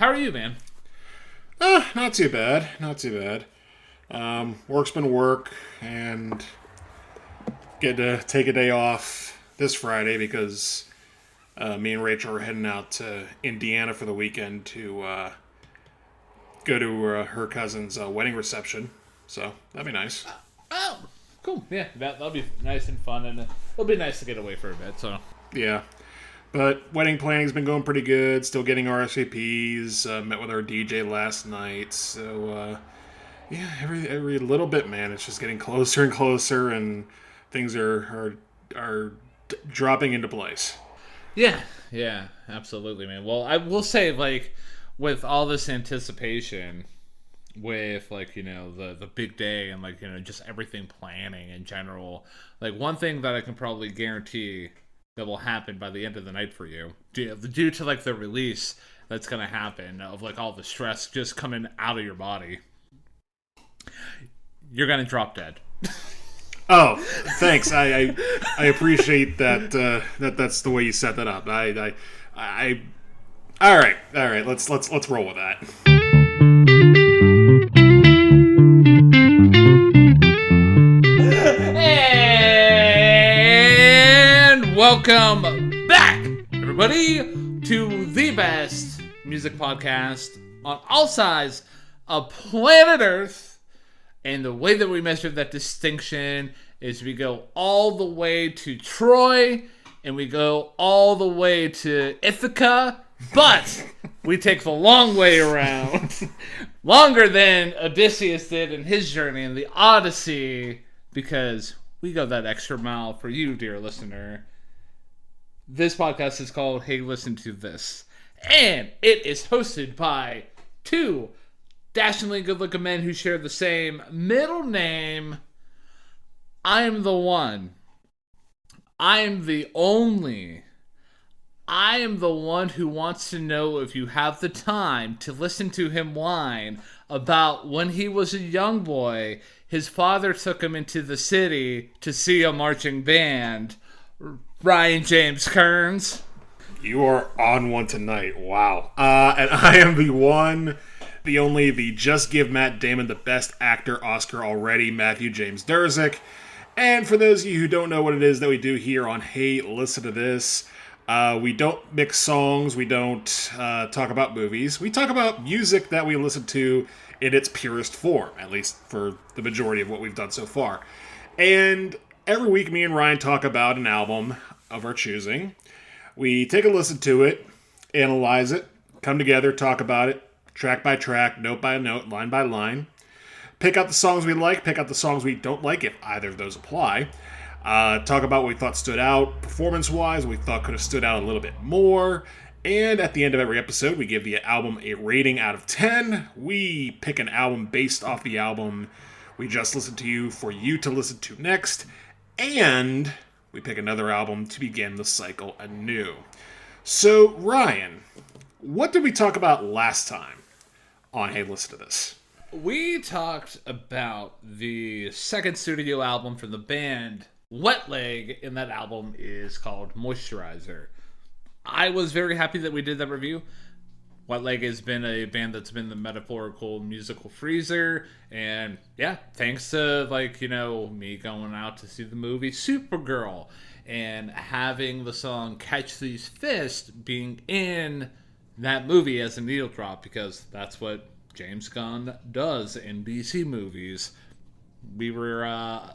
how are you, man? Not too bad. Not too bad. Work's been work, and get to take a day off this Friday because me and Rachel are heading out to Indiana for the weekend to go to her cousin's wedding reception. So that'd be nice. Oh, cool. Yeah, that'll be nice and fun, and it'll be nice to get away for a bit. So yeah. But wedding planning's been going pretty good. Still getting RSVPs. Met with our DJ last night. So, yeah, every little bit, man. It's just getting closer and closer, and things are dropping into place. Yeah, absolutely, man. Well, I will say, like, with all this anticipation, with, like, you know, the big day and, like, you know, just everything planning in general, like, one thing that I can probably guarantee that will happen by the end of the night for you, due to like the release that's going to happen of like all the stress just coming out of your body, you're going to drop dead. Oh, thanks. I appreciate that. That's the way you set that up. All right. Let's roll with that. Welcome back, everybody, to the best music podcast on all sides of planet Earth. And the way that we measure that distinction is we go all the way to Troy and we go all the way to Ithaca, but we take the long way around, longer than Odysseus did in his journey in the Odyssey, because we go that extra mile for you, dear listener. This podcast is called Hey, Listen to This. And it is hosted by two dashingly good-looking men who share the same middle name. I am the one. I am the only. I am the one who wants to know if you have the time to listen to him whine about when he was a young boy, his father took him into the city to see a marching band. Ryan James Kearns. You are on one tonight. Wow. And I am the one, the only, the Just Give Matt Damon the Best Actor Oscar already, Matthew James Durzik. And for those of you who don't know what it is that we do here on Hey, Listen to This, we don't mix songs, we don't talk about movies. We talk about music that we listen to in its purest form, at least for the majority of what we've done so far. And every week, me and Ryan talk about an album of our choosing. We take a listen to it, analyze it, come together, talk about it, track by track, note by note, line by line. Pick out the songs we like, pick out the songs we don't like, if either of those apply. Talk about what we thought stood out performance-wise, what we thought could have stood out a little bit more. And at the end of every episode, we give the album a rating out of 10. We pick an album based off the album we just listened to you for you to listen to next. And we pick another album to begin the cycle anew. So, Ryan, what did we talk about last time on Hey, Listen to This? We talked about the second studio album from the band Wet Leg, and that album is called Moisturizer. I was very happy that we did that review. Wet Leg has been a band that's been the metaphorical musical freezer, and yeah, thanks to, like, you know, me going out to see the movie Supergirl and having the song Catch These Fists being in that movie as a needle drop, because that's what James Gunn does in DC movies. We were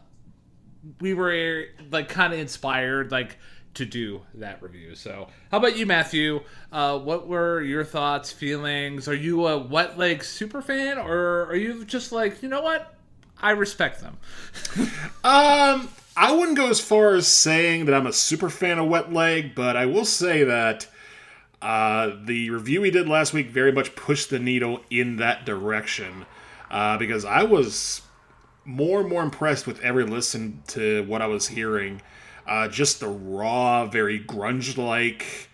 like kind of inspired, like, to do that review. So how about you, Matthew? What were your thoughts, feelings? Are you a Wet Leg super fan, or are you just like, you know what, I respect them? I wouldn't go as far as saying that I'm a super fan of Wet Leg, but I will say that the review we did last week very much pushed the needle in that direction, because I was more and more impressed with every listen to what I was hearing. Just the raw, very grunge-like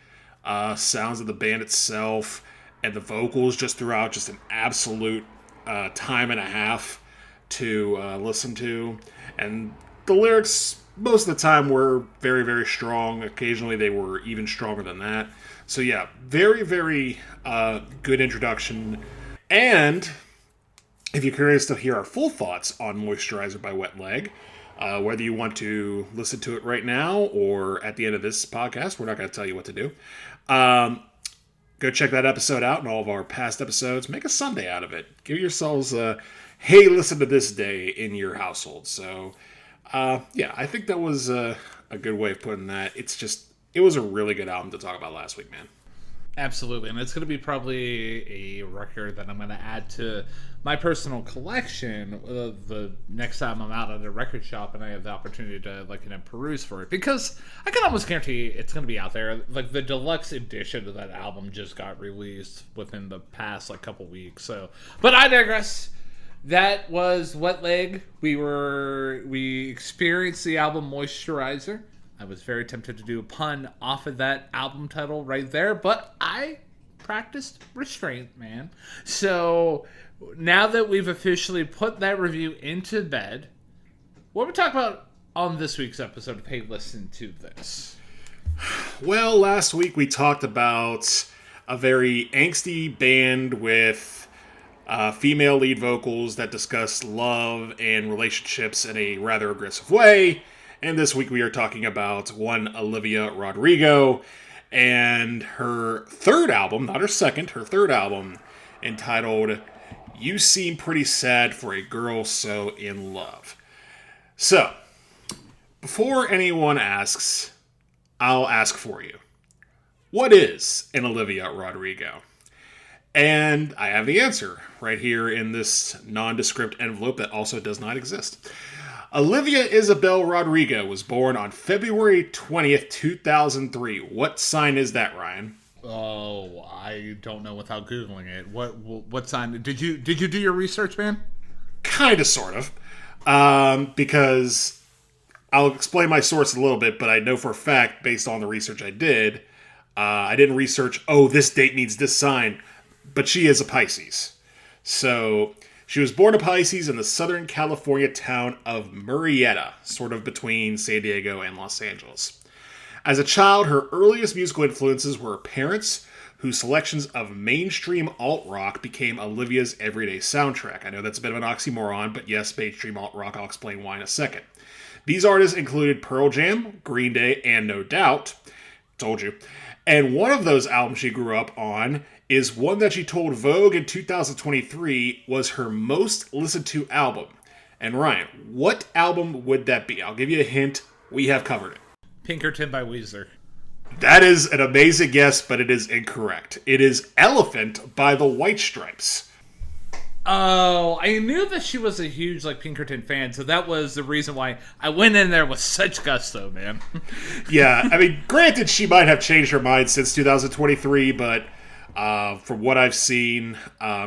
sounds of the band itself, and the vocals just throughout, just an absolute time and a half to listen to. And the lyrics, most of the time, were very, very strong. Occasionally, they were even stronger than that. So yeah, very, very good introduction. And if you're curious to hear our full thoughts on Moisturizer by Wet Leg, whether you want to listen to it right now or at the end of this podcast, we're not going to tell you what to do. Go check that episode out and all of our past episodes. Make a Sunday out of it. Give yourselves a, hey, listen to this day in your household. So, yeah, I think that was a good way of putting that. It was a really good album to talk about last week, man. Absolutely, and it's going to be probably a record that I'm going to add to my personal collection the next time I'm out at a record shop and I have the opportunity to peruse for it, because I can almost guarantee it's going to be out there. Like, the deluxe edition of that album just got released within the past couple weeks. So, but I digress. That was Wet Leg. We experienced the album Moisturizer. I was very tempted to do a pun off of that album title right there, but I practiced restraint, man. So now that we've officially put that review into bed, what we talk about on this week's episode of Hey, Listen to This? Well, last week we talked about a very angsty band with female lead vocals that discuss love and relationships in a rather aggressive way. And this week we are talking about one Olivia Rodrigo and her third album, not her second, her third album, entitled You Seem Pretty Sad for a Girl So in Love. So, before anyone asks, I'll ask for you. What is an Olivia Rodrigo? And I have the answer right here in this nondescript envelope that also does not exist. Olivia Isabel Rodrigo was born on February 20th, 2003. What sign is that, Ryan? Oh, I don't know without Googling it. What sign? Did you do your research, man? Kind of, sort of. Because I'll explain my source a little bit, but I know for a fact, based on the research I didn't research, this date means this sign, but she is a Pisces. So she was born a Pisces in the Southern California town of Murrieta, sort of between San Diego and Los Angeles. As a child, her earliest musical influences were her parents, whose selections of mainstream alt-rock became Olivia's everyday soundtrack. I know that's a bit of an oxymoron, but yes, mainstream alt-rock, I'll explain why in a second. These artists included Pearl Jam, Green Day, and No Doubt. Told you. And one of those albums she grew up on is one that she told Vogue in 2023 was her most listened to album. And Ryan, what album would that be? I'll give you a hint. We have covered it. Pinkerton by Weezer. That is an amazing guess, but it is incorrect. It is Elephant by the White Stripes. Oh, I knew that she was a huge Pinkerton fan, so that was the reason why I went in there with such gusto, man. Yeah, I mean, granted, she might have changed her mind since 2023, but from what I've seen,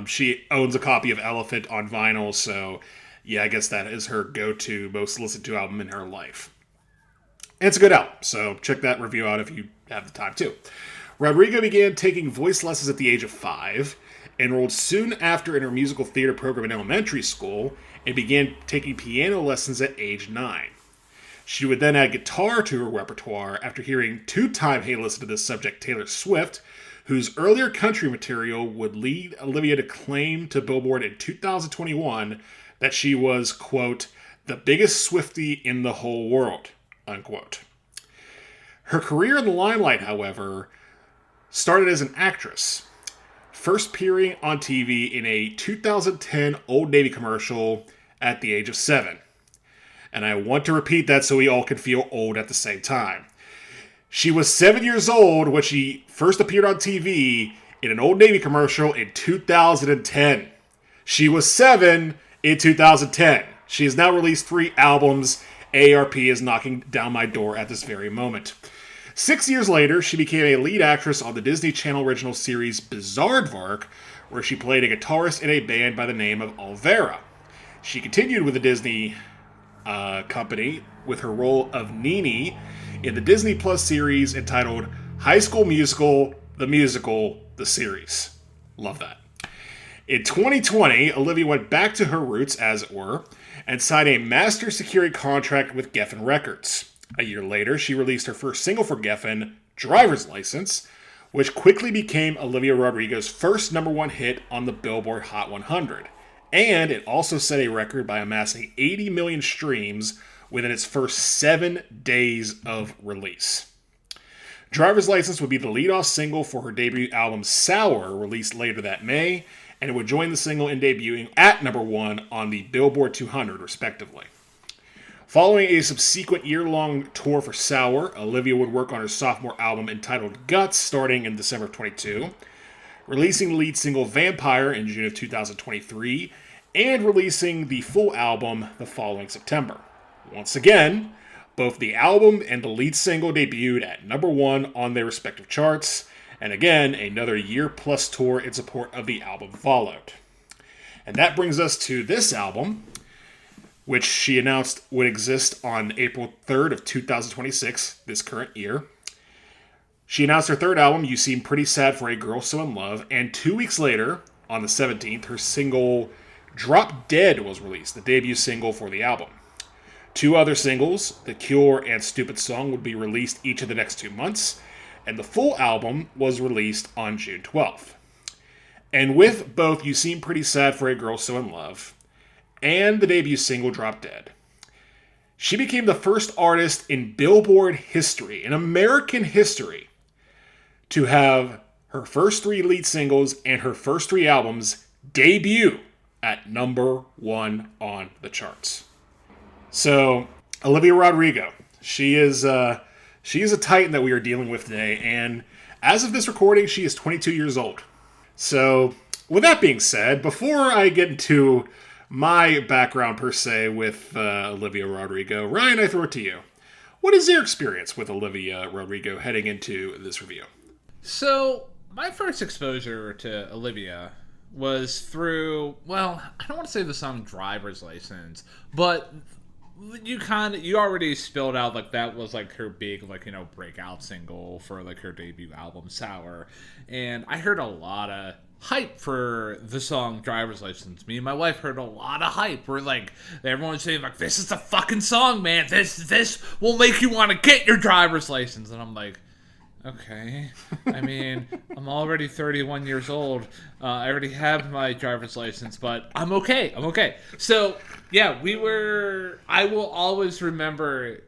she owns a copy of Elephant on vinyl, so yeah, I guess that is her go-to, most listened to album in her life. And it's a good album, so check that review out if you have the time too. Rodrigo began taking voice lessons at the age of 5, enrolled soon after in her musical theater program in elementary school, and began taking piano lessons at age 9. She would then add guitar to her repertoire after hearing two-time Hey Listen to This subject Taylor Swift, whose earlier country material would lead Olivia to claim to Billboard in 2021 that she was, quote, the biggest Swiftie in the whole world, unquote. Her career in the limelight, however, started as an actress, first appearing on TV in a 2010 Old Navy commercial at the age of 7. And I want to repeat that so we all can feel old at the same time. She was 7 years old when she first appeared on TV in an Old Navy commercial in 2010. She was 7 in 2010. She has now released 3 albums. AARP is knocking down my door at this very moment. 6 years later, she became a lead actress on the Disney Channel original series Bizaardvark, where she played a guitarist in a band by the name of Alvera. She continued with the Disney company with her role of Nini in the Disney Plus series entitled High School Musical, the series. Love that. In 2020, Olivia went back to her roots, as it were, and signed a master security contract with Geffen Records. A year later, she released her first single for Geffen, Driver's License, which quickly became Olivia Rodrigo's first number one hit on the Billboard Hot 100. And it also set a record by amassing 80 million streams within its first 7 days of release. Driver's License would be the lead-off single for her debut album Sour, released later that May, and it would join the single in debuting at number one on the Billboard 200, respectively. Following a subsequent year-long tour for Sour, Olivia would work on her sophomore album entitled Guts, starting in December of 22, releasing the lead single Vampire in June of 2023, and releasing the full album the following September. Once again, both the album and the lead single debuted at number one on their respective charts, and again, another year-plus tour in support of the album followed. And that brings us to this album, which she announced would exist on April 3rd of 2026, this current year. She announced her third album, You Seem Pretty Sad for a Girl So in Love, and 2 weeks later, on the 17th, her single Drop Dead was released, the debut single for the album. 2 other singles, The Cure and Stupid Song, would be released each of the next 2 months, and the full album was released on June 12th. And with both You Seem Pretty Sad for a Girl So in Love and the debut single Drop Dead, she became the first artist in Billboard history, in American history, to have her first 3 lead singles and her first 3 albums debut at number one on the charts. So, Olivia Rodrigo, she is a titan that we are dealing with today, and as of this recording, she is 22 years old. So, with that being said, before I get into my background per se with Olivia Rodrigo, Ryan, I throw it to you. What is your experience with Olivia Rodrigo heading into this review? So, my first exposure to Olivia was through, well, I don't want to say the song Driver's License, but you already spilled out like that was like her big breakout single for like her debut album Sour, and I heard a lot of hype for the song Driver's License. Me and my wife heard a lot of hype where like everyone was saying like, this is the fucking song, man, this will make you want to get your driver's license. And I'm like, okay. I mean, I'm already 31 years old. I already have my driver's license, but I'm okay. So, yeah, I will always remember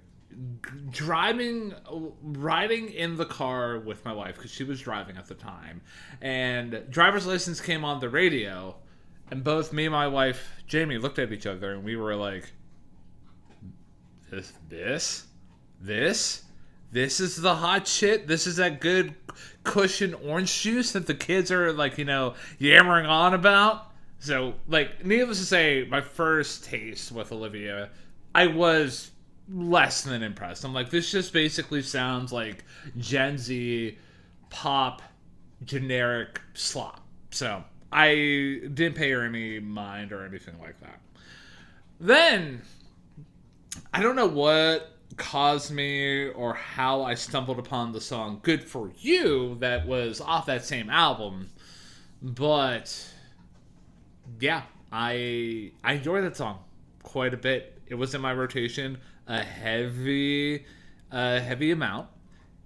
riding in the car with my wife, because she was driving at the time, and driver's license came on the radio, and both me and my wife, Jamie, looked at each other, and we were like, this is the hot shit. This is that good cushion orange juice that the kids are yammering on about. So, needless to say, my first taste with Olivia, I was less than impressed. I'm like, this just basically sounds like Gen Z pop generic slop. So, I didn't pay her any mind or anything like that. Then, I don't know what caused me or how I stumbled upon the song Good For You that was off that same album, but yeah, I enjoy that song quite a bit. It was in my rotation a heavy amount,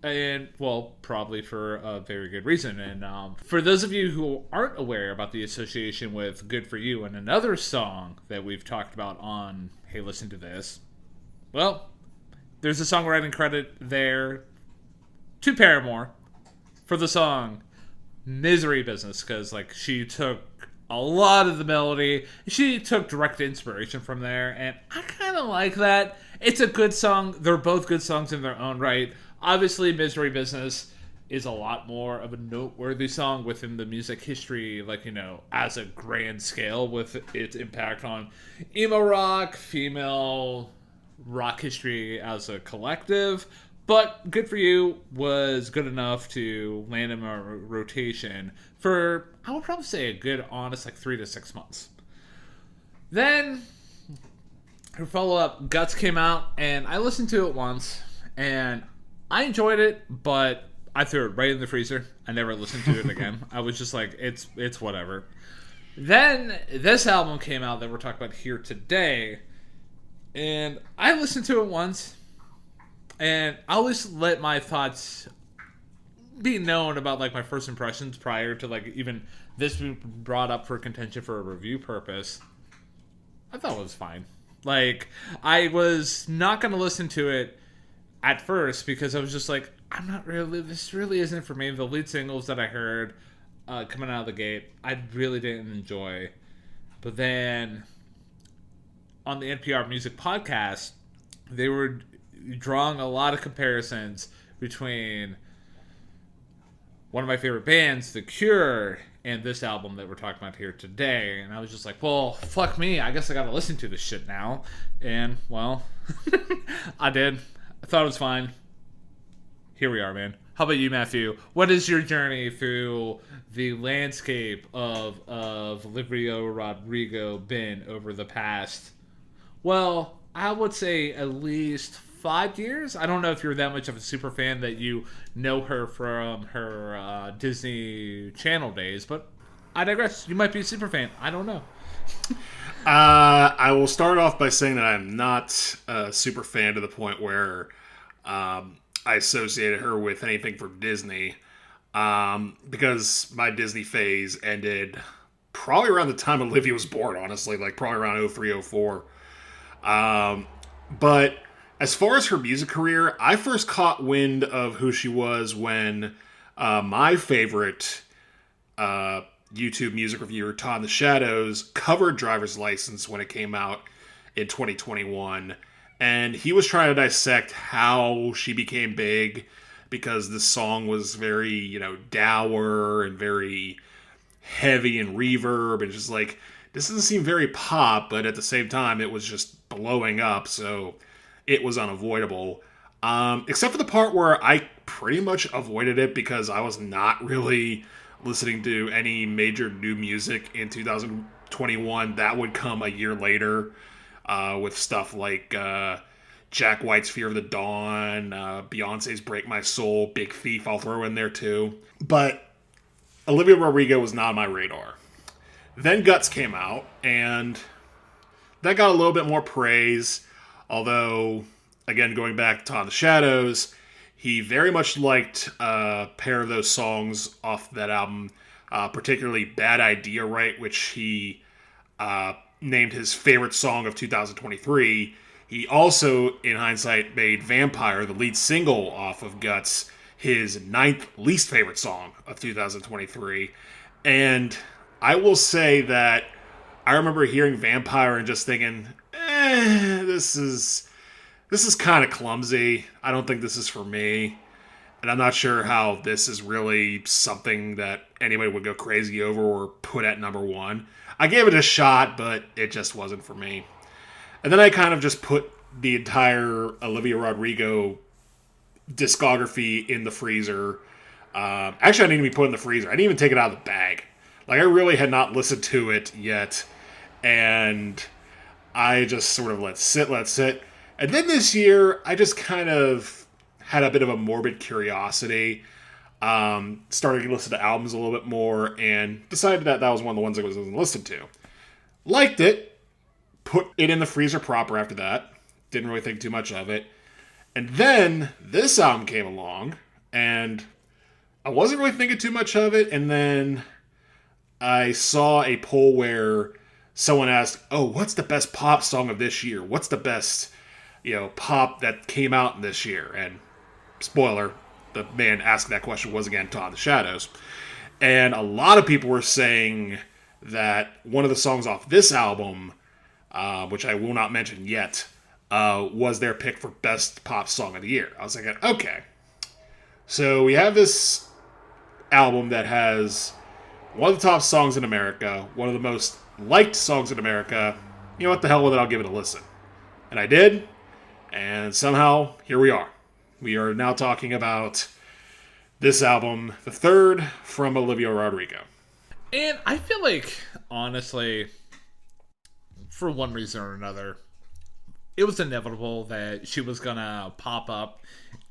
and well, probably for a very good reason. And for those of you who aren't aware about the association with Good For You and another song that we've talked about on Hey Listen to This, well, there's a songwriting credit there to Paramore for the song Misery Business, because she took a lot of the melody, she took direct inspiration from there, and I kind of like that. It's a good song. They're both good songs in their own right. Obviously, Misery Business is a lot more of a noteworthy song within the music history, as a grand scale, with its impact on emo rock, female rock history as a collective. But Good For You was good enough to land in my rotation for, I would probably say, a good honest 3 to 6 months. Then her follow-up Guts came out, and I listened to it once, and I enjoyed it, but I threw it right in the freezer. I never listened to it again. I was just like, it's whatever. Then this album came out that we're talking about here today, and I listened to it once, and I always let my thoughts be known about like my first impressions prior to like even this being brought up for contention for a review purpose. I thought it was fine. Like, I was not going to listen to it at first because I was just like, this really isn't for me. The lead singles that I heard coming out of the gate, I really didn't enjoy. But then on the NPR Music Podcast, they were drawing a lot of comparisons between one of my favorite bands, The Cure, and this album that we're talking about here today. And I was just like, well, fuck me. I guess I gotta listen to this shit now. And, well, I did. I thought it was fine. Here we are, man. How about you, Matthew? What is your journey through the landscape of Olivia Rodrigo been over the past, well, I would say at least 5 years? I don't know if you're that much of a super fan that you know her from her Disney Channel days, but I digress. You might be a super fan. I don't know. I will start off by saying that I'm not a super fan to the point where I associated her with anything from Disney, because my Disney phase ended probably around the time Olivia was born, honestly, like probably around 03, 04. But as far as her music career, I first caught wind of who she was when my favorite YouTube music reviewer, Todd in the Shadows, covered Driver's License when it came out in 2021. And he was trying to dissect how she became big, because this song was very, dour and very heavy and reverb, and just like, this doesn't seem very pop, but at the same time, it was just blowing up, so it was unavoidable. Except for the part where I pretty much avoided it because I was not really listening to any major new music in 2021. That would come a year later. With stuff like Jack White's Fear of the Dawn, Beyonce's Break My Soul, Big Thief I'll throw in there too. But Olivia Rodrigo was not on my radar. Then Guts came out, and that got a little bit more praise. Although, again, going back to Todd in the Shadows, he very much liked a pair of those songs off that album, particularly Bad Idea, right, which he named his favorite song of 2023. He also, in hindsight, made Vampire, the lead single off of Guts, his 9th least favorite song of 2023. And I will say that I remember hearing Vampire and just thinking, this is kind of clumsy. I don't think this is for me. And I'm not sure how this is really something that anybody would go crazy over or put at number one. I gave it a shot, but it just wasn't for me. And then I kind of just put the entire Olivia Rodrigo discography in the freezer. Actually, I didn't even put it in the freezer. I didn't even take it out of the bag. Like, I really had not listened to it yet. And I just sort of let sit. And then this year, I just kind of had a bit of a morbid curiosity. Started to listen to albums a little bit more, and decided that was one of the ones I was going to listen to. Liked it. Put it in the freezer proper after that. Didn't really think too much of it. And then this album came along, and I wasn't really thinking too much of it. And then I saw a poll where someone asked, "Oh, what's the best pop song of this year? What's the best, pop that came out in this year?" And spoiler, the man asking that question was, again, Todd in the Shadows. And a lot of people were saying that one of the songs off this album, which I will not mention yet, was their pick for best pop song of the year. I was thinking, okay. So we have this album that has one of the top songs in America, one of the most liked songs in America. You know what, the hell with it, I'll give it a listen. And I did, and somehow, here we are. We are now talking about this album, the third from Olivia Rodrigo. And I feel like, honestly, for one reason or another, it was inevitable that she was gonna pop up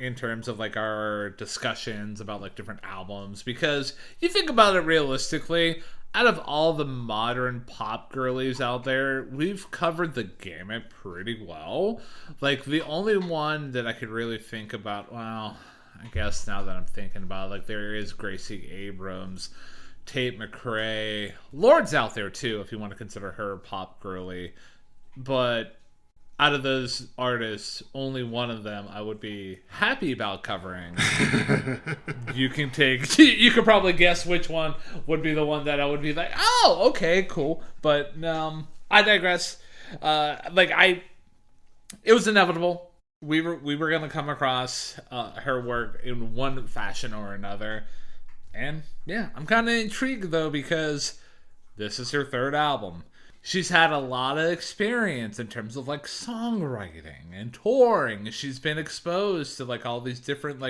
in terms of like our discussions about like different albums, because you think about it realistically, out of all the modern pop girlies out there, we've covered the gamut pretty well. Like, the only one that I could really think about, well, I guess now that I'm thinking about it, like there is Gracie Abrams, Tate McRae, Lord's out there too, if you want to consider her pop girly. But out of those artists, only one of them I would be happy about covering. You could probably guess which one would be the one that I would be like, oh, okay, cool. But I digress. It was inevitable. We were gonna come across her work in one fashion or another. And yeah, I'm kind of intrigued though, because this is her third album. She's had a lot of experience in terms of like songwriting and touring. She's been exposed to like all these different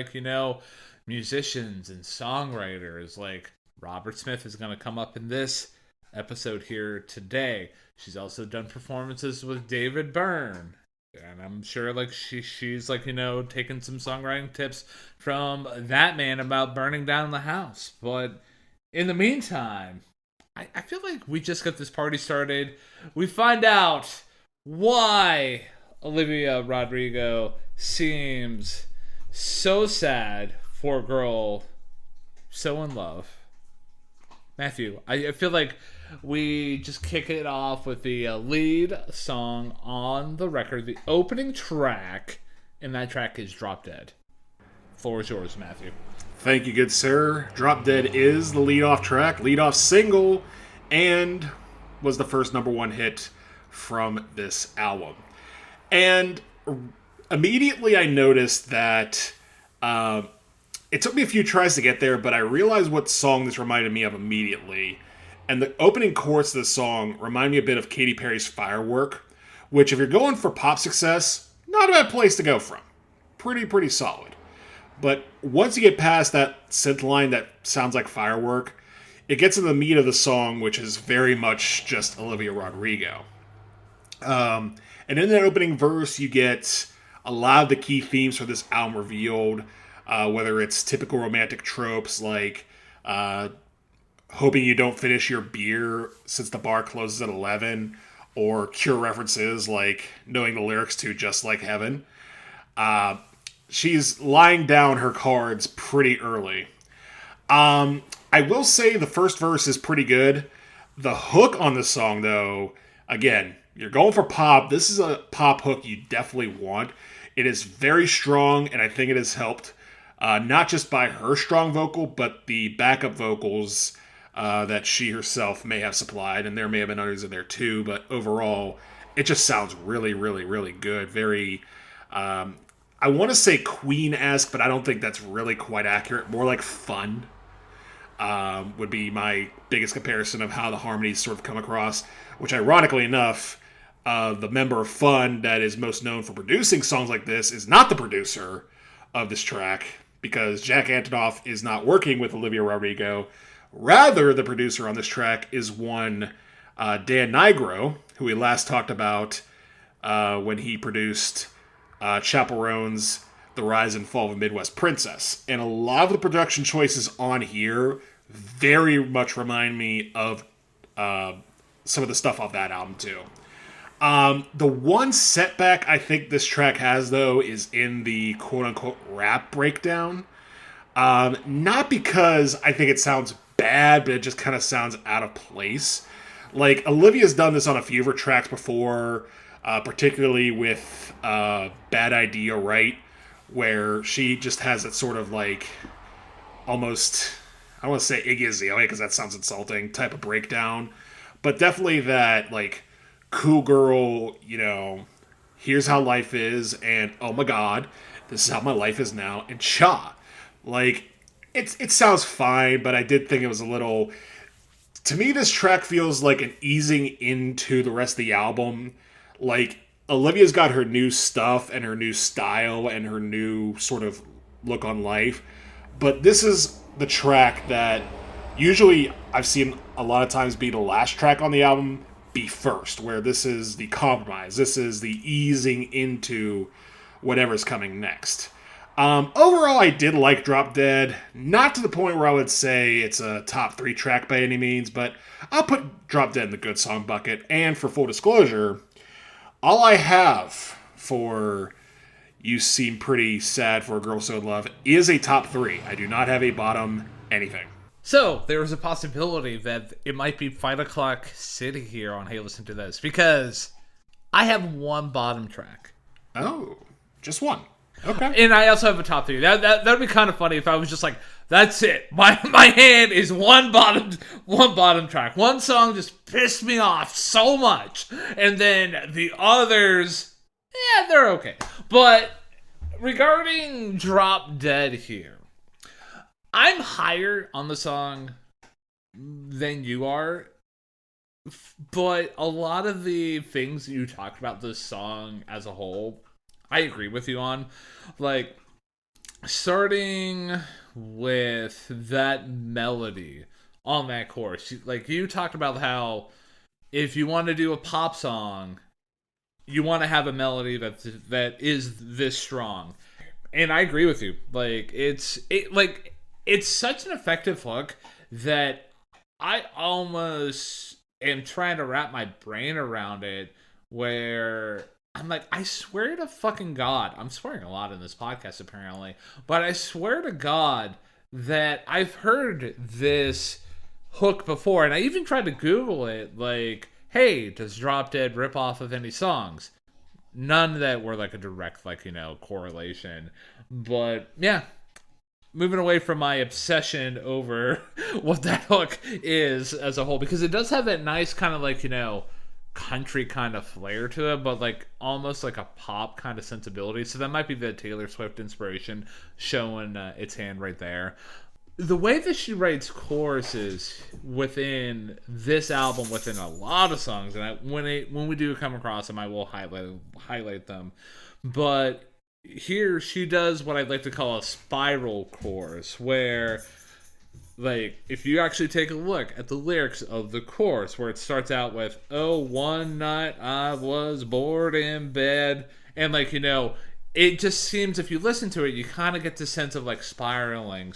musicians and songwriters. Like Robert Smith is going to come up in this episode here today. She's also done performances with David Byrne. And I'm sure like she's taking some songwriting tips from that man about burning down the house. But in the meantime, I feel like we just got this party started. We find out why Olivia Rodrigo seems so sad for a girl so in love. Matthew, I feel like we just kick it off with the lead song on the record, the opening track, and that track is Drop Dead. Floor is yours, Matthew. Thank you, good sir. Drop Dead is the lead-off track, lead-off single, and was the first number one hit from this album. And immediately I noticed that it took me a few tries to get there, but I realized what song this reminded me of immediately. And the opening chorus of the song remind me a bit of Katy Perry's Firework, which if you're going for pop success, not a bad place to go from. Pretty solid. But once you get past that synth line that sounds like Firework, it gets to the meat of the song, which is very much just Olivia Rodrigo. And in that opening verse, you get a lot of the key themes for this album revealed, whether it's typical romantic tropes like hoping you don't finish your beer since the bar closes at 11, or Cure references like knowing the lyrics to Just Like Heaven. She's laying down her cards pretty early. I will say the first verse is pretty good. The hook on the song, though, again, you're going for pop. This is a pop hook you definitely want. It is very strong, and I think it has helped, not just by her strong vocal, but the backup vocals that she herself may have supplied, and there may have been others in there too, but overall, it just sounds really, really, really good. Very... I want to say Queen-esque, but I don't think that's really quite accurate. More like Fun would be my biggest comparison of how the harmonies sort of come across, which ironically enough, the member of Fun that is most known for producing songs like this is not the producer of this track, because Jack Antonoff is not working with Olivia Rodrigo. Rather, the producer on this track is one Dan Nigro, who we last talked about when he produced... Chaperones, The Rise and Fall of a Midwest Princess. And a lot of the production choices on here very much remind me of some of the stuff off that album too. The one setback I think this track has, though, is in the quote-unquote rap breakdown. Not because I think it sounds bad, but it just kind of sounds out of place. Like, Olivia's done this on a few of her tracks before, particularly with Bad Idea, right? Where she just has that sort of like almost, I don't want to say Iggy Azalea because that sounds insulting, type of breakdown. But definitely that like cool girl, here's how life is, and oh my god, this is how my life is now, and cha. Like, it sounds fine, but I did think it was a little... To me, this track feels like an easing into the rest of the album. Like, Olivia's got her new stuff and her new style and her new sort of look on life. But this is the track that usually I've seen a lot of times be the last track on the album be first, where this is the compromise. This is the easing into whatever's coming next. Overall, I did like Drop Dead. Not to the point where I would say it's a top 3 track by any means, but I'll put Drop Dead in the good song bucket. And for full disclosure, all I have for You Seem Pretty Sad for a Girl So in Love is a top 3. I do not have a bottom anything. So, there was a possibility that it might be 5 o'clock sitting here on Hey Listen to This, because I have one bottom track. Oh, just one. Okay. And I also have a top 3. That would be kind of funny if I was just like, that's it. My hand is one bottom track. One song just pissed me off so much. And then the others, yeah, they're okay. But regarding Drop Dead here, I'm higher on the song than you are. But a lot of the things you talked about this song as a whole, I agree with you on. Like, starting with that melody on that chorus. Like, you talked about how if you want to do a pop song, you want to have a melody that is this strong. And I agree with you. Like, it's such an effective hook that I almost am trying to wrap my brain around it, where I'm like, I swear to fucking God, I'm swearing a lot in this podcast apparently, but I swear to God that I've heard this hook before, and I even tried to Google it, like, hey, does Drop Dead rip off of any songs? None that were like a direct, like, correlation. But yeah, moving away from my obsession over what that hook is as a whole, because it does have that nice kind of like, country kind of flair to it, but like almost like a pop kind of sensibility. So that might be the Taylor Swift inspiration showing its hand right there. The way that she writes choruses within this album, within a lot of songs, and when we do come across them, I will highlight them. But here she does what I'd like to call a spiral chorus, where, like, if you actually take a look at the lyrics of the chorus, where it starts out with, oh, one night I was bored in bed, and like, it just seems, if you listen to it, you kind of get the sense of like spiraling,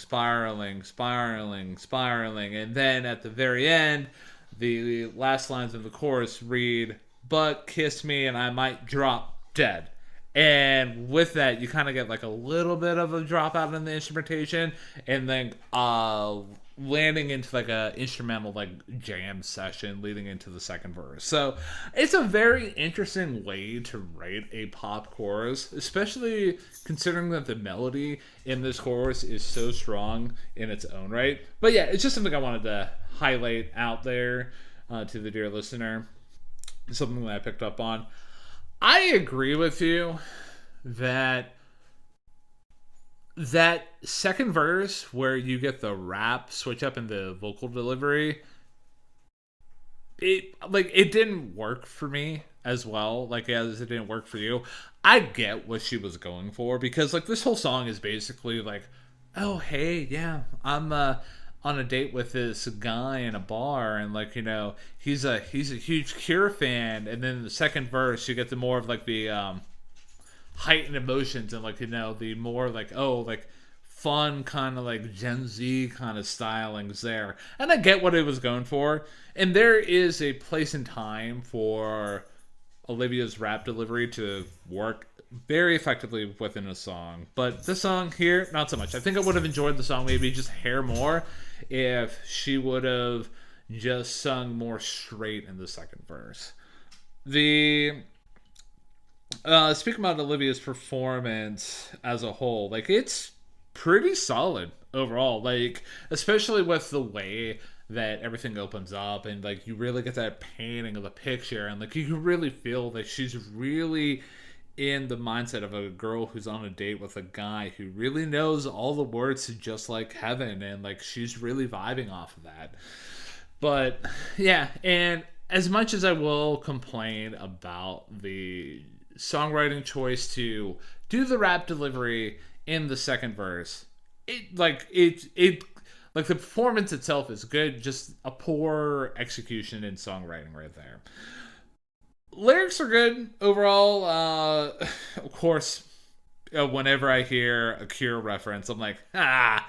and then at the very end, the last lines of the chorus read, but kiss me and I might drop dead. And with that, you kind of get like a little bit of a dropout in the instrumentation, and then landing into like a instrumental like jam session leading into the second verse. So it's a very interesting way to write a pop chorus, especially considering that the melody in this chorus is so strong in its own right. But yeah, it's just something I wanted to highlight out there to the dear listener. Something that I picked up on. I agree with you that second verse where you get the rap switch up in the vocal delivery, it didn't work for me as well, like as it didn't work for you. I get what she was going for, because like this whole song is basically like, oh hey, yeah, I'm on a date with this guy in a bar, and like, he's a huge Cure fan, and then in the second verse you get the more of like the heightened emotions, and like, the more like, oh, like fun kind of like Gen Z kind of stylings there. And I get what it was going for, and there is a place and time for Olivia's rap delivery to work very effectively within a song. But this song here, not so much. I think I would have enjoyed the song maybe just a hair more if she would have just sung more straight in the second verse. Speaking about Olivia's performance as a whole, like, it's pretty solid overall, like, especially with the way that everything opens up, and like you really get that painting of the picture, and like you can really feel that she's really in the mindset of a girl who's on a date with a guy who really knows all the words to Just Like Heaven, and like she's really vibing off of that. But yeah, and as much as I will complain about the songwriting choice to do the rap delivery in the second verse, the performance itself is good, just a poor execution in songwriting right there. Lyrics are good overall. Of course, whenever I hear a Cure reference, I'm like, my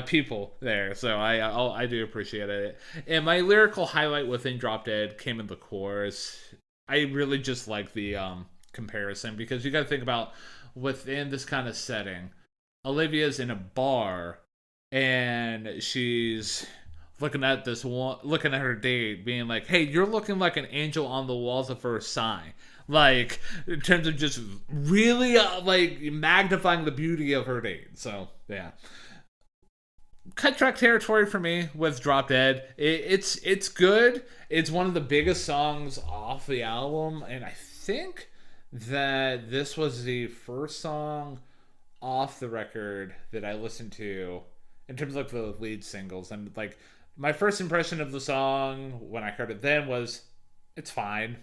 people there. So I do appreciate it. And my lyrical highlight within Drop Dead came in the chorus. I really just like the comparison, because you got to think about within this kind of setting, Olivia's in a bar and she's looking at her date, being like, "Hey, you're looking like an angel on the walls of Versailles." Like, in terms of just really like magnifying the beauty of her date. So yeah, cut track territory for me with Drop Dead. It's good. It's one of the biggest songs off the album, and I think that this was the first song off the record that I listened to in terms of like the lead singles. And like my first impression of the song when I heard it then was it's fine.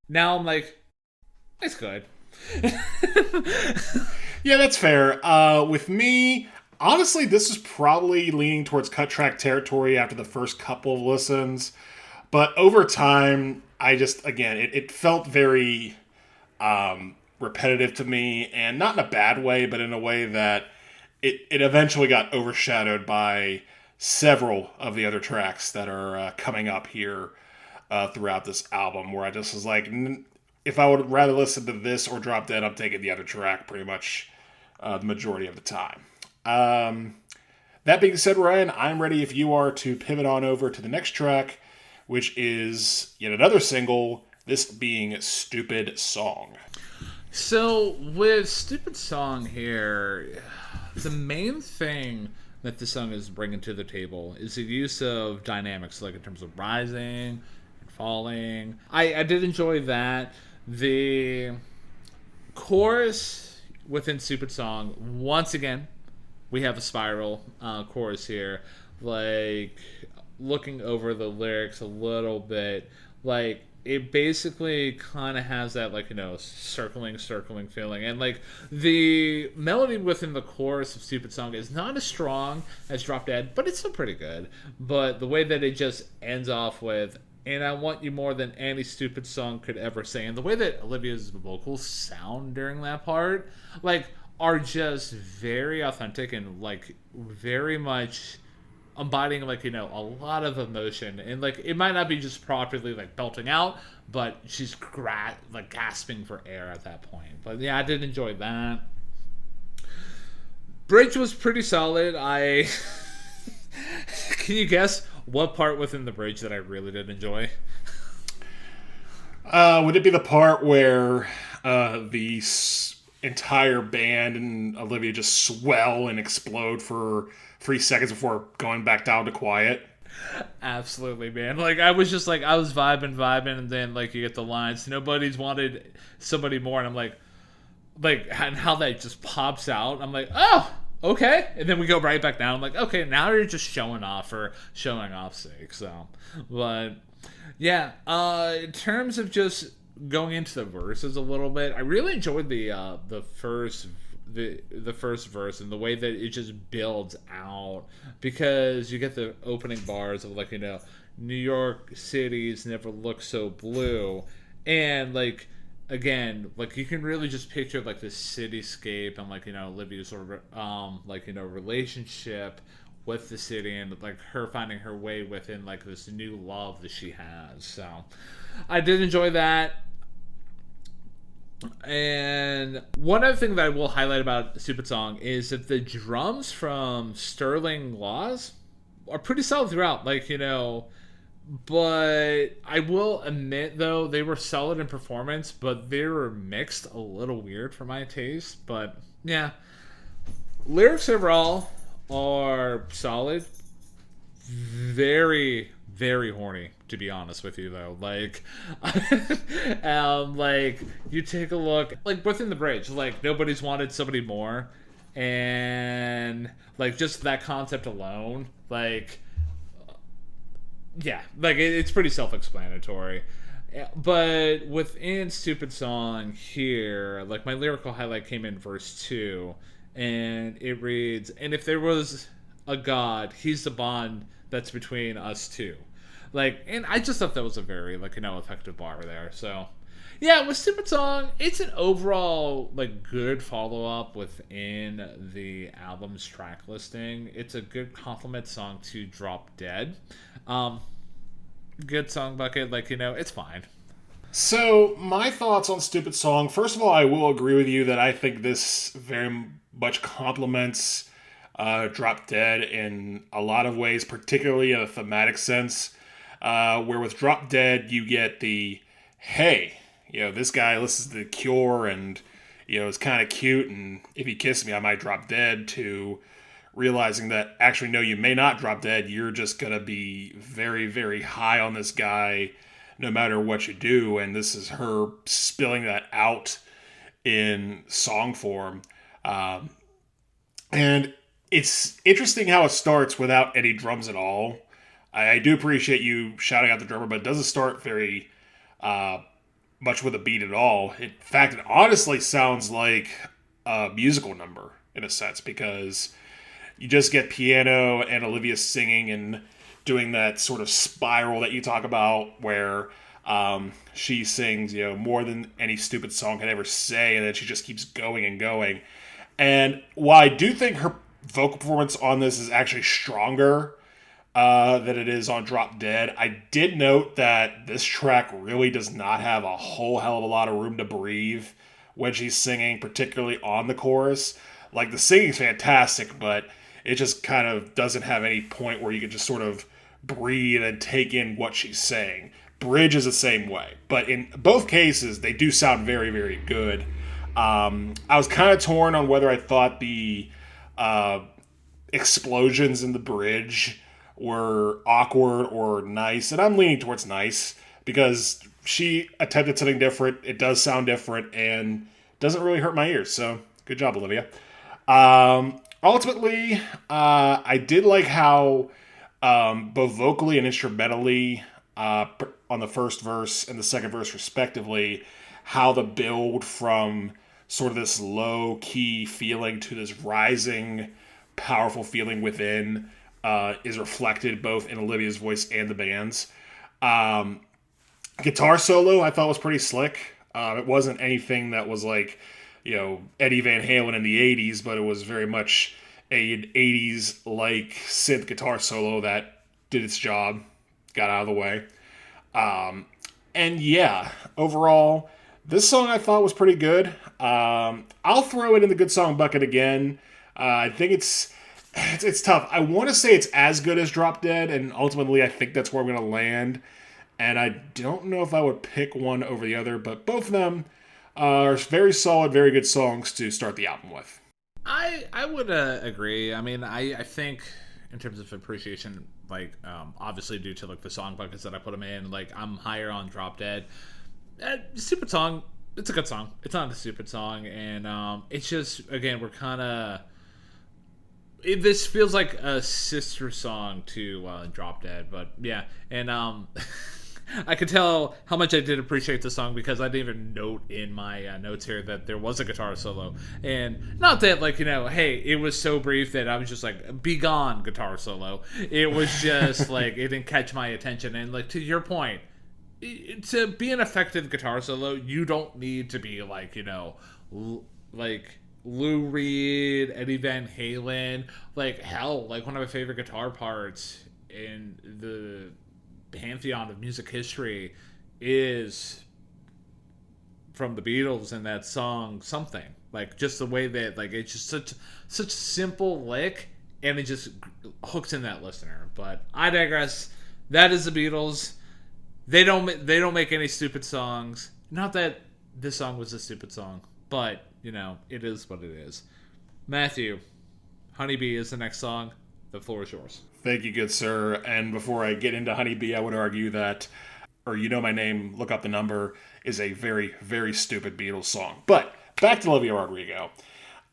Now I'm like, it's good. Yeah, that's fair. With me, honestly, this is probably leaning towards cut track territory after the first couple of listens. But over time, it felt very repetitive to me, and not in a bad way, but in a way that it eventually got overshadowed by several of the other tracks that are coming up here throughout this album, where I just was like, if I would rather listen to this or Drop Dead, I'm taking the other track pretty much the majority of the time. That being said, Ryan, I'm ready if you are to pivot on over to the next track, which is yet another single, this being Stupid Song. So, with Stupid Song here, the main thing that the song is bringing to the table is the use of dynamics, like in terms of rising and falling. I did enjoy that. The chorus within Stupid Song, once again, we have a spiral chorus here. Like, looking over the lyrics a little bit, like, it basically kind of has that, like, circling feeling. And, like, the melody within the chorus of Stupid Song is not as strong as Drop Dead, but it's still pretty good. But the way that it just ends off with, "And I want you more than any stupid song could ever say," and the way that Olivia's vocals sound during that part, like, are just very authentic and, like, very much embodying, like, a lot of emotion. And, like, it might not be just properly, like, belting out, but she's like gasping for air at that point. But yeah, I did enjoy that. Bridge was pretty solid. Can you guess what part within the bridge that I really did enjoy? Would it be the part where the entire band and Olivia just swell and explode for 3 seconds before going back down to quiet? Absolutely, man. Like, I was vibing, and then, like, you get the lines, "Nobody's wanted somebody more," and I'm like, and how that just pops out. I'm like, oh, okay. And then we go right back down. I'm like, okay, now you're just showing off for showing off's sake. So, but yeah, in terms of just going into the verses a little bit, I really enjoyed the first verse and the way that it just builds out, because you get the opening bars of, like, New York cities never look so blue, and, like, again, like, you can really just picture, like, this cityscape and, like, Olivia's sort of relationship with the city, and, like, her finding her way within, like, this new love that she has. So I did enjoy that. And one other thing that I will highlight about Stupid Song is that the drums from Sterling Laws are pretty solid throughout. Like, but I will admit, though, they were solid in performance, but they were mixed a little weird for my taste. But yeah, lyrics overall are solid. Very, very horny, to be honest with you, though. Like, like, you take a look, like, within the bridge, like, nobody's wanted somebody more, and, like, just that concept alone, like, yeah, like, it's pretty self-explanatory. But within Stupid Song here, like, my lyrical highlight came in verse 2, and it reads, "And if there was a God, he's the bond that's between us two." Like, and I just thought that was a very, like, effective bar there. So, yeah, with Stupid Song, it's an overall, like, good follow-up within the album's track listing. It's a good complement song to Drop Dead. Good song bucket, like, it's fine. So, my thoughts on Stupid Song. First of all, I will agree with you that I think this very much complements Drop Dead in a lot of ways, particularly in a thematic sense. Where with Drop Dead, you get the, hey, this guy listens to The Cure and, it's kind of cute, and if he kissed me, I might drop dead, to realizing that actually, no, you may not drop dead. You're just going to be very, very high on this guy no matter what you do. And this is her spilling that out in song form. And it's interesting how it starts without any drums at all. I do appreciate you shouting out the drummer, but it doesn't start very much with a beat at all. In fact, it honestly sounds like a musical number in a sense, because you just get piano and Olivia singing and doing that sort of spiral that you talk about, where she sings, more than any stupid song can ever say, and then she just keeps going and going. And while I do think her vocal performance on this is actually stronger than it is on Drop Dead, I did note that this track really does not have a whole hell of a lot of room to breathe when she's singing, particularly on the chorus. Like, the singing's fantastic, but it just kind of doesn't have any point where you can just sort of breathe and take in what she's saying. Bridge is the same way, but in both cases, they do sound very, very good. I was kind of torn on whether I thought the explosions in the bridge were awkward or nice, and I'm leaning towards nice, because she attempted something different. It does sound different and doesn't really hurt my ears, so good job, Olivia. Ultimately, I did like how both vocally and instrumentally, on the first verse and the second verse respectively, how the build from sort of this low-key feeling to this rising, powerful feeling within is reflected both in Olivia's voice and the band's. Guitar solo I thought was pretty slick. It wasn't anything that was like, Eddie Van Halen in the 80s, but it was very much an 80s-like synth guitar solo that did its job, got out of the way. And yeah, overall, this song I thought was pretty good. I'll throw it in the good song bucket again. I think it's tough. I want to say it's as good as Drop Dead, and ultimately I think that's where I'm going to land. And I don't know if I would pick one over the other, but both of them are very solid, very good songs to start the album with. I would agree. I mean, I think in terms of appreciation, like, obviously due to like the song buckets that I put them in, like, I'm higher on Drop Dead. Stupid song. It's a good song. It's not a stupid song, and it's just, again, we're kind of. This feels like a sister song to Drop Dead, but yeah, and I could tell how much I did appreciate the song because I didn't even note in my notes here that there was a guitar solo, and not that, like, hey, it was so brief that I was just like, be gone, guitar solo. It was just like, it didn't catch my attention, and like, to your point, to be an effective guitar solo, you don't need to be like, like Lou Reed, Eddie Van Halen, like, hell, like one of my favorite guitar parts in the pantheon of music history is from the Beatles in that song Something. Like, just the way that, like, it's just such simple lick, and it just hooks in that listener. But I digress. That is the Beatles. They don't make any stupid songs. Not that this song was a stupid song, but it is what it is. Matthew, Honeybee is the next song. The floor is yours. Thank you, good sir. And before I get into Honeybee, I would argue that, or You Know My Name, Look Up the Number, is a very, very stupid Beatles song. But back to Olivia Rodrigo.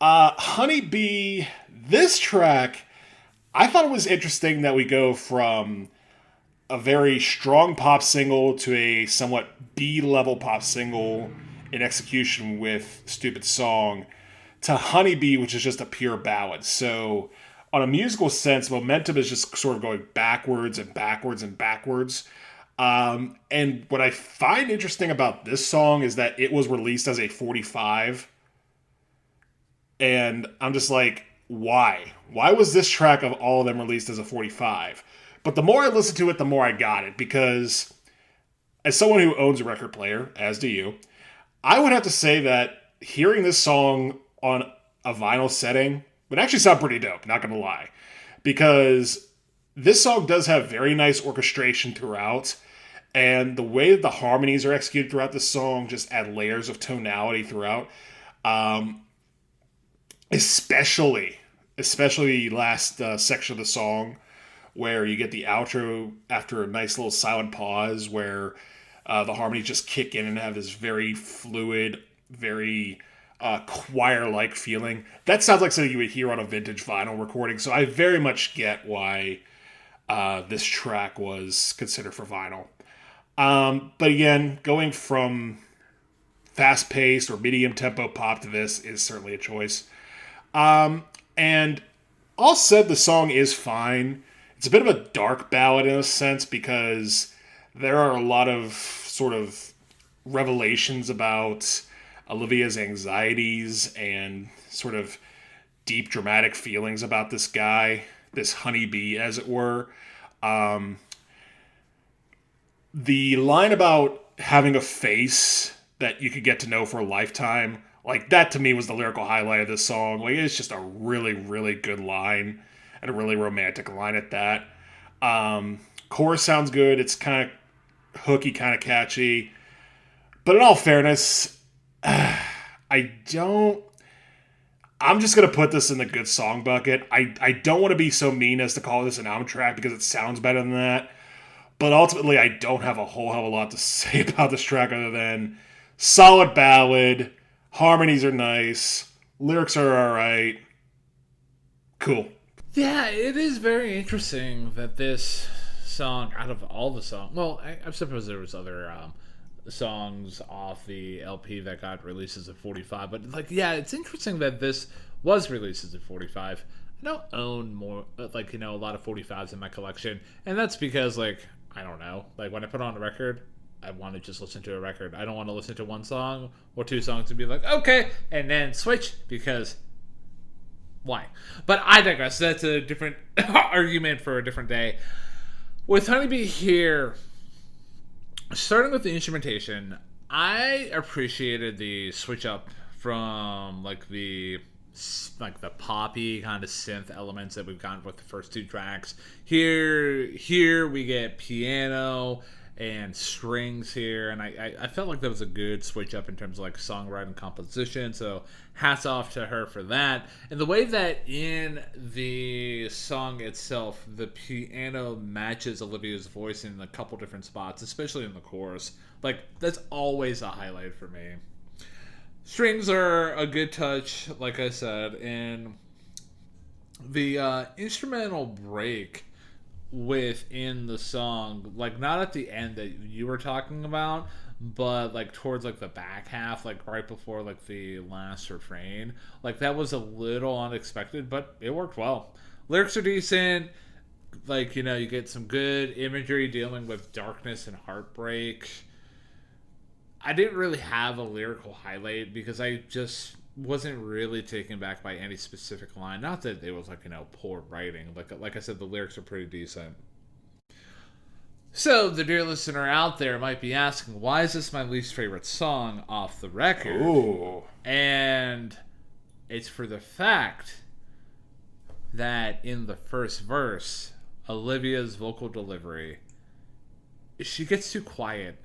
Honeybee, this track, I thought it was interesting that we go from a very strong pop single to a somewhat B-level pop single in execution with Stupid Song to Honeybee, which is just a pure ballad. So on a musical sense, momentum is just sort of going backwards and backwards and backwards. And what I find interesting about this song is that it was released as a 45. And I'm just like, why? Why was this track of all of them released as a 45? But the more I listened to it, the more I got it. Because as someone who owns a record player, as do you, I would have to say that hearing this song on a vinyl setting would actually sound pretty dope, not gonna lie. Because this song does have very nice orchestration throughout, and the way that the harmonies are executed throughout the song just add layers of tonality throughout. Um, especially the last section of the song where you get the outro after a nice little silent pause where the harmonies just kick in and have this very fluid, very choir-like feeling. That sounds like something you would hear on a vintage vinyl recording, so I very much get why this track was considered for vinyl. But again, going from fast-paced or medium-tempo pop to this is certainly a choice. And all said, the song is fine. It's a bit of a dark ballad in a sense because there are a lot of sort of revelations about Olivia's anxieties and sort of deep dramatic feelings about this guy, this honeybee, as it were. The line about having a face that you could get to know for a lifetime, like that to me was the lyrical highlight of this song. Like it's just a really, really good line and a really romantic line at that. Chorus sounds good. It's kind of hooky, kind of catchy. But in all fairness, I'm just going to put this in the good song bucket. I don't want to be so mean as to call this an album track because it sounds better than that. But ultimately, I don't have a whole hell of a lot to say about this track other than solid ballad, harmonies are nice, lyrics are alright. Cool. Yeah, it is very interesting that this song, out of all the songs, well, I suppose there was other songs off the LP that got released as a 45, but like, yeah, it's interesting that this was released as a 45. I don't own more, like, a lot of 45s in my collection, and that's because, like, I don't know, like, when I put on a record, I want to just listen to a record. I don't want to listen to one song or two songs and be like, okay, and then switch, because why? But I digress. That's a different argument for a different day. With Honeybee here, starting with the instrumentation, I appreciated the switch up from like the poppy kind of synth elements that we've gotten with the first two tracks. Here we get piano and strings here, and I felt like that was a good switch up in terms of like songwriting composition, so hats off to her for that. And the way that in the song itself the piano matches Olivia's voice in a couple different spots, especially in the chorus, like that's always a highlight for me. Strings are a good touch, like I said, and the instrumental break within the song, like not at the end that you were talking about, but like towards like the back half, like right before like the last refrain, like that was a little unexpected, but it worked well. Lyrics are decent, like you get some good imagery dealing with darkness and heartbreak. I didn't really have a lyrical highlight because I just wasn't really taken back by any specific line. Not that it was like poor writing. Like I said, the lyrics are pretty decent. So the dear listener out there might be asking, why is this my least favorite song off the record? Ooh. And it's for the fact that in the first verse, Olivia's vocal delivery, she gets too quiet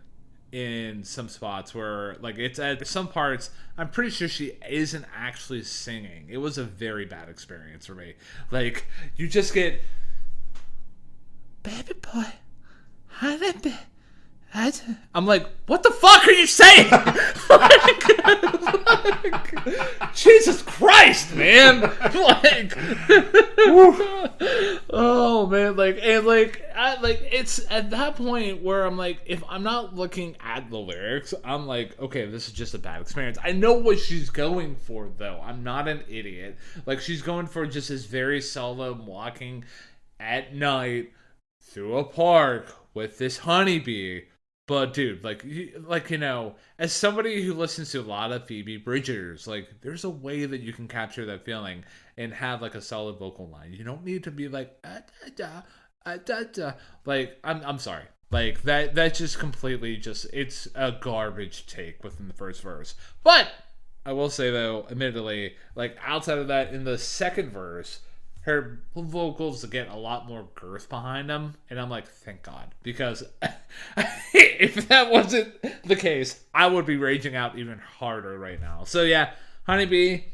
in some spots where, like, it's at some parts, I'm pretty sure she isn't actually singing. It was a very bad experience for me. Like, you just get, baby boy, honeybee. I'm like, what the fuck are you saying? like, Jesus Christ, man! Oh man, it's at that point where I'm like, if I'm not looking at the lyrics, I'm like, okay, this is just a bad experience. I know what she's going for, though. I'm not an idiot. Like, she's going for just this very solemn walking at night through a park with this honeybee. But dude, as somebody who listens to a lot of Phoebe Bridgers, like, there's a way that you can capture that feeling and have like a solid vocal line. You don't need to be like da da da da da. Like, I'm sorry, Like that just completely it's a garbage take within the first verse. But I will say though, admittedly, like outside of that, in the second verse, her vocals get a lot more girth behind them, and I'm like, thank God, because if that wasn't the case, I would be raging out even harder right now. So yeah, Honeybee,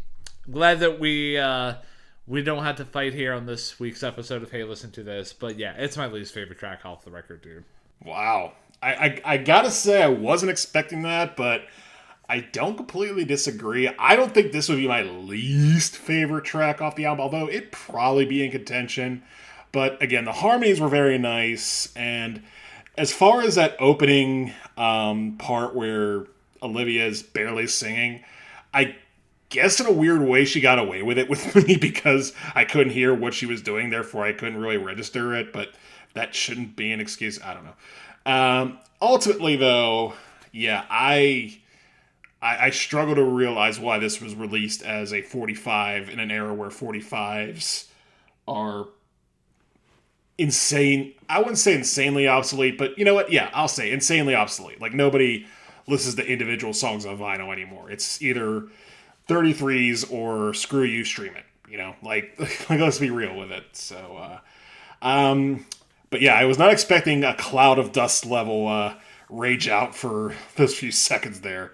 glad that we don't have to fight here on this week's episode of Hey Listen to This, but yeah, it's my least favorite track off the record, dude. Wow. I gotta say, I wasn't expecting that, but I don't completely disagree. I don't think this would be my least favorite track off the album, although it'd probably be in contention. But again, the harmonies were very nice, and as far as that opening part where Olivia is barely singing, I guess in a weird way she got away with it with me because I couldn't hear what she was doing, therefore I couldn't really register it, but that shouldn't be an excuse. I don't know. Ultimately, though, yeah, I struggle to realize why this was released as a 45 in an era where 45s are insane. I wouldn't say insanely obsolete, but you know what? Yeah, I'll say insanely obsolete. Like, nobody listens to individual songs on vinyl anymore. It's either 33s or screw you, stream it. You know, like let's be real with it. So, but yeah, I was not expecting a cloud of dust level rage out for those few seconds there.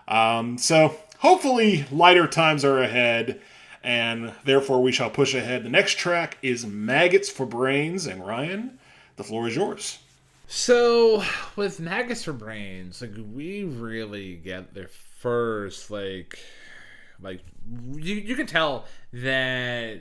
So hopefully lighter times are ahead, and therefore we shall push ahead. The next track is Maggots for Brains, and Ryan, the floor is yours. So with Maggots for Brains, like we really get their first like you can tell that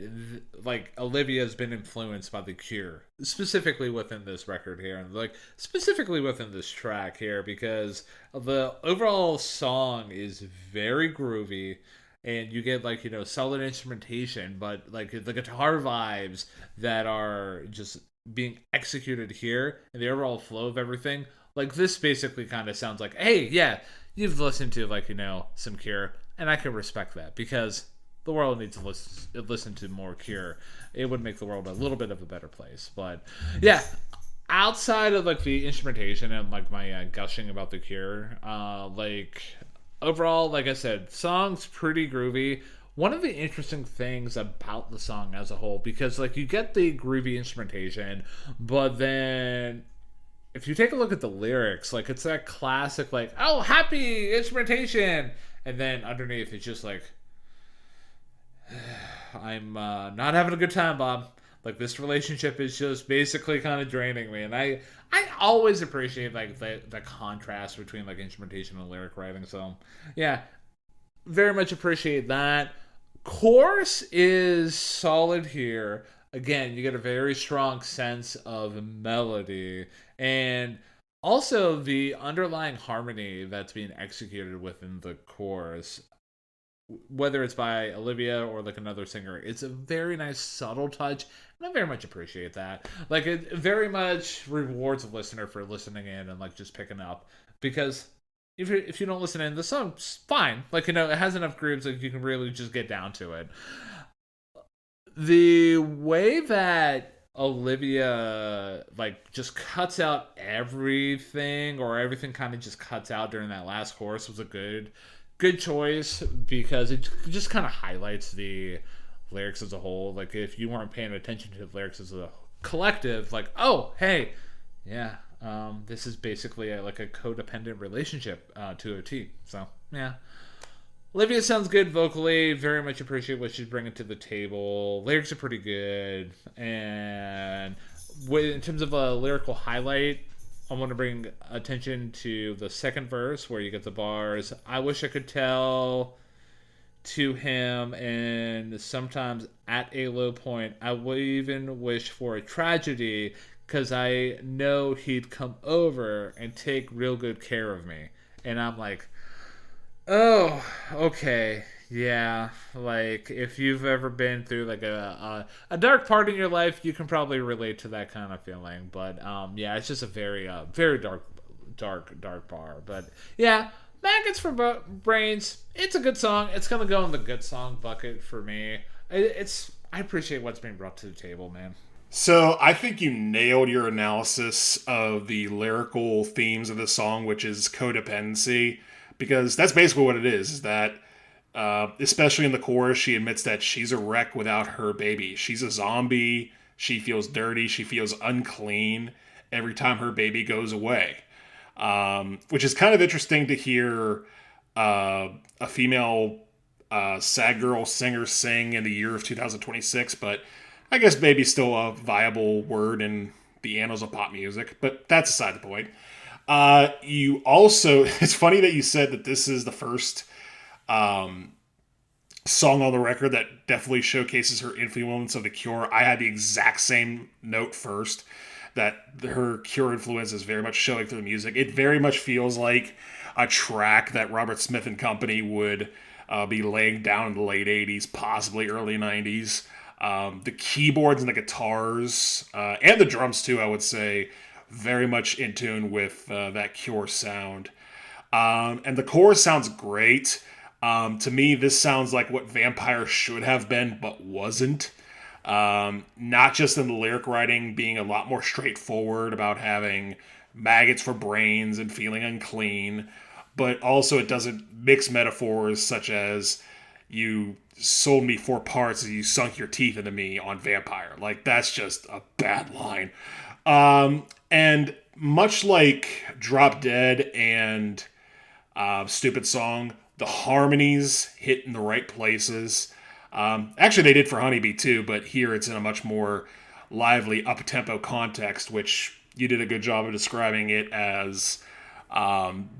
like Olivia's been influenced by The Cure, specifically within this record here, and like specifically within this track here, because the overall song is very groovy, and you get like, you know, solid instrumentation, but like the guitar vibes that are just being executed here and the overall flow of everything. Like this basically kind of sounds like, hey, yeah, you've listened to like, you know, some Cure. And I can respect that because the world needs to listen to more Cure. It would make the world a little bit of a better place. But yeah, outside of like the instrumentation and like my gushing about The Cure, like overall, like I said, song's pretty groovy. One of the interesting things about the song as a whole, because like you get the groovy instrumentation, but then if you take a look at the lyrics, like it's that classic like, oh, happy instrumentation. And then underneath, it's just like, I'm not having a good time, Bob. Like, this relationship is just basically kind of draining me. And I always appreciate, like, the contrast between, like, instrumentation and lyric writing. So, yeah, very much appreciate that. Chorus is solid here. Again, you get a very strong sense of melody. And also, the underlying harmony that's being executed within the chorus, whether it's by Olivia or like another singer, it's a very nice subtle touch, and I very much appreciate that. Like, it very much rewards a listener for listening in and like just picking up, because if you don't listen in, the song's fine. Like, you know, it has enough grooves that you can really just get down to it. The way that Olivia like just cuts out everything, or everything kind of just cuts out during that last chorus, was a good choice, because it just kind of highlights the lyrics as a whole. Like, if you weren't paying attention to the lyrics as a collective, like, oh, hey, yeah, this is basically like a codependent relationship to a T. So yeah, Olivia sounds good vocally. Very much appreciate what she's bringing to the table. Lyrics are pretty good. And in terms of a lyrical highlight, I want to bring attention to the second verse where you get the bars, I wish I could tell to him, and sometimes at a low point, I would even wish for a tragedy, because I know he'd come over and take real good care of me. And I'm like, oh, okay, yeah. Like, if you've ever been through like a dark part in your life, you can probably relate to that kind of feeling. But yeah, it's just a very very dark bar. But yeah, Maggots for Brains. It's a good song. It's gonna go in the good song bucket for me. I appreciate what's being brought to the table, man. So I think you nailed your analysis of the lyrical themes of the song, which is codependency, because that's basically what it is that especially in the chorus, she admits that she's a wreck without her baby. She's a zombie. She feels dirty. She feels unclean every time her baby goes away. Which is kind of interesting to hear a female sad girl singer sing in the year of 2026, but I guess baby's still a viable word in the annals of pop music, but that's aside the point. You also, it's funny that you said that this is the first song on the record that definitely showcases her influence of The Cure. I had the exact same note first, that her Cure influence is very much showing through the music. It very much feels like a track that Robert Smith and company would be laying down in the late 80s, possibly early 90s. The keyboards and the guitars, and the drums too, I would say, very much in tune with that Cure sound. And the chorus sounds great. To me, this sounds like what Vampire should have been, but wasn't. Not just in the lyric writing being a lot more straightforward about having maggots for brains and feeling unclean, but also it doesn't mix metaphors such as you sold me 4 parts and you sunk your teeth into me on Vampire. Like, that's just a bad line. And much like Drop Dead and Stupid Song, the harmonies hit in the right places. Actually, they did for Honeybee too, but here it's in a much more lively, up-tempo context, which you did a good job of describing it as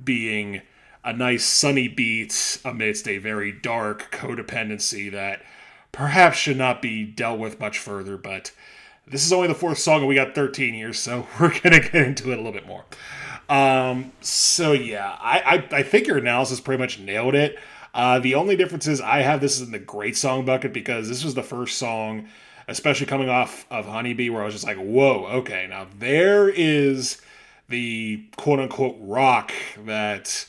being a nice sunny beat amidst a very dark codependency that perhaps should not be dealt with much further, but this is only the 4th song and we got 13 here, so we're going to get into it a little bit more. So yeah, I think your analysis pretty much nailed it. The only difference is I have this in the great song bucket because this was the first song, especially coming off of Honeybee, where I was just like, whoa, okay, now there is the quote-unquote rock that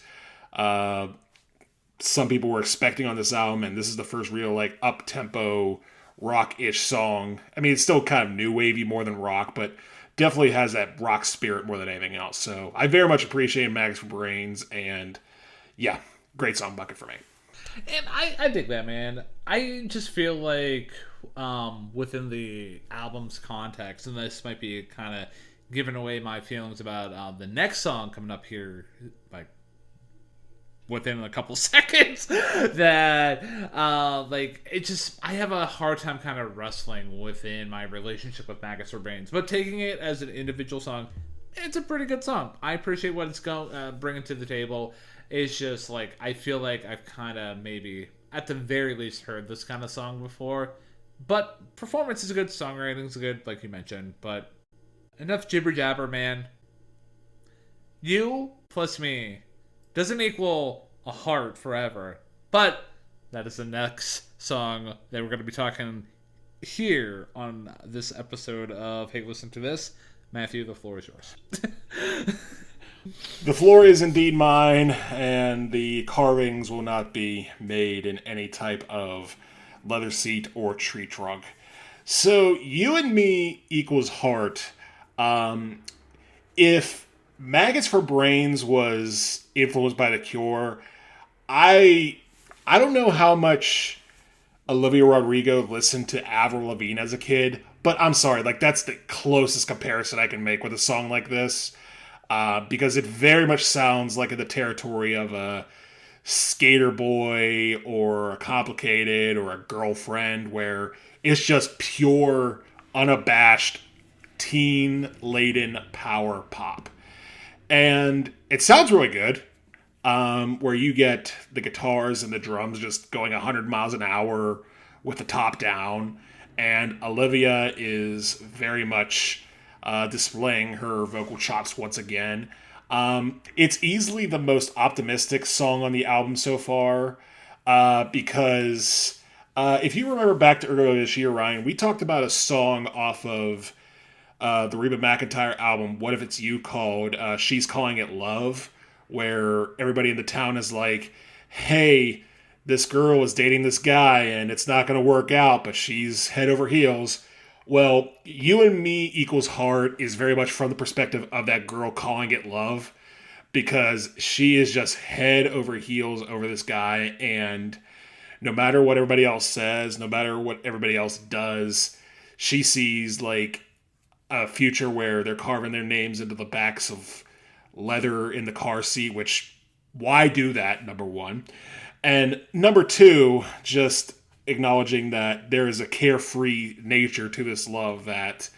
some people were expecting on this album, and this is the first real, like, up-tempo, rock-ish song. I mean, it's still kind of new wavy more than rock, but definitely has that rock spirit more than anything else. So I very much appreciate Mags for Brains, and yeah, great song bucket for me. And I dig that, man. I just feel like within the album's context, and this might be kind of giving away my feelings about the next song coming up here, like within a couple seconds, that like it just, I have a hard time kind of wrestling within my relationship with Maggots for Brains, but taking it as an individual song, it's a pretty good song. I appreciate what it's bringing to the table. It's just like I feel like I've kind of maybe at the very least heard this kind of song before, but performance is good, songwriting's good, like you mentioned, but enough jibber jabber, man. You plus me doesn't equal a heart forever. But that is the next song that we're going to be talking here on this episode of Hey, Listen to This. Matthew, the floor is yours. The floor is indeed mine, and the carvings will not be made in any type of leather seat or tree trunk. So, You and Me equals heart. If Maggots for Brains was influenced by The Cure, I don't know how much Olivia Rodrigo listened to Avril Lavigne as a kid, but I'm sorry, like that's the closest comparison I can make with a song like this, because it very much sounds like in the territory of a Skater Boy or a Complicated or a Girlfriend, where it's just pure, unabashed, teen-laden power pop. And it sounds really good, where you get the guitars and the drums just going 100 miles an hour with the top down, and Olivia is very much displaying her vocal chops once again. It's easily the most optimistic song on the album so far, because if you remember back to earlier this year, Ryan, we talked about a song off of the Reba McEntire album, What If It's You, called She's Calling It Love, where everybody in the town is like, hey, this girl is dating this guy and it's not going to work out, but she's head over heels. Well, you and me equals heart is very much from the perspective of that girl calling it love, because she is just head over heels over this guy, and no matter what everybody else says, no matter what everybody else does, she sees like a future where they're carving their names into the backs of leather in the car seat, which why do that, number one? And number two, just acknowledging that there is a carefree nature to this love that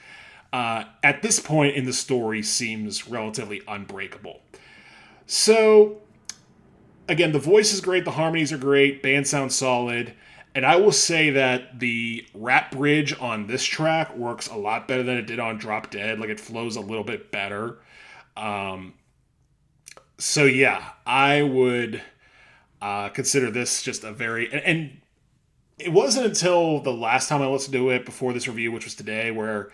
at this point in the story seems relatively unbreakable. So, again, the voice is great, the harmonies are great, band sounds solid, and I will say that the rap bridge on this track works a lot better than it did on Drop Dead. Like, it flows a little bit better. So yeah, I would consider this just a very and it wasn't until the last time I listened to it before this review, which was today, where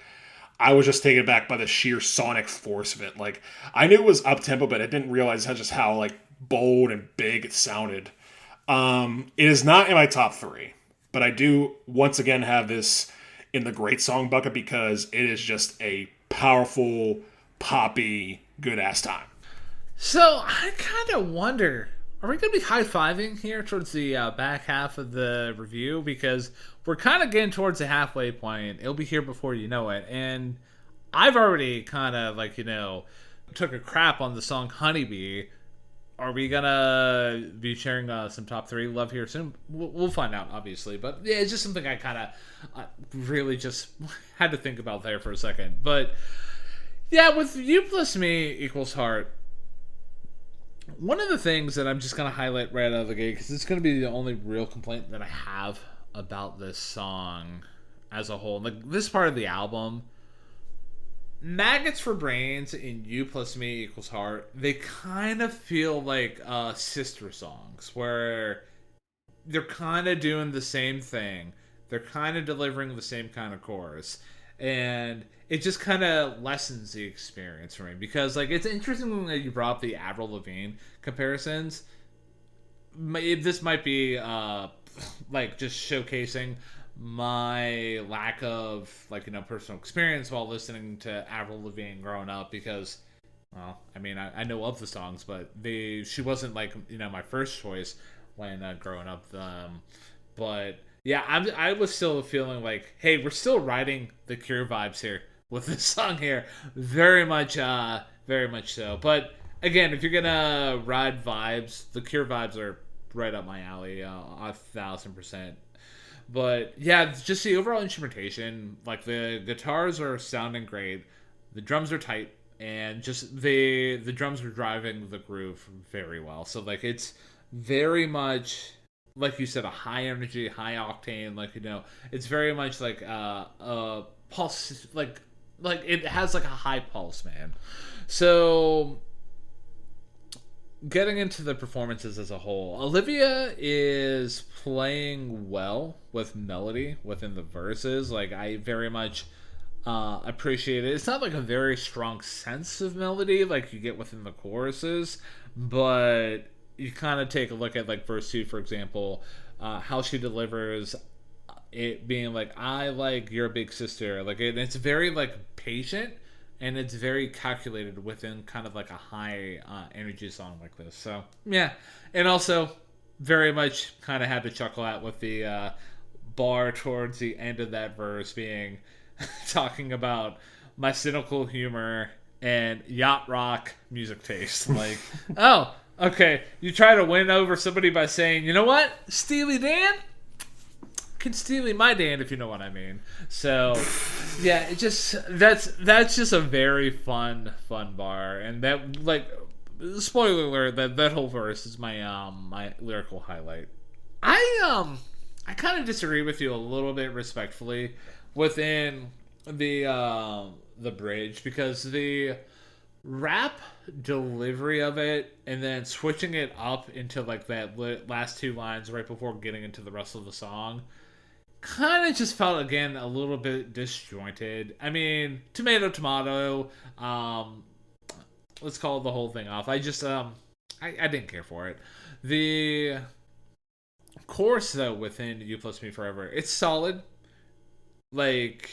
I was just taken aback by the sheer sonic force of it. Like, I knew it was up tempo, but I didn't realize how like bold and big it sounded. It is not in my top three, but I do once again have this in the great song bucket because it is just a powerful, poppy, good ass time. So I kind of wonder, are we going to be high-fiving here towards the back half of the review? Because we're kind of getting towards the halfway point. It'll be here before you know it. And I've already kind of, like, took a crap on the song Honeybee. Are we going to be sharing some top three love here soon? We'll find out, obviously. But yeah, it's just something I kind of really just had to think about there for a second. But yeah, with You Plus Me Equals Heart, one of the things that I'm just going to highlight right out of the gate, because it's going to be the only real complaint that I have about this song as a whole, like this part of the album, Maggots for Brains and You Plus Me Equals Heart, they kind of feel like sister songs, where they're kind of doing the same thing. They're kind of delivering the same kind of chorus. And it just kind of lessens the experience for me, because like it's interesting that you brought up the Avril Lavigne comparisons. This might be like just showcasing my lack of personal experience while listening to Avril Lavigne growing up, because well, I mean, I know of the songs, but she wasn't like my first choice when growing up. But yeah, I was still feeling like, hey, we're still riding the Cure vibes here with this song here, very much so. But again, if you're gonna ride vibes, the Cure vibes are right up my alley, 1,000%. But yeah, just the overall instrumentation, like the guitars are sounding great, the drums are tight, and just the drums are driving the groove very well. So like it's very much, like you said, a high energy, high octane, it's very much like a pulse, like it has like a high pulse, man. So getting into the performances as a whole, Olivia is playing well with melody within the verses. Like, I very much appreciate it. It's not like a very strong sense of melody like you get within the choruses, but you kind of take a look at like verse 2, for example, how she delivers it being like, I like your big sister, like it's very like patient, and it's very calculated within kind of like a high energy song like this. So yeah, and also very much kind of had to chuckle at with the bar towards the end of that verse being talking about my cynical humor and yacht rock music taste. Like, oh, okay, you try to win over somebody by saying, you know what, Steely Dan can Steely my Dan, if you know what I mean. So yeah, it just that's just a very fun bar, and that, like, spoiler alert, that whole verse is my my lyrical highlight. I kind of disagree with you a little bit respectfully within the bridge, because the rap delivery of it and then switching it up into like that last two lines right before getting into the rest of the song kind of just felt, again, a little bit disjointed. I mean, tomato, let's call the whole thing off. I just I didn't care for it. The chorus, though, within You Plus Me Forever, it's solid. Like,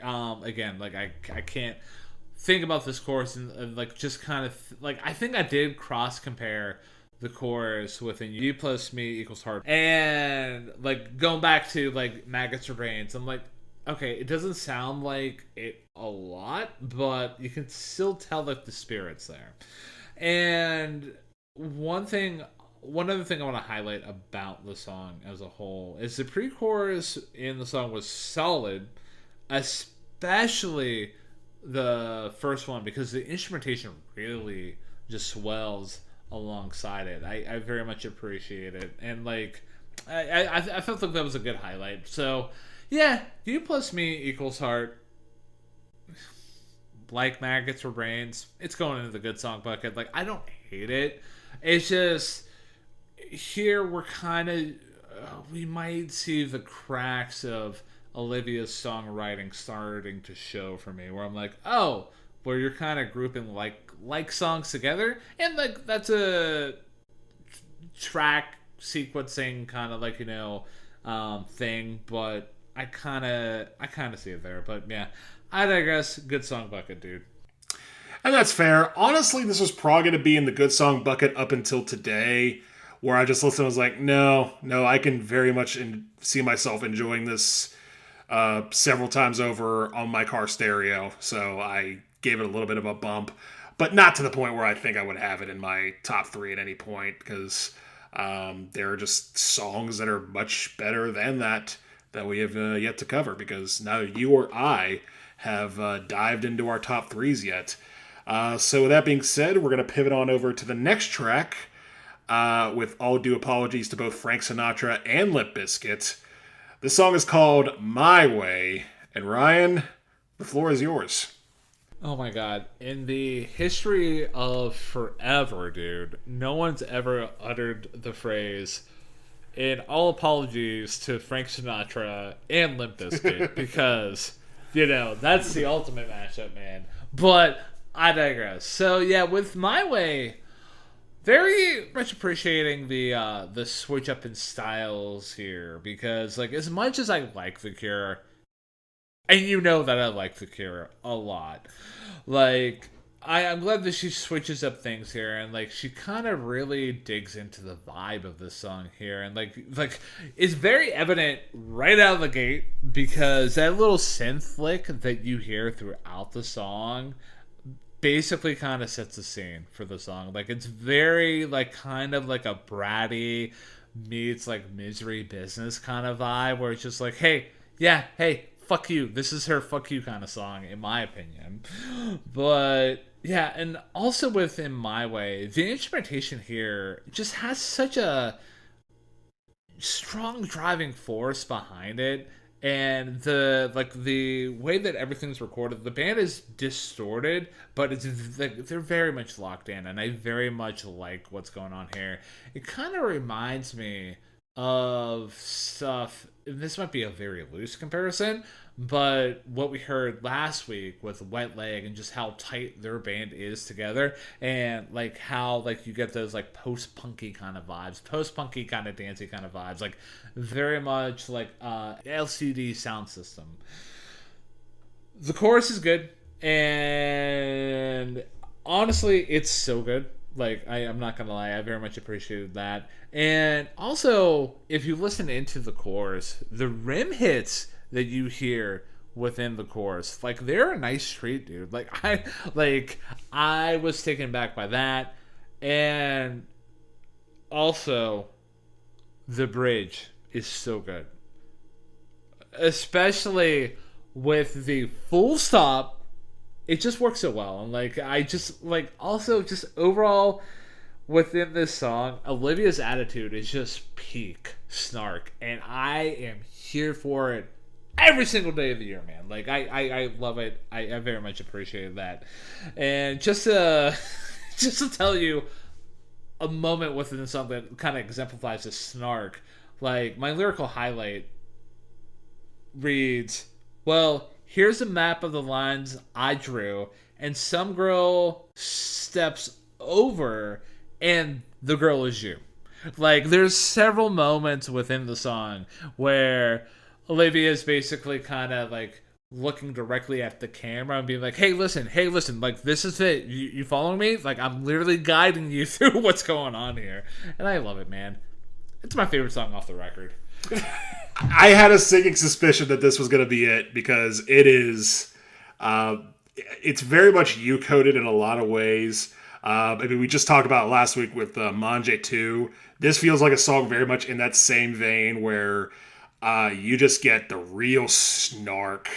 again, like I can't think about this chorus and like just kind of like I think I did cross compare the chorus within you plus me equals heart, and like going back to like maggots or brains, I'm like, okay, it doesn't sound like it a lot, but you can still tell that the spirit's there. And one other thing I want to highlight about the song as a whole is the pre-chorus in the song was solid, especially the first one, because the instrumentation really just swells alongside it. I very much appreciate it, and like I felt like that was a good highlight. So yeah, you plus me equals heart. Like maggots or brains, it's going into the good song bucket. Like, I don't hate it. It's just here we're kind of we might see the cracks of Olivia's songwriting starting to show for me, where I'm like, oh, where you're kind of grouping like songs together, and like that's a track sequencing kind of like thing, but I kind of see it there. But yeah, I digress. Good song bucket, dude. And that's fair. Honestly, this was probably going to be in the good song bucket up until today, where I just listened and was like, no, I can very much see myself enjoying this several times over on my car stereo. So I gave it a little bit of a bump, but not to the point where I think I would have it in my top 3 at any point, because there are just songs that are much better than that we have yet to cover, because neither you or I have dived into our top 3s yet. So with that being said, we're going to pivot on over to the next track, with all due apologies to both Frank Sinatra and Limp Bizkit. This song is called My Way, and Ryan, the floor is yours. Oh my god. In the history of forever, dude, no one's ever uttered the phrase, and all apologies to Frank Sinatra and Limp Bizkit, because, that's the ultimate mashup, man. But I digress. So yeah, with My Way, very much appreciating the switch up in styles here, because like as much as I like The Cure, and you know that I like The Cure a lot, like I'm glad that she switches up things here, and like she kind of really digs into the vibe of this song here, and like it's very evident right out of the gate, because that little synth flick that you hear throughout the song basically kind of sets the scene for the song. Like it's very like kind of like a bratty meets like Misery Business kind of vibe, where it's just like, hey, fuck you. This is her fuck you kind of song, in my opinion. But yeah, and also within My Way, the instrumentation here just has such a strong driving force behind it, and the way that everything's recorded, the band is distorted, but it's like they're very much locked in, and I very much like what's going on here. It kind of reminds me of stuff. This might be a very loose comparison, but what we heard last week with Wet Leg, and just how tight their band is together, and like how like you get those like post-punky kind of vibes, post-punky kind of dancey kind of vibes, like very much like LCD sound system. The chorus is good, and honestly it's so good. Like, I'm not gonna lie, I very much appreciated that. And also, if you listen into the chorus, the rim hits that you hear within the chorus, like, they're a nice treat, dude. I was taken back by that. And also, the bridge is so good, especially with the full stop. It just works so well. And also just overall within this song, Olivia's attitude is just peak snark, and I am here for it every single day of the year, man. Like I love it. I very much appreciate that. And just to tell you a moment within the song that kind of exemplifies this snark, like my lyrical highlight reads, well, here's a map of the lines I drew, and some girl steps over, and the girl is you. Like, there's several moments within the song where Olivia is basically kind of like looking directly at the camera and being like, hey, listen, like, this is it. You following me? Like, I'm literally guiding you through what's going on here. And I love it, man. It's my favorite song off the record. I had a sinking suspicion that this was going to be it because it is, it's very much you-coded in a lot of ways. I mean, we just talked about it last week with Manje 2. This feels like a song very much in that same vein where you just get the real snark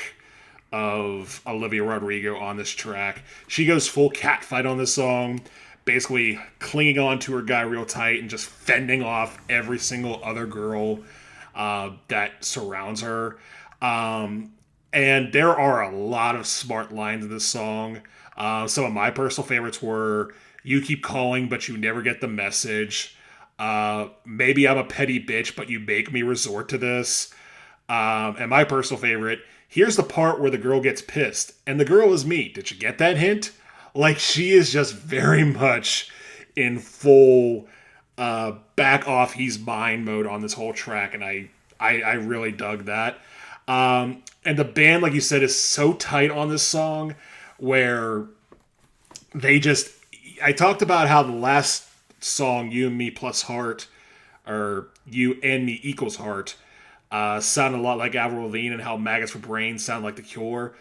of Olivia Rodrigo on this track. She goes full catfight on this song, basically clinging on to her guy real tight and just fending off every single other girl that surrounds her. And there are a lot of smart lines in this song. Some of my personal favorites were, you keep calling, but you never get the message. Maybe I'm a petty bitch, but you make me resort to this. And my personal favorite, here's the part where the girl gets pissed. And the girl is me. Did you get that hint? Like, she is just very much in full back off he's mine mode on this whole track. And I really dug that. And the band, like you said, is so tight on this song where they just... I talked about how the last song, You and Me Plus Heart, or You and Me Equals Heart, sounded a lot like Avril Lavigne, and how Maggots for Brains sound like The Cure.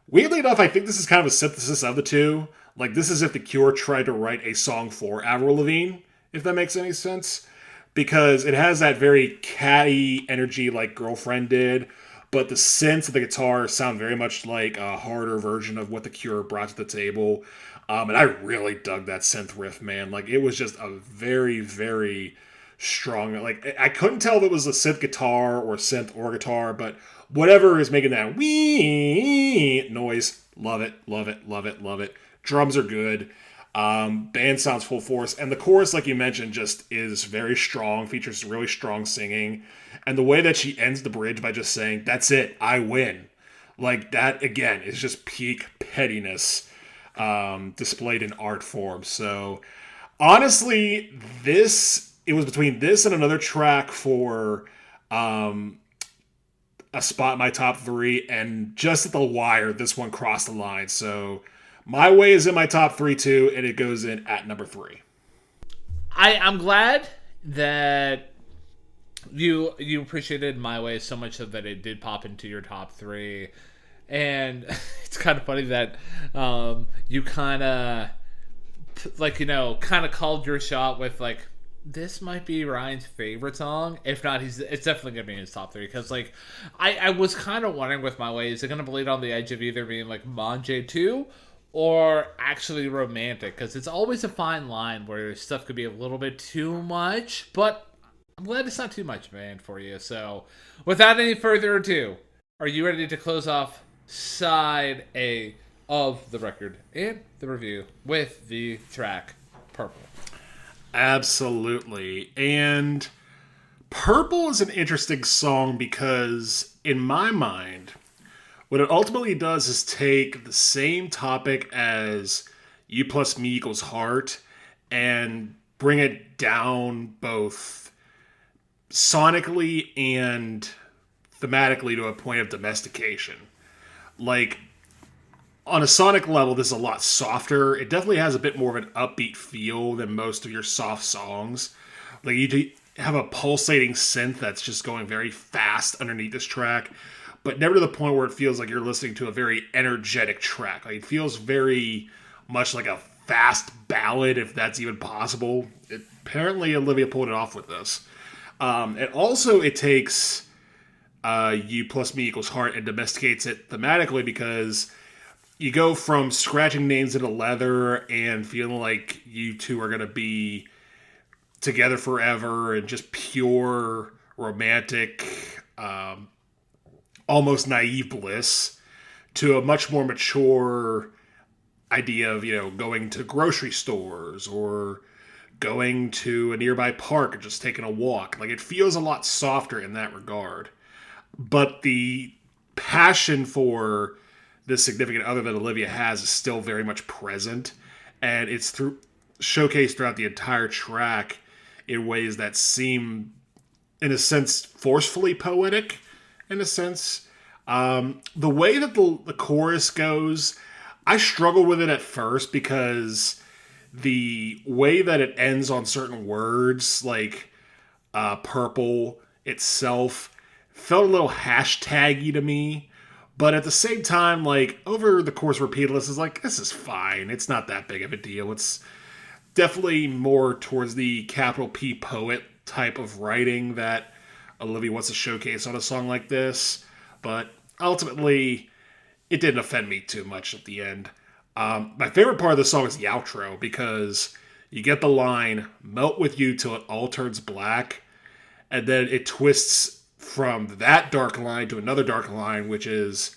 Weirdly enough, I think this is kind of a synthesis of the two. Like, this is if The Cure tried to write a song for Avril Lavigne, if that makes any sense. Because it has that very catty energy like Girlfriend did, but the synths of the guitar sound very much like a harder version of what The Cure brought to the table. And I really dug that synth riff, man. Like, it was just a very, very strong... Like, I couldn't tell if it was a synth guitar or synth or guitar, but whatever is making that wee noise, love it, love it, love it, love it. Drums are good. Band sounds full force. And the chorus, like you mentioned, just is very strong, features really strong singing. And the way that she ends the bridge by just saying, that's it, I win. Like, that, again, is just peak pettiness displayed in art form. So, honestly, it was between this and another track for a spot in my top 3, and just at the wire, this one crossed the line. So, My Way is in my top 3 too, and it goes in at number 3. I'm glad that you appreciated My Way so much so that it did pop into your top 3. And it's kind of funny that you kind of, like, kind of called your shot with, like, this might be Ryan's favorite song. If not, it's definitely going to be in his top 3. Because, like, I was kind of wondering with My Way, is it going to bleed on the edge of either being, like, Manje 2 or actually romantic? Because it's always a fine line where stuff could be a little bit too much. But I'm glad it's not too much, man, for you. So, without any further ado, are you ready to close off side A of the record and the review with the track Purple? Absolutely. And Purple is an interesting song because, in my mind, what it ultimately does is take the same topic as You Plus Me Equals Heart and bring it down both sonically and thematically to a point of domestication. Like, on a sonic level, this is a lot softer. It definitely has a bit more of an upbeat feel than most of your soft songs. Like, you have a pulsating synth that's just going very fast underneath this track, but never to the point where it feels like you're listening to a very energetic track. Like, it feels very much like a fast ballad, if that's even possible. Apparently, Olivia pulled it off with this. And also, it takes You Plus Me Equals Heart and domesticates it thematically, because you go from scratching names into leather and feeling like you two are going to be together forever and just pure romantic, almost naive bliss, to a much more mature idea of, going to grocery stores or going to a nearby park and just taking a walk. Like, it feels a lot softer in that regard. But the passion for this significant other that Olivia has is still very much present, and it's showcased throughout the entire track in ways that seem, in a sense, forcefully poetic, in a sense. The way that the chorus goes, I struggle with it at first because the way that it ends on certain words, like purple itself, felt a little hashtaggy to me. But at the same time, like, over the course repeated this is like, this is fine. It's not that big of a deal. It's definitely more towards the capital P poet type of writing that Olivia wants to showcase on a song like this. But ultimately, it didn't offend me too much at the end. My favorite part of the song is the outro, because you get the line, melt with you till it all turns black, and then it twists from that dark line to another dark line, which is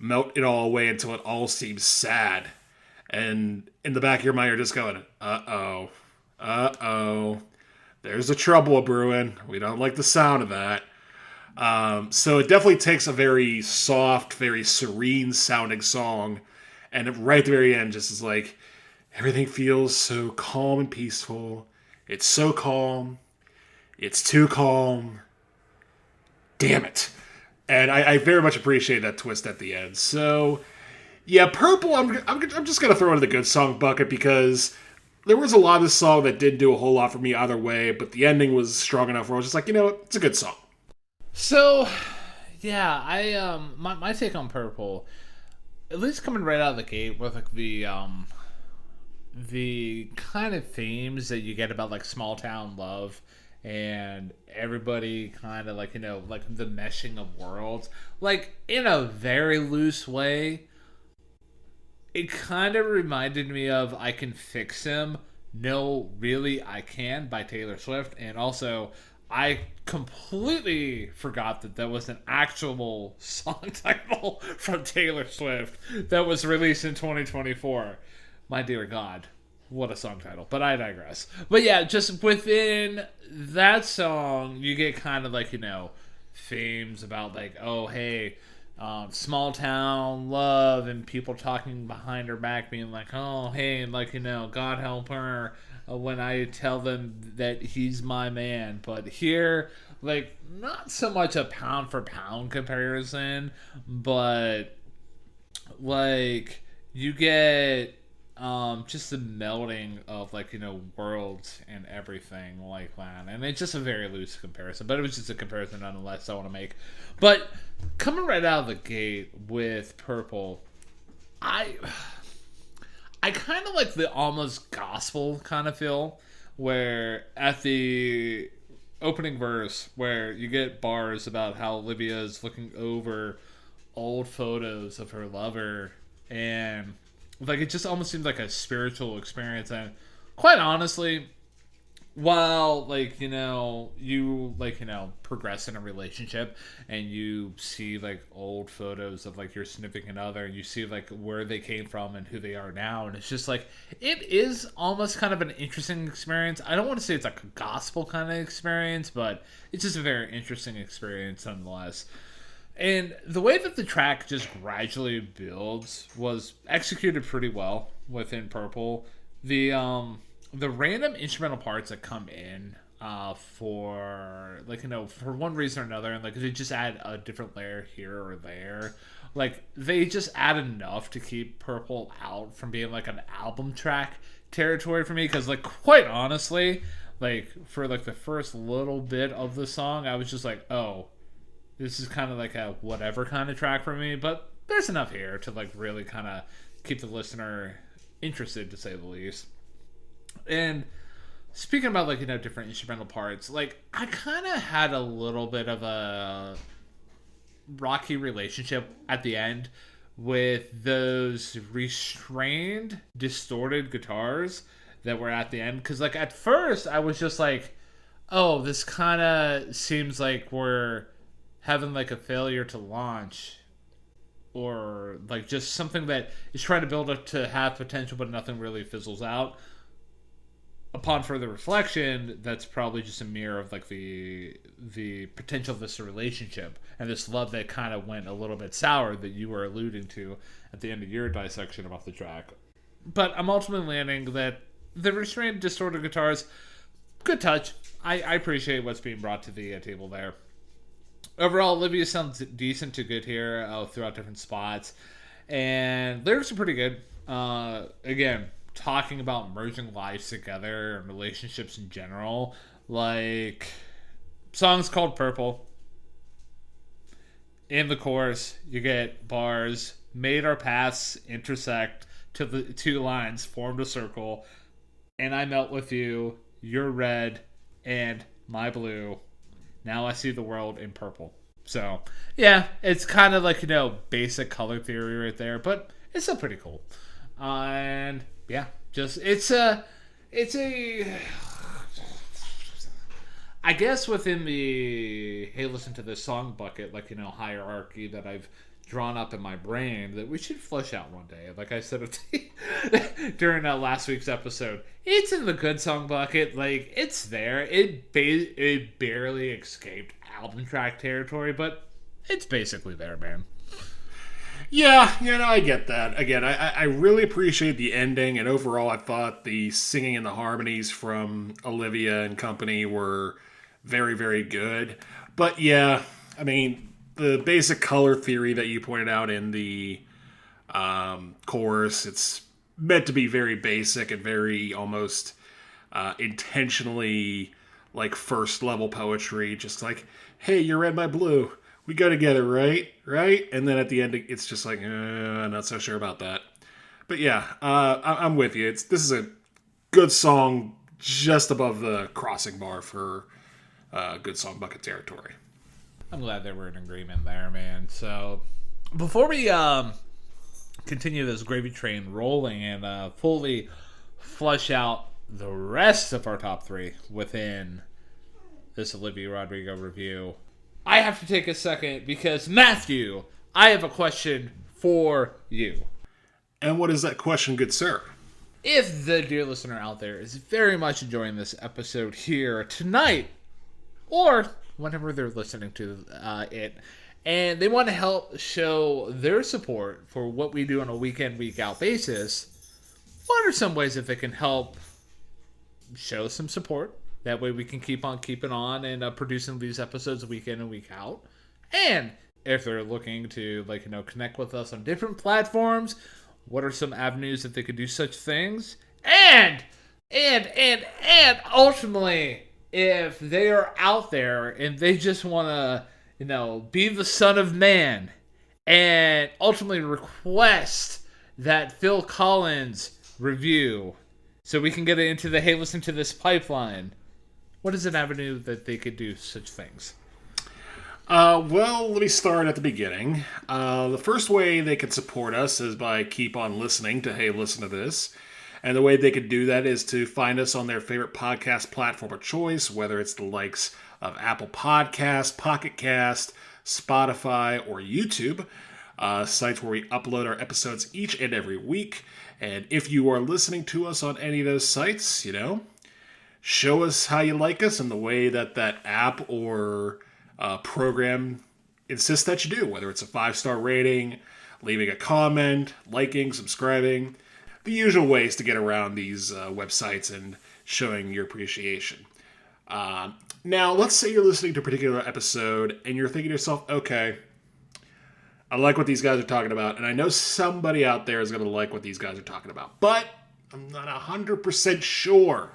melt it all away until it all seems sad. And in the back of your mind, you're just going, uh-oh, there's a trouble brewing. We don't like the sound of that. So it definitely takes a very soft, very serene sounding song, and right at the very end just is like, everything feels so calm and peaceful. It's so calm. It's too calm. Damn it. And I very much appreciate that twist at the end. So, yeah, Purple, I'm just going to throw it in the good song bucket, because there was a lot of this song that didn't do a whole lot for me either way, but the ending was strong enough where I was just like, you know what, it's a good song. So, yeah, my take on Purple, at least coming right out of the gate with like the kind of themes that you get about like small town love and everybody kind of like, like the meshing of worlds, like in a very loose way, it kind of reminded me of I Can Fix Him, No Really I Can by Taylor Swift. And also, I completely forgot that was an actual song title from Taylor Swift that was released in 2024. My dear God, what a song title. But I digress. But yeah, just within that song, you get kind of like, themes about like, oh, hey, small town love, and people talking behind her back being like, oh, hey, like, God help her when I tell them that he's my man. But here, like, not so much a pound for pound comparison, but like you get just the melding of like, worlds and everything like that. And it's just a very loose comparison, but it was just a comparison nonetheless I want to make. But coming right out of the gate with Purple, I kind of like the almost gospel kind of feel, where at the opening verse where you get bars about how Olivia is looking over old photos of her lover, and like it just almost seems like a spiritual experience. And quite honestly, while like you like progress in a relationship and you see like old photos of like your significant other, and you see like where they came from and who they are now, and it's just like it is almost kind of an interesting experience. I don't want to say it's like a gospel kind of experience, but it's just a very interesting experience nonetheless. And the way that the track just gradually builds was executed pretty well within Purple. The random instrumental parts that come in for like for one reason or another, and like they just add a different layer here or there, like they just add enough to keep Purple out from being like an album track territory for me. Because like quite honestly, like for like the first little bit of the song, I was just like, oh, this is kind of like a whatever kind of track for me. But there's enough here to like really kind of keep the listener interested, to say the least. And speaking about like different instrumental parts, like I kind of had a little bit of a rocky relationship at the end with those restrained, distorted guitars that were at the end. Because like at first I was just like, oh, this kind of seems like we're having like a failure to launch, or like just something that is trying to build up to have potential but nothing really fizzles out. Upon further reflection, that's probably just a mirror of like the potential of this relationship and this love that kind of went a little bit sour that you were alluding to at the end of your dissection about the track. But I'm ultimately landing that the restrained, distorted guitars, good touch. I appreciate what's being brought to the table there. overall, Olivia sounds decent to good here throughout different spots. And lyrics are pretty good. Again, talking about merging lives together and relationships in general. Like, song's called Purple. In the chorus, you get bars, made our paths intersect till the two lines formed a circle, and I melt with you, you're red, and my blue. Now I see the world in purple. So, yeah, it's kind of like, basic color theory right there, but it's still pretty cool. And, yeah, just, it's a, I guess within the, hey, listen to this song bucket, like, hierarchy that I've drawn up in my brain that we should flesh out one day. Like I said during last week's episode, it's in the good song bucket. Like, it's there. It barely escaped album track territory, but it's basically there, man. Yeah, I get that. Again, I really appreciate the ending, and overall I thought the singing and the harmonies from Olivia and company were very, very good. But yeah, I mean, the basic color theory that you pointed out in the chorus, it's meant to be very basic and very almost intentionally like first level poetry, just like, hey, you're red, my blue. We go together, right? Right? And then at the end, it's just like, I'm not so sure about that. But yeah, I'm with you. This is a good song just above the crossing bar for good song bucket territory. I'm glad that we're in agreement there, man. So, before we continue this gravy train rolling and fully flush out the rest of our top three within this Olivia Rodrigo review, I have to take a second because, Matthew, I have a question for you. And what is that question, good sir? If the dear listener out there is very much enjoying this episode here tonight, or whenever they're listening to it, and they want to help show their support for what we do on a week in, week out basis, what are some ways that they can help show some support? That way we can keep on keeping on and producing these episodes week in and week out. And if they're looking to connect with us on different platforms, what are some avenues that they could do such things? And ultimately, if they are out there and they just want to, be the son of man and ultimately request that Phil Collins review so we can get it into the hey, listen to this pipeline, what is an avenue that they could do such things? Well, let me start at the beginning. The first way they could support us is by keep on listening to Hey, Listen to This. And the way they could do that is to find us on their favorite podcast platform of choice, whether it's the likes of Apple Podcasts, Pocket Cast, Spotify, or YouTube, sites where we upload our episodes each and every week. And if you are listening to us on any of those sites, show us how you like us in the way that app or program insists that you do, whether it's a 5-star rating, leaving a comment, liking, subscribing, the usual ways to get around these websites and showing your appreciation. Now, let's say you're listening to a particular episode and you're thinking to yourself, okay, I like what these guys are talking about, and I know somebody out there is going to like what these guys are talking about, but I'm not 100% sure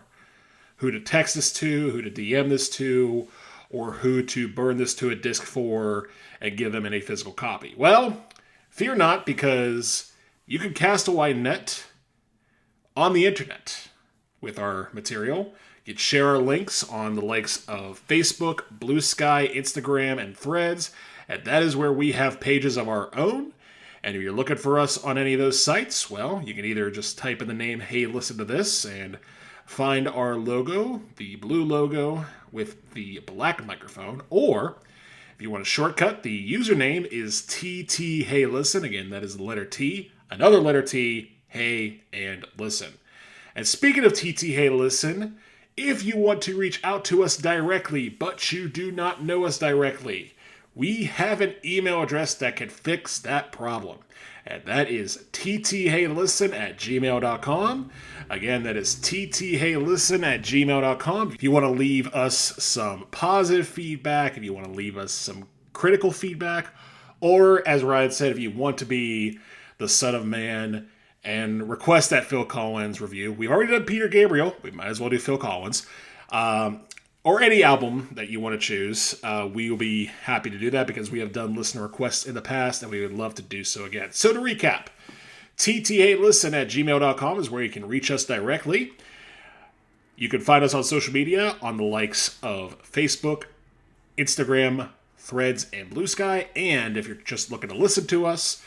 who to text this to, who to DM this to, or who to burn this to a disc for and give them in a physical copy. Well, fear not, because you can cast a wide net on the internet with our material. You can share our links on the likes of Facebook, Blue Sky, Instagram, and Threads, and that is where we have pages of our own. And if you're looking for us on any of those sites, well, you can either just type in the name, hey, listen to this, and find our logo, the blue logo with the black microphone, or if you want a shortcut, the username is ttheylisten. Again, that is the letter T, another letter T, hey, and listen. And speaking of ttheylisten, if you want to reach out to us directly, but you do not know us directly, we have an email address that can fix that problem. And that is ttheylisten@gmail.com. Again, that is ttheylisten@gmail.com. If you want to leave us some positive feedback, if you want to leave us some critical feedback, or, as Ryan said, if you want to be the son of man and request that Phil Collins review. We've already done Peter Gabriel. We might as well do Phil Collins. Or any album that you want to choose. We will be happy to do that because we have done listener requests in the past and we would love to do so again. So to recap, ttheylisten@gmail.com is where you can reach us directly. You can find us on social media on the likes of Facebook, Instagram, Threads, and Blue Sky. And if you're just looking to listen to us,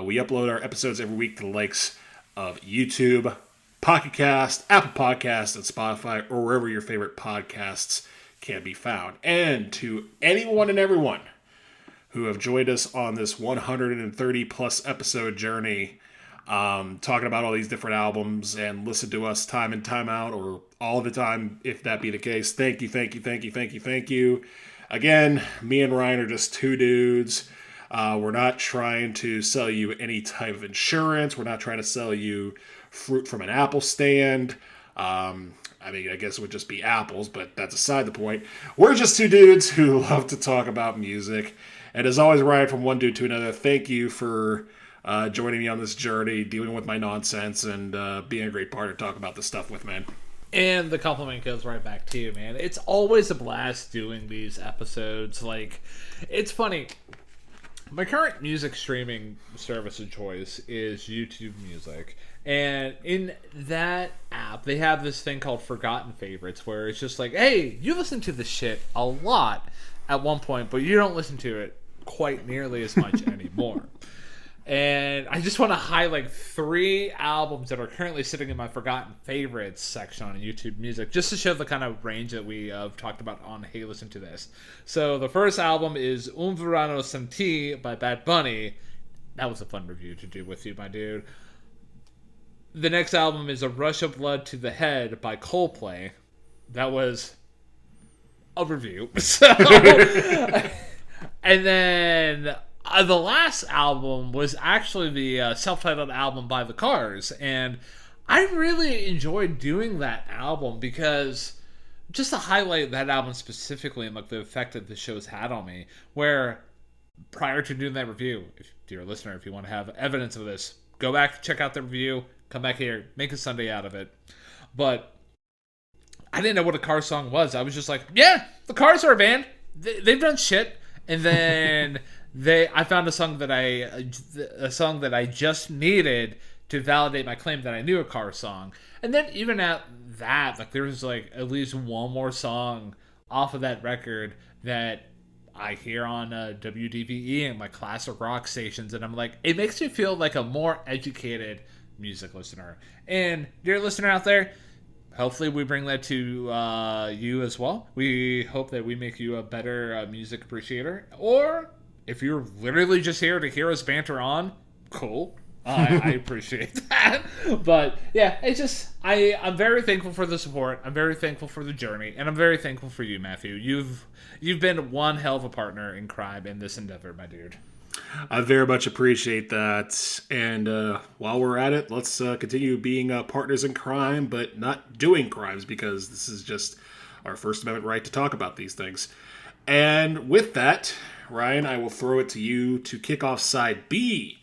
we upload our episodes every week to the likes of YouTube, Pocket Cast, Apple Podcasts, and Spotify, or wherever your favorite podcasts can be found. And to anyone and everyone who have joined us on this 130 plus episode journey, talking about all these different albums and listen to us time and time out, or all the time, if that be the case, thank you, thank you, thank you, thank you, thank you. Again, me and Ryan are just two dudes. We're not trying to sell you any type of insurance. We're not trying to sell you fruit from an apple stand. I mean, I guess it would just be apples, but that's aside the point. We're just two dudes who love to talk about music. And as always, Ryan, from one dude to another, thank you for joining me on this journey, dealing with my nonsense, and being a great partner to talk about this stuff with, man. And the compliment goes right back to you, man. It's always a blast doing these episodes. Like, it's funny. My current music streaming service of choice is YouTube Music. And in that app, they have this thing called Forgotten Favorites, where it's just like, hey, you listen to this shit a lot at one point, but you don't listen to it quite nearly as much anymore. And I just want to highlight 3 albums that are currently sitting in my Forgotten Favorites section on YouTube Music, just to show the kind of range that we have talked about on Hey Listen to This. So the first album is Un Verano Sin Ti by Bad Bunny. That was a fun review to do with you, my dude. The next album is A Rush of Blood to the Head by Coldplay. That was a review. So, and then the last album was actually the self-titled album by The Cars, and I really enjoyed doing that album because, just to highlight that album specifically and like the effect that the show's had on me, where prior to doing that review, dear listener, if you want to have evidence of this, go back, check out the review, come back here, make a Sunday out of it. But I didn't know what a Cars song was. I was just like, yeah, The Cars are a band. They've done shit. And then I found a song that I just needed to validate my claim that I knew a Cars song. And then even at that, like, there was like at least one more song off of that record that I hear on WDVE and my classic rock stations, and I'm like, it makes me feel like a more educated music listener. And dear listener out there, hopefully we bring that to you as well. We hope that we make you a better music appreciator. Or if you're literally just here to hear us banter on, cool. I appreciate that. But yeah, it's just, I'm very thankful for the support. I'm very thankful for the journey. And I'm very thankful for you, Matthew. You've been one hell of a partner in crime in this endeavor, my dude. I very much appreciate that. And while we're at it, let's continue being partners in crime, but not doing crimes, because this is just our First Amendment right to talk about these things. And with that, Ryan, I will throw it to you to kick off side B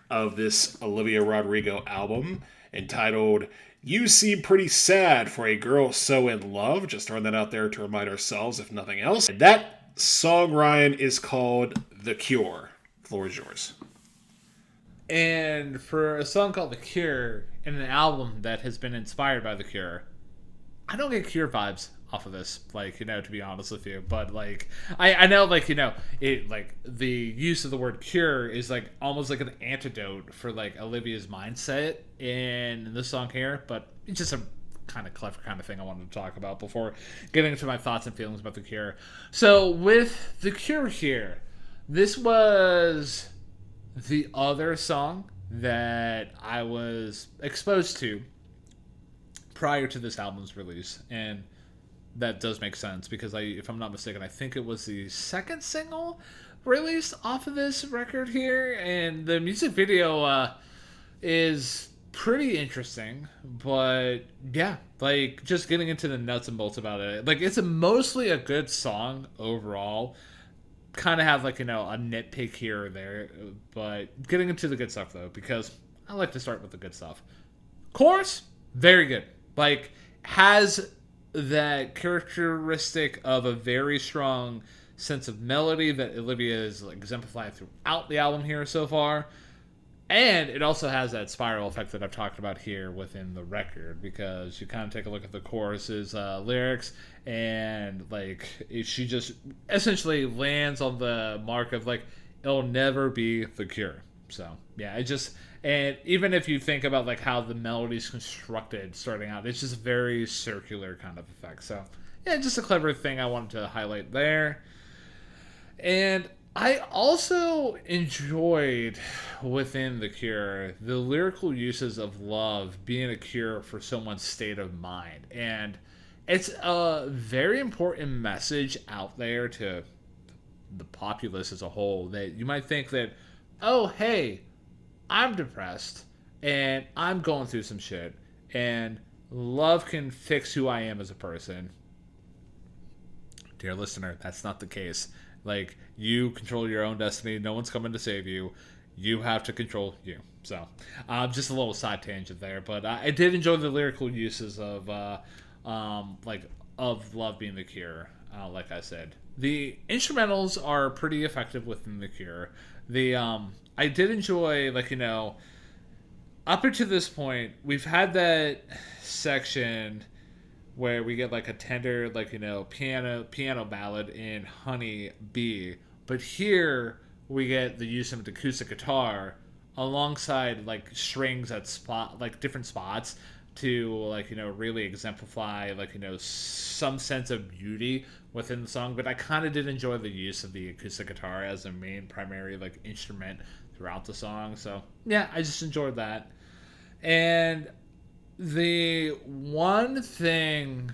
of this Olivia Rodrigo album, entitled You Seem Pretty Sad for a Girl So in Love. Just throwing that out there to remind ourselves, if nothing else. And that song, Ryan, is called The Cure. The floor is yours. And for a song called The Cure, and an album that has been inspired by The Cure, I don't get Cure vibes off of this, like, you know, to be honest with you. But like, I know, like, you know, it, like, the use of the word cure is like almost like an antidote for like Olivia's mindset in this song here. But it's just a kind of clever kind of thing I wanted to talk about before getting into my thoughts and feelings about The Cure. So with The Cure here, this was the other song that I was exposed to prior to this album's release, and that does make sense because if I'm not mistaken, I think it was the second single released off of this record here, and the music video is pretty interesting. But yeah, like, just getting into the nuts and bolts about it, like, it's mostly a good song overall. kind of have like, a nitpick here or there, but getting into the good stuff though, because I like to start with the good stuff. Chorus, very good. Like, has that characteristic of a very strong sense of melody that Olivia is like exemplified throughout the album here so far. And it also has that spiral effect that I've talked about here within the record, because you kind of take a look at the chorus's lyrics, and like she just essentially lands on the mark of like, it'll never be The Cure. So yeah, and even if you think about like how the melody's constructed starting out, it's just a very circular kind of effect. So yeah, just a clever thing I wanted to highlight there. And I also enjoyed within The Cure the lyrical uses of love being a cure for someone's state of mind. And it's a very important message out there to the populace as a whole, that you might think that, oh, hey, I'm depressed and I'm going through some shit, and love can fix who I am as a person. Dear listener, that's not the case. Like, you control your own destiny. No one's coming to save you. You have to control you. So, just a little side tangent there. But I did enjoy the lyrical uses of, of love being the cure. Like I said, the instrumentals are pretty effective within the Cure. I did enjoy, up until this point, we've had that section where we get like a tender, piano ballad in Honey Bee. But here we get the use of an acoustic guitar alongside like strings at different spots to really exemplify some sense of beauty within the song. But I kind of did enjoy the use of the acoustic guitar as a main primary instrument throughout the song. So yeah, I just enjoyed that. And the one thing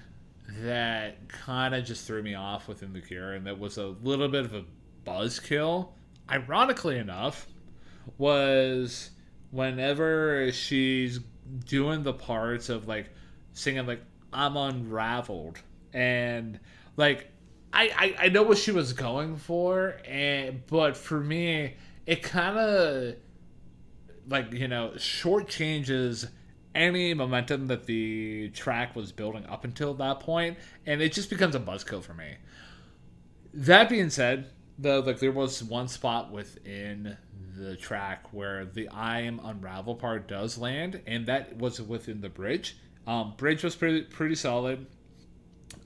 that kind of just threw me off within The Cure, and that was a little bit of a buzzkill, ironically enough, was whenever she's doing the parts of singing I'm unraveled, and I know what she was going for, but for me it kind of shortchanges any momentum that the track was building up until that point, and it just becomes a buzzkill for me. That being said, though, there was one spot within the track where the I am unravel part does land, and that was within the bridge. Bridge was pretty solid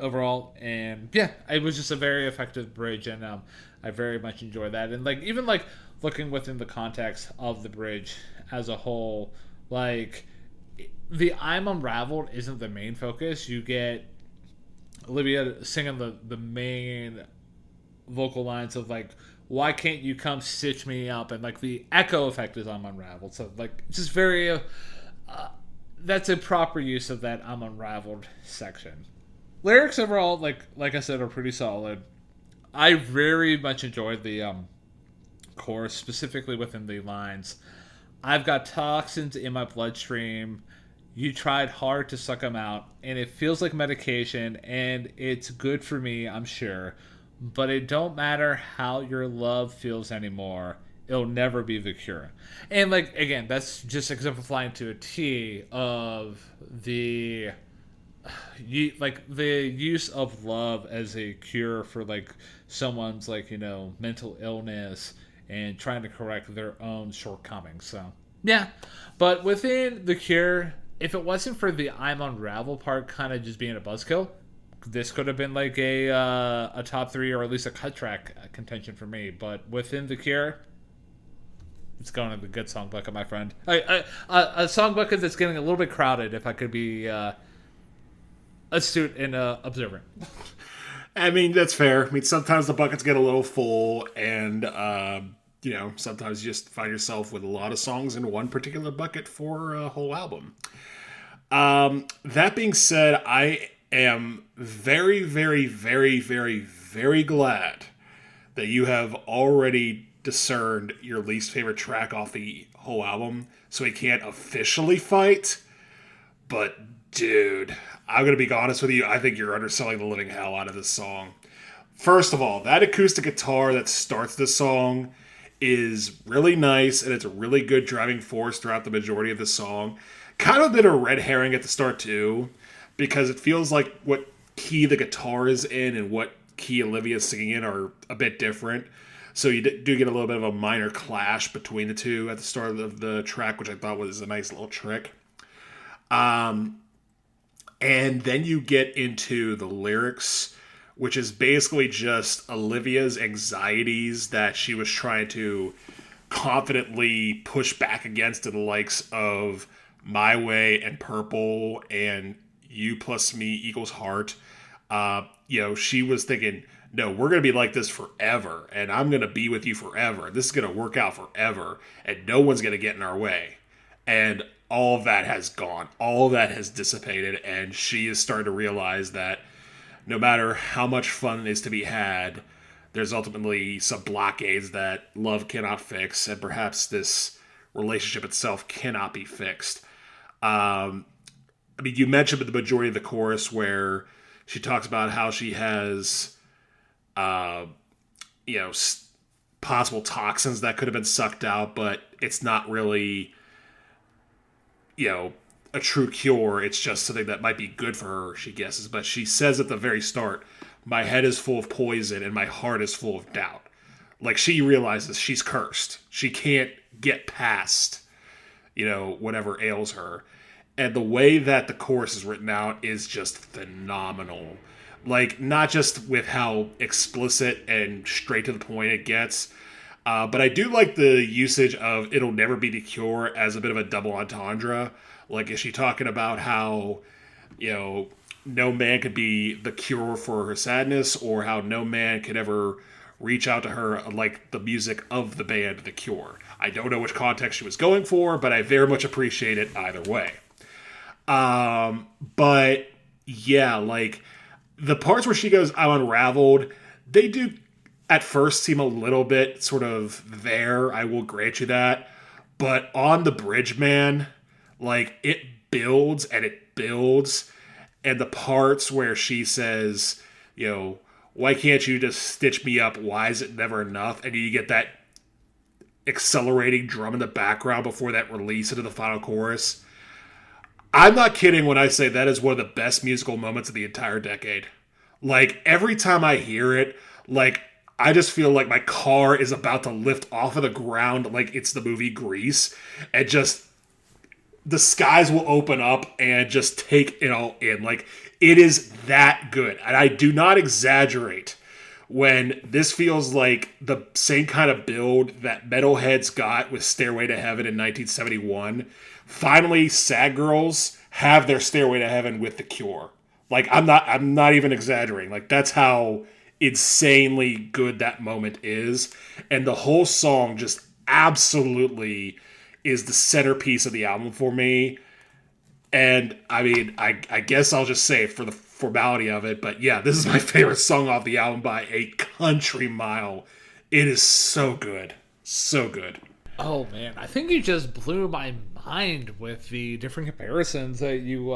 overall, and yeah, it was just a very effective bridge, and I very much enjoyed that. And even looking within the context of the bridge as a whole, the I'm unraveled isn't the main focus. You get Olivia singing the main vocal lines of why can't you come stitch me up, and the echo effect is I'm unraveled. So just very that's a proper use of that I'm unraveled section. Lyrics overall, like I said, are pretty solid. I very much enjoyed the chorus, specifically within the lines, I've got toxins in my bloodstream. You tried hard to suck them out, and it feels like medication, and it's good for me, I'm sure. But it don't matter how your love feels anymore. It'll never be the cure. And again, that's just exemplifying to a T of the use of love as a cure for someone's mental illness and trying to correct their own shortcomings. So yeah, but within the Cure, if it wasn't for the I'm Unravel part kind of just being a buzzkill, this could have been a top 3 or at least a cut track contention for me. But within the Cure, it's going to the good song bucket, my friend. A song bucket that's getting a little bit crowded, if I could be astute and observant. I mean, that's fair. I mean, sometimes the buckets get a little full, and sometimes you just find yourself with a lot of songs in one particular bucket for a whole album. That being said, I am very, very, very, very, very glad that you have already discerned your least favorite track off the whole album, so we can't officially fight. But, dude, I'm going to be honest with you, I think you're underselling the living hell out of this song. First of all, that acoustic guitar that starts the song is really nice, and it's a really good driving force throughout the majority of the song. Kind of a bit of a red herring at the start, too, because it feels like what key the guitar is in and what key Olivia's singing in are a bit different. So you do get a little bit of a minor clash between the two at the start of the track, which I thought was a nice little trick. And then you get into the lyrics, which is basically just Olivia's anxieties that she was trying to confidently push back against in the likes of My Way and Purple and You Plus Me Equals Heart. She was thinking, no, we're going to be like this forever, and I'm going to be with you forever. This is going to work out forever, and no one's going to get in our way. And all of that has gone. All of that has dissipated, and she is starting to realize that no matter how much fun is to be had, there's ultimately some blockades that love cannot fix, and perhaps this relationship itself cannot be fixed. You mentioned the majority of the chorus where she talks about how she has, possible toxins that could have been sucked out, but it's not really, a true cure. It's just something that might be good for her, she guesses. But she says at the very start, my head is full of poison and my heart is full of doubt. Like, she realizes she's cursed. She can't get past, whatever ails her. And the way that the chorus is written out is just phenomenal. Like, not just with how explicit and straight to the point it gets, but I do like the usage of it'll never be the cure as a bit of a double entendre. Like, is she talking about how, no man could be the cure for her sadness, or how no man could ever reach out to her like the music of the band The Cure? I don't know which context she was going for, but I very much appreciate it either way. But yeah, like the parts where she goes, I'm unraveled, they do at first seem a little bit sort of there. I will grant you that. But on the bridge, man, like it builds and it builds. And the parts where she says, why can't you just stitch me up? Why is it never enough? And you get that accelerating drum in the background before that release into the final chorus. I'm not kidding when I say that is one of the best musical moments of the entire decade. Like, every time I hear it, like, I just feel like my car is about to lift off of the ground like it's the movie Grease. And just, the skies will open up and just take it all in. Like, it is that good. And I do not exaggerate when this feels like the same kind of build that Metalheads got with Stairway to Heaven in 1971. Finally, sad girls have their Stairway to Heaven with The Cure. Like, I'm not even exaggerating. Like, that's how insanely good that moment is. And the whole song just absolutely is the centerpiece of the album for me. And I mean, I guess I'll just say it for the formality of it, but yeah, this is my favorite song off the album by a country mile. It is so good. So good. Oh man, I think you just blew my mind with the different comparisons that you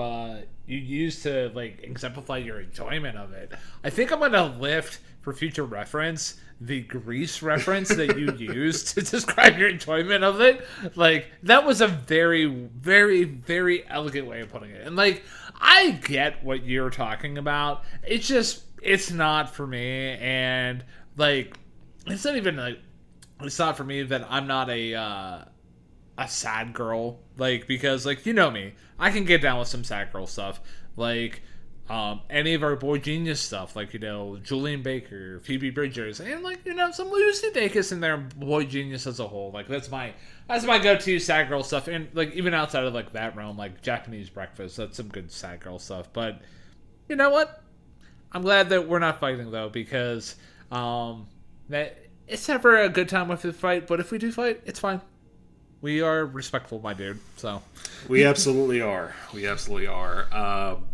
use to like exemplify your enjoyment of it. I think I'm gonna lift for future reference the Grease reference that you used to describe your enjoyment of it. Like, that was a very, very, very elegant way of putting it. And like, I get what you're talking about. It's not for me. And like, it's not for me that I'm not a sad girl. Like, because like, me, I can get down with some sad girl stuff. Like, any of our Boy Genius stuff, like, Julian Baker, Phoebe Bridgers, and like, some Lucy Dacus in there, Boy Genius as a whole. Like, that's my go-to sad girl stuff. And like, even outside of like that realm, like Japanese Breakfast, that's some good sad girl stuff. But you know what? I'm glad that we're not fighting though, because that it's never a good time with the fight. But if we do fight, it's fine. We are respectful, my dude. So we absolutely are.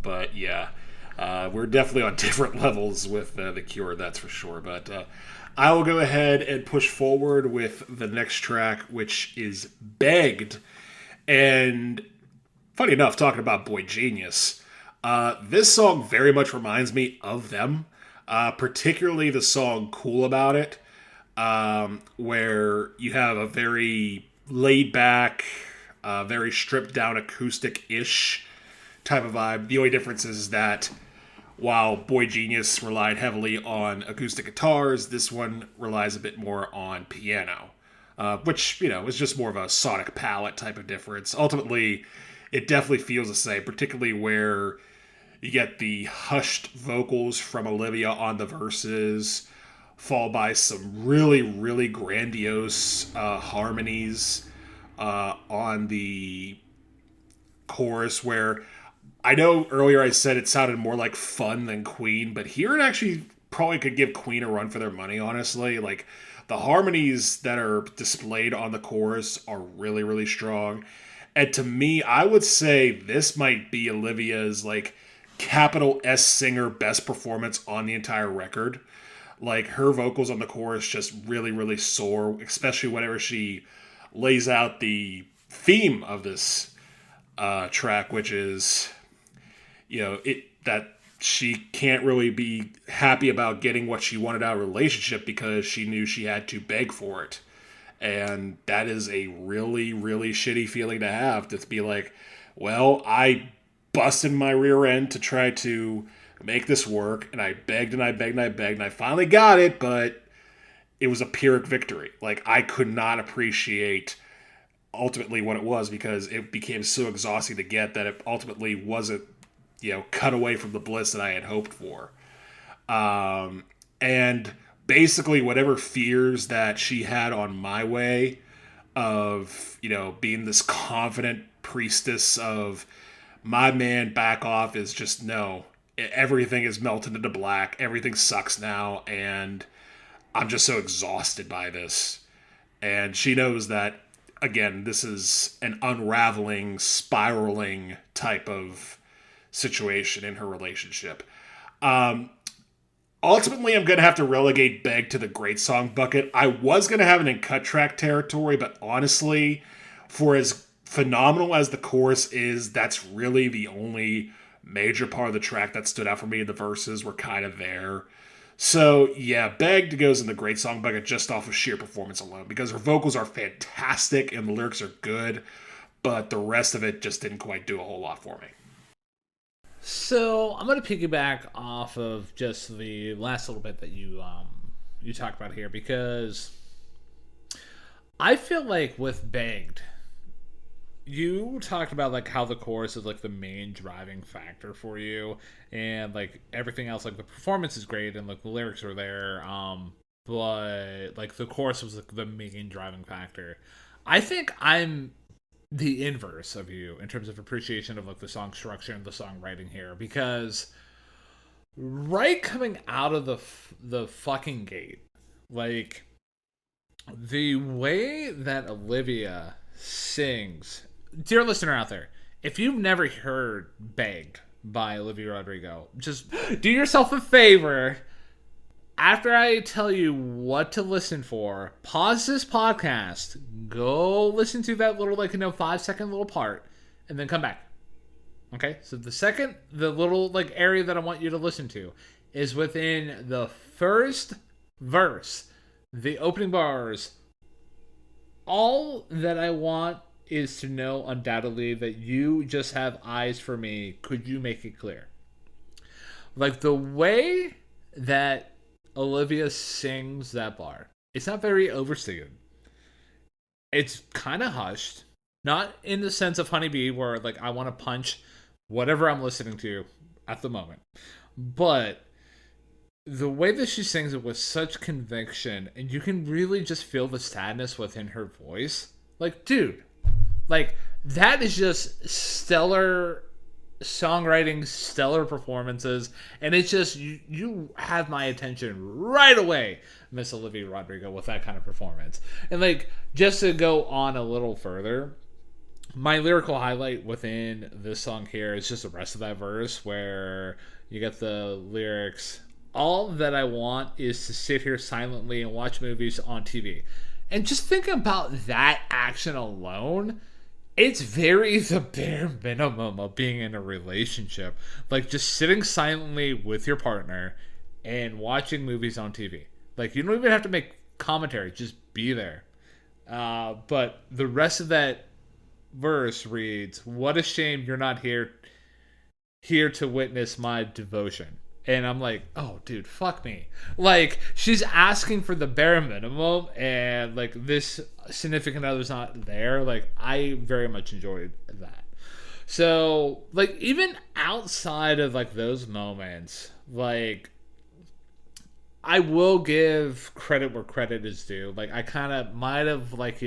But yeah, we're definitely on different levels with The Cure, that's for sure. But I will go ahead and push forward with the next track, which is Begged. And funny enough, talking about Boy Genius, this song very much reminds me of them. particularly the song Cool About It, where you have a very laid back, very stripped down acoustic-ish type of vibe. The only difference is that while Boy Genius relied heavily on acoustic guitars, this one relies a bit more on piano, which, is just more of a sonic palette type of difference. Ultimately, it definitely feels the same, particularly where you get the hushed vocals from Olivia on the verses, followed by some really, really grandiose harmonies on the chorus, where I know earlier I said it sounded more like Fun than Queen, but here it actually probably could give Queen a run for their money, honestly. Like, the harmonies that are displayed on the chorus are really, really strong. And to me, I would say this might be Olivia's, like, capital S singer best performance on the entire record. Like, her vocals on the chorus just really, really soar, especially whenever she lays out the theme of this track, which is, that she can't really be happy about getting what she wanted out of a relationship because she knew she had to beg for it. And that is a really, really shitty feeling to have, to be like, well, I busted my rear end to try to make this work, and I begged and I begged and I begged, and I finally got it, but it was a Pyrrhic victory. Like, I could not appreciate ultimately what it was because it became so exhausting to get that it ultimately wasn't, cut away from the bliss that I had hoped for. And basically whatever fears that she had on My Way of, being this confident priestess of my man, back off, is just no. Everything is melted into black. Everything sucks now. And I'm just so exhausted by this. And she knows that, again, this is an unraveling, spiraling type of situation in her relationship. Ultimately, I'm going to have to relegate Beg to the great song bucket. I was going to have it in cut track territory, but honestly, for as phenomenal as the chorus is, that's really the only major part of the track that stood out for me. The verses were kind of there. So, yeah, Begged goes in the great song bucket just off of sheer performance alone, because her vocals are fantastic and the lyrics are good, but the rest of it just didn't quite do a whole lot for me. So I'm going to piggyback off of just the last little bit that you talked about here, because I feel like with Begged, you talked about like how the chorus is like the main driving factor for you, and like everything else, like the performance is great and like the lyrics are there, but like the chorus was like the main driving factor. I think I'm the inverse of you in terms of appreciation of like the song structure and the songwriting here, because right coming out of the fucking gate, like the way that Olivia sings, dear listener out there, if you've never heard Begged by Olivia Rodrigo, just do yourself a favor. After I tell you what to listen for, pause this podcast, go listen to that little 5-second little part, and then come back. Okay? So the little area that I want you to listen to is within the first verse, the opening bars. All that I want is to know undoubtedly that you just have eyes for me. Could you make it clear? Like the way that Olivia sings that bar, it's not very overstated. It's kind of hushed. Not in the sense of Honeybee where I want to punch whatever I'm listening to at the moment. But the way that she sings it with such conviction, and you can really just feel the sadness within her voice. Dude, that is just stellar songwriting, stellar performances, and it's just you have my attention right away, Miss Olivia Rodrigo, with that kind of performance. And just to go on a little further, my lyrical highlight within this song here is just the rest of that verse where you get the lyrics, all that I want is to sit here silently and watch movies on TV. And just think about that action alone. It's very the bare minimum of being in a relationship. Just sitting silently with your partner and watching movies on TV. Like, you don't even have to make commentary, just be there. But the rest of that verse reads, "What a shame you're not here to witness my devotion." And I'm like, oh, dude, fuck me. Like, she's asking for the bare minimum, and, like, this significant other's not there. Like, I very much enjoyed that. So, like, even outside of, like, those moments, like, I will give credit where credit is due. Like, I kind of might have, like,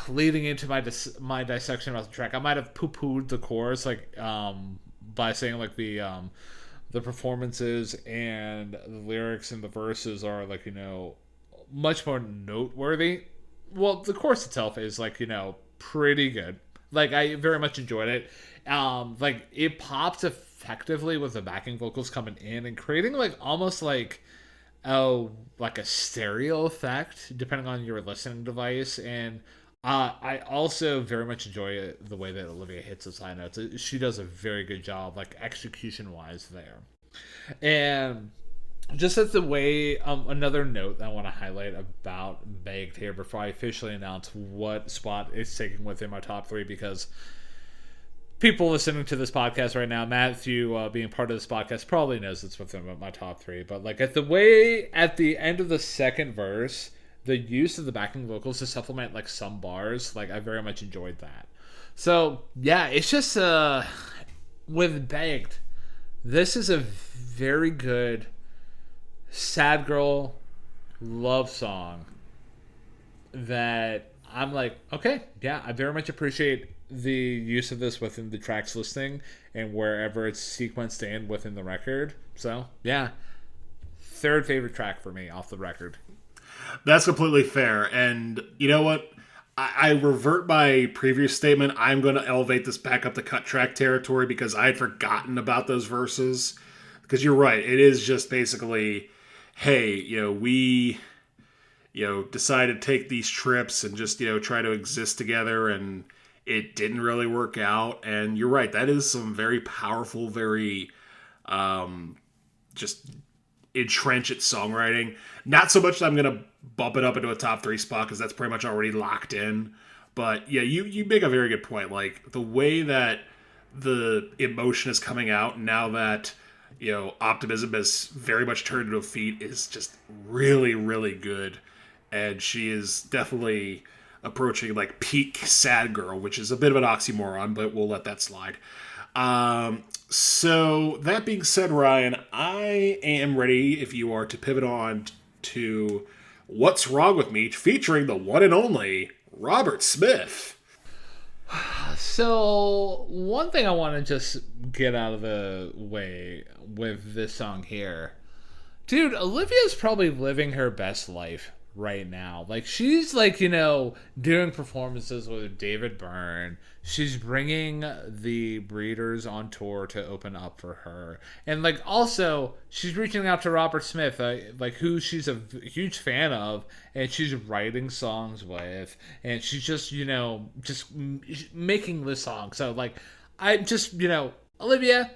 leading into my dissection about the track, I might have poo-pooed the chorus, like, by saying, like, the performances and the lyrics and the verses are, like, much more noteworthy. Well, the chorus itself is, like, pretty good. Like, I very much enjoyed it. Like, it pops effectively with the backing vocals coming in and creating, like, almost like a stereo effect, depending on your listening device. And I also very much enjoy the way that Olivia hits those high notes. She does a very good job, like, execution-wise there. And just as the way, another note that I want to highlight about Begged here before I officially announce what spot it's taking within my top 3, because people listening to this podcast right now, Matthew being part of this podcast, probably knows it's within my top 3. But, like, at the end of the second verse, the use of the backing vocals to supplement, like, some bars, like, I very much enjoyed that. So, yeah, it's just, with Begged, this is a very good sad girl love song that I'm like, okay, yeah, I very much appreciate the use of this within the tracks listing and wherever it's sequenced in within the record. So, yeah, third favorite track for me off the record. That's completely fair. And you know what? I revert my previous statement. I'm going to elevate this back up to cut track territory because I had forgotten about those verses. Because you're right. It is just basically, hey, we, decided to take these trips and just, try to exist together, and it didn't really work out. And you're right. That is some very powerful, very just entrenched songwriting. Not so much that I'm going to bump it up into a top 3 spot because that's pretty much already locked in. But yeah, you make a very good point. Like, the way that the emotion is coming out now that, optimism has very much turned into a feat is just really, really good. And she is definitely approaching, like, peak sad girl, which is a bit of an oxymoron, but we'll let that slide. So that being said, Ryan, I am ready, if you are, to pivot on to What's Wrong With Me, featuring the one and only Robert Smith. So, one thing I want to just get out of the way with this song here. Dude, Olivia's probably living her best life right now. Like, she's, like, doing performances with David Byrne. She's bringing the Breeders on tour to open up for her. And, like, also, she's reaching out to Robert Smith, like, who she's a huge fan of, and she's writing songs with. And she's just, just making this song. So, like, I just, Olivia,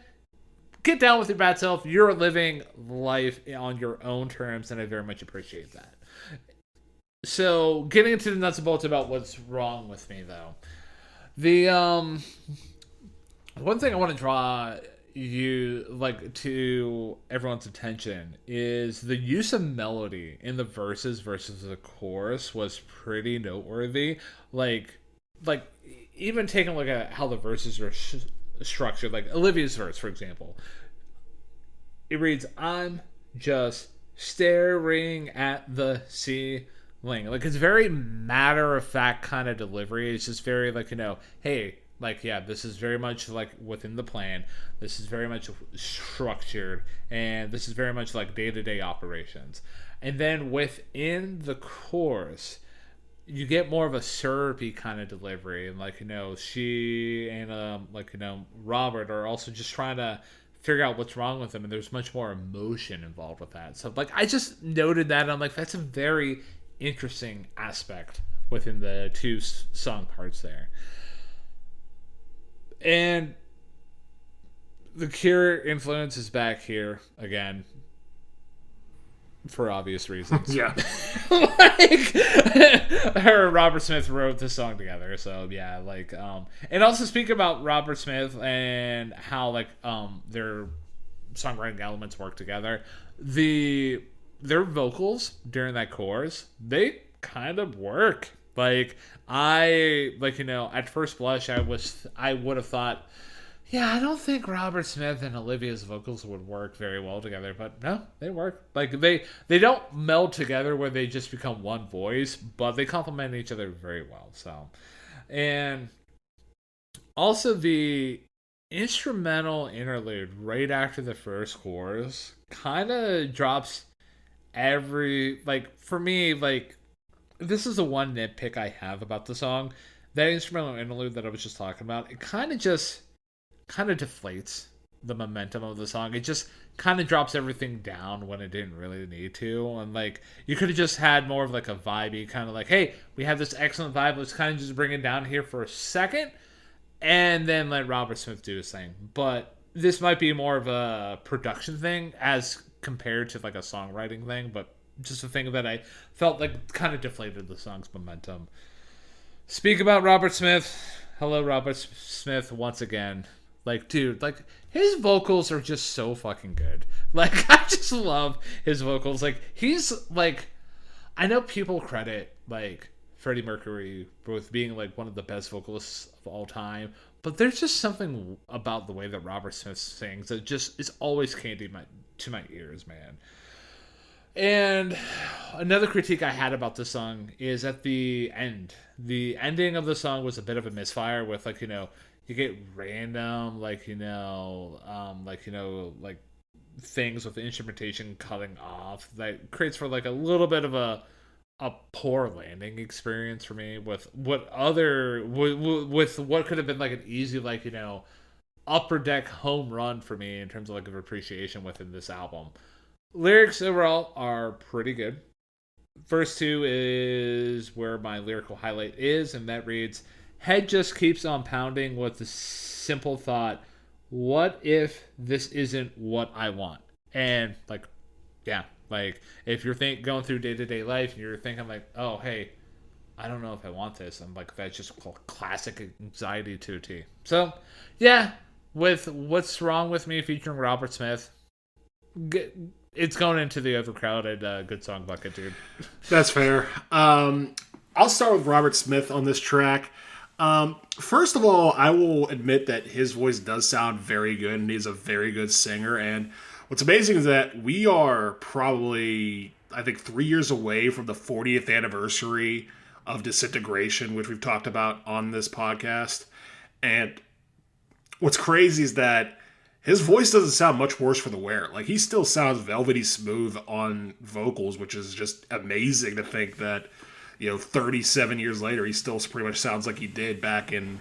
get down with your bad self. You're living life on your own terms, and I very much appreciate that. So, getting into the nuts and bolts about what's wrong with me, though. The one thing I want to draw to everyone's attention is the use of melody in the verses versus the chorus was pretty noteworthy. Like even taking a look at how the verses are structured, like Olivia's verse, for example. It reads, "I'm just staring at the sea." Like, it's very matter-of-fact kind of delivery. It's just very, like, hey, like, yeah, this is very much, like, within the plan. This is very much structured. And this is very much, like, day-to-day operations. And then within the chorus, you get more of a syrupy kind of delivery. And, like, she and, Robert are also just trying to figure out what's wrong with them. And there's much more emotion involved with that. So, like, I just noted that. And I'm like, that's a very interesting aspect within the two song parts there. And the Cure influence is back here again for obvious reasons. Yeah. Like, her and Robert Smith wrote this song together, so yeah, like, and also speak about Robert Smith and how, like, their songwriting elements work together. Their vocals during that chorus, they kind of work. Like, at first blush, I would have thought, yeah, I don't think Robert Smith and Olivia's vocals would work very well together, but no, they work. Like, they don't meld together where they just become one voice, but they complement each other very well. So, and also the instrumental interlude right after the first chorus kind of drops for me, like, this is the one nitpick I have about the song. That instrumental interlude that I was just talking about, it kind of deflates the momentum of the song. It just kind of drops everything down when it didn't really need to. And, like, you could have just had more of, like, a vibey kind of like, hey, we have this excellent vibe, let's kind of just bring it down here for a second and then let Robert Smith do his thing. But this might be more of a production thing as compared to, like, a songwriting thing, but just a thing that I felt like kind of deflated the song's momentum. Speak about Robert Smith. Hello, Robert Smith, once again. Like, dude, like, his vocals are just so fucking good. Like, I just love his vocals. Like, he's, like, I know people credit, like, Freddie Mercury with being, like, one of the best vocalists of all time, but there's just something about the way that Robert Smith sings that just is always candy to my ears, man. And another critique I had about this song is at the end. The ending of the song was a bit of a misfire with, like, you get random, like things with the instrumentation cutting off that creates for, like, a little bit of a poor landing experience for me with what could have been, like, an easy, like, upper deck home run for me in terms of, like, of appreciation within this album. Lyrics overall are pretty good. Verse 2 is where my lyrical highlight is, and that reads, head just keeps on pounding with the simple thought, what if this isn't what I want? And, like, yeah, like, if you're going through day-to-day life and you're thinking, like, oh, hey, I don't know if I want this, I'm like, that's just classic anxiety to a T. So, yeah, with What's Wrong With Me featuring Robert Smith, it's going into the overcrowded good song bucket, dude. That's fair. I'll start with Robert Smith on this track. First of all, I will admit that his voice does sound very good, and he's a very good singer. And what's amazing is that we are probably, I think, 3 years away from the 40th anniversary of Disintegration, which we've talked about on this podcast. And what's crazy is that his voice doesn't sound much worse for the wear. Like, he still sounds velvety smooth on vocals, which is just amazing to think that, 37 years later, he still pretty much sounds like he did back in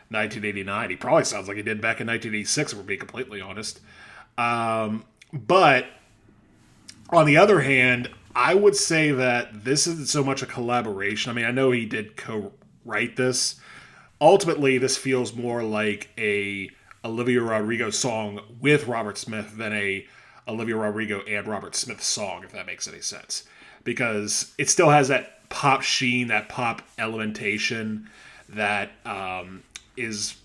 1989. He probably sounds like he did back in 1986, if we're being completely honest. But on the other hand, I would say that this isn't so much a collaboration. I mean, I know he did co-write this. Ultimately, this feels more like a Olivia Rodrigo song with Robert Smith than a Olivia Rodrigo and Robert Smith song, if that makes any sense. Because it still has that pop sheen, that pop elementation that is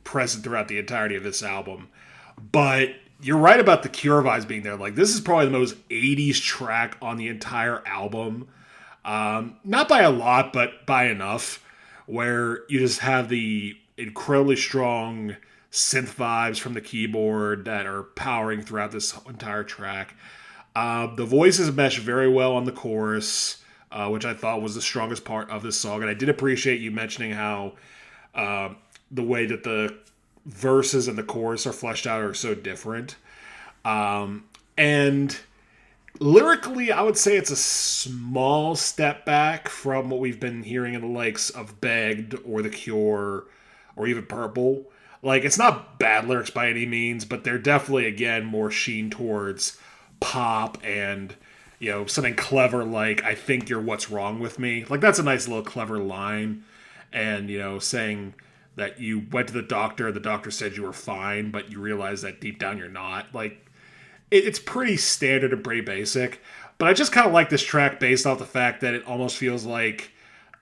present throughout the entirety of this album. But you're right about the Cure vibes being there. Like, this is probably the most 80s track on the entire album. Not by a lot, but by enough, where you just have the incredibly strong synth vibes from the keyboard that are powering throughout this entire track. The voices mesh very well on the chorus, which I thought was the strongest part of this song. And I did appreciate you mentioning how the way that the verses and the chorus are fleshed out are so different. And lyrically, I would say it's a small step back from what we've been hearing in the likes of Begged or The Cure or even Purple. Like, it's not bad lyrics by any means, but they're definitely, again, more sheen towards pop and, something clever like, I think you're what's wrong with me. Like, that's a nice little clever line. And, saying that you went to the doctor said you were fine, but you realize that deep down you're not. Like, it's pretty standard and pretty basic. But I just kind of like this track based off the fact that it almost feels like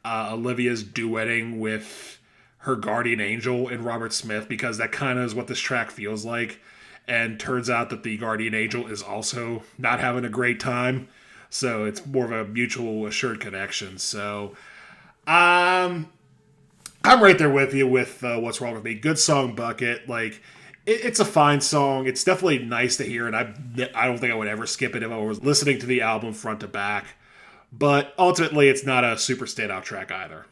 Olivia's duetting with her guardian angel in Robert Smith, because that kind of is what this track feels like. And turns out that the guardian angel is also not having a great time. So it's more of a mutual assured connection. So I'm right there with you with What's Wrong With Me. Good song, Bucket. Like, it's a fine song. It's definitely nice to hear, and I don't think I would ever skip it if I was listening to the album front to back. But ultimately, it's not a super standout track either.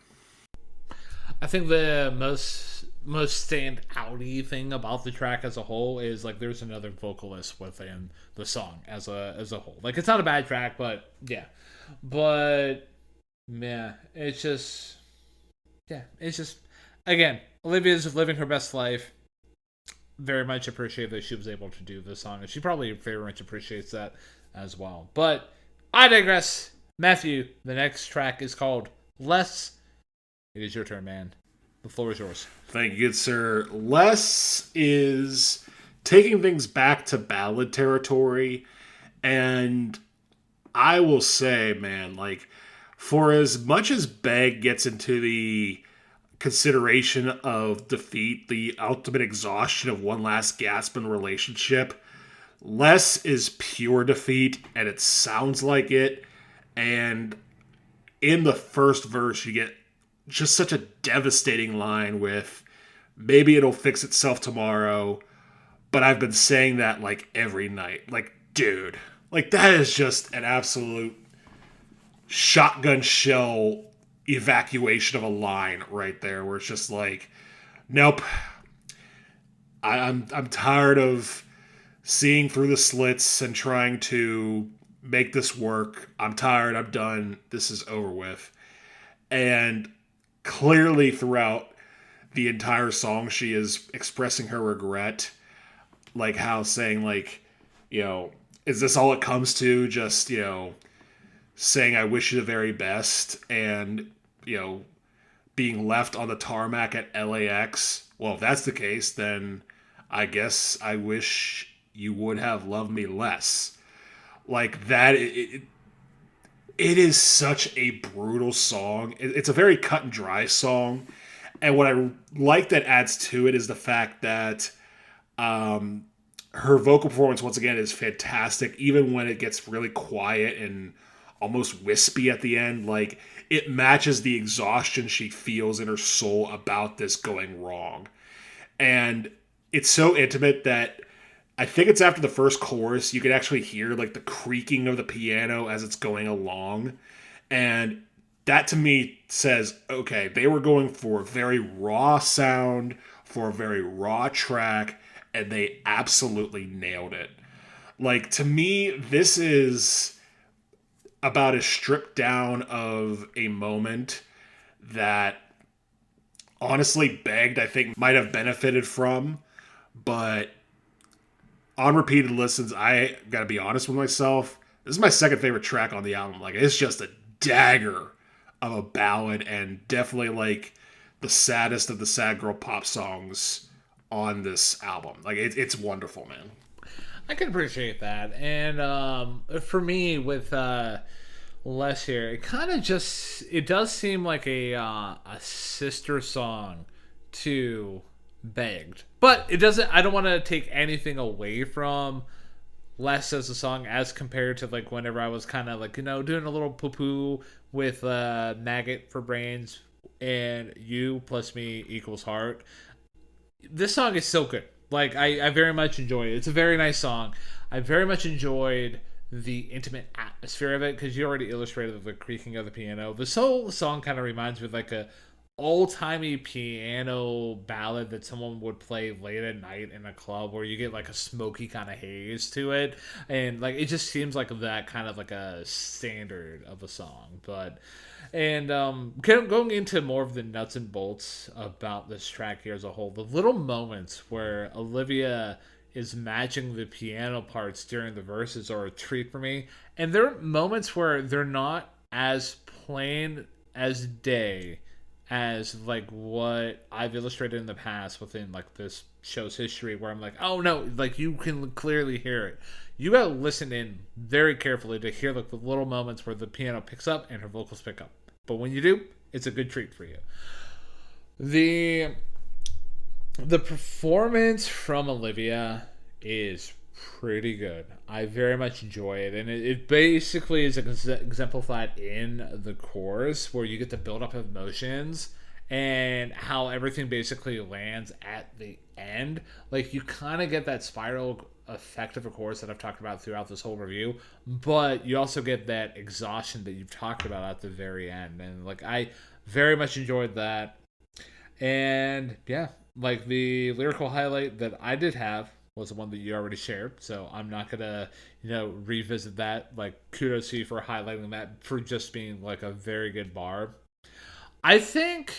I think the most stand-outy thing about the track as a whole is, like, there's another vocalist within the song as a whole. Like, it's not a bad track, but yeah. But man, it's just again, Olivia's living her best life. Very much appreciate that she was able to do this song, and she probably very much appreciates that as well. But I digress. Matthew, the next track is called Less. It is your turn, man. The floor is yours. Thank you, good sir. Less is taking things back to ballad territory, and I will say, man, like, for as much as Beg gets into the consideration of defeat, the ultimate exhaustion of one last gasp in a relationship, Less is pure defeat, and it sounds like it. And in the first verse, you get just such a devastating line with, maybe it'll fix itself tomorrow, but I've been saying that like every night. Like, dude, like, that is just an absolute shotgun shell evacuation of a line right there, where it's just like, nope, I'm tired of seeing through the slits and trying to make this work. I'm tired. I'm done. This is over with. And clearly throughout the entire song, she is expressing her regret, like how saying, like, you know, is this all it comes to? Just, you know, saying I wish you the very best, and, you know, being left on the tarmac at LAX. Well, if that's the case, then I guess I wish you would have loved me less. Like, that, it is such a brutal song. It's a very cut and dry song. And what I like that adds to it is the fact that her vocal performance, once again, is fantastic. Even when it gets really quiet and almost wispy at the end, like, it matches the exhaustion she feels in her soul about this going wrong. And it's so intimate that I think it's after the first chorus, you can actually hear, like, the creaking of the piano as it's going along. And that, to me, says, okay, they were going for a very raw sound, for a very raw track, and they absolutely nailed it. Like, to me, this is about as stripped down of a moment that, honestly, Begged, I think, might have benefited from. But on repeated listens, I gotta be honest with myself, this is my second favorite track on the album. Like, it's just a dagger of a ballad, and definitely, like, the saddest of the sad girl pop songs on this album. Like, it's wonderful, man. I can appreciate that. And for me, with Less here, it kind of just, it does seem like a sister song to Begged. But it doesn't, I don't want to take anything away from Less as a song as compared to, like, whenever I was kind of, like, you know, doing a little poo-poo with Maggot for Brains and You plus Me equals Heart. This song is so good. Like, I very much enjoy it. It's a very nice song. I very much enjoyed the intimate atmosphere of it, because you already illustrated the creaking of the piano. This whole song kind of reminds me of, like, a old-timey piano ballad that someone would play late at night in a club, where you get, like, a smoky kind of haze to it, and, like, it just seems like that kind of, like, a standard of a song. But going into more of the nuts and bolts about this track here as a whole, the little moments where Olivia is matching the piano parts during the verses are a treat for me. And there are moments where they're not as plain as day as like what I've illustrated in the past within like this show's history, where I'm like, oh no, like you can clearly hear it. You gotta listen in very carefully to hear like the little moments where the piano picks up and her vocals pick up. But when you do, it's a good treat for you. The performance from Olivia is pretty good. I very much enjoy it, and it basically is exemplified in the chorus, where you get to build up emotions and how everything basically lands at the end. Like, you kind of get that spiral effect of a chorus that I've talked about throughout this whole review, but you also get that exhaustion that you've talked about at the very end, and like I very much enjoyed that. And yeah, like the lyrical highlight that I did have was the one that you already shared, so I'm not gonna, revisit that. Like, kudos to you for highlighting that, for just being like a very good bar. I think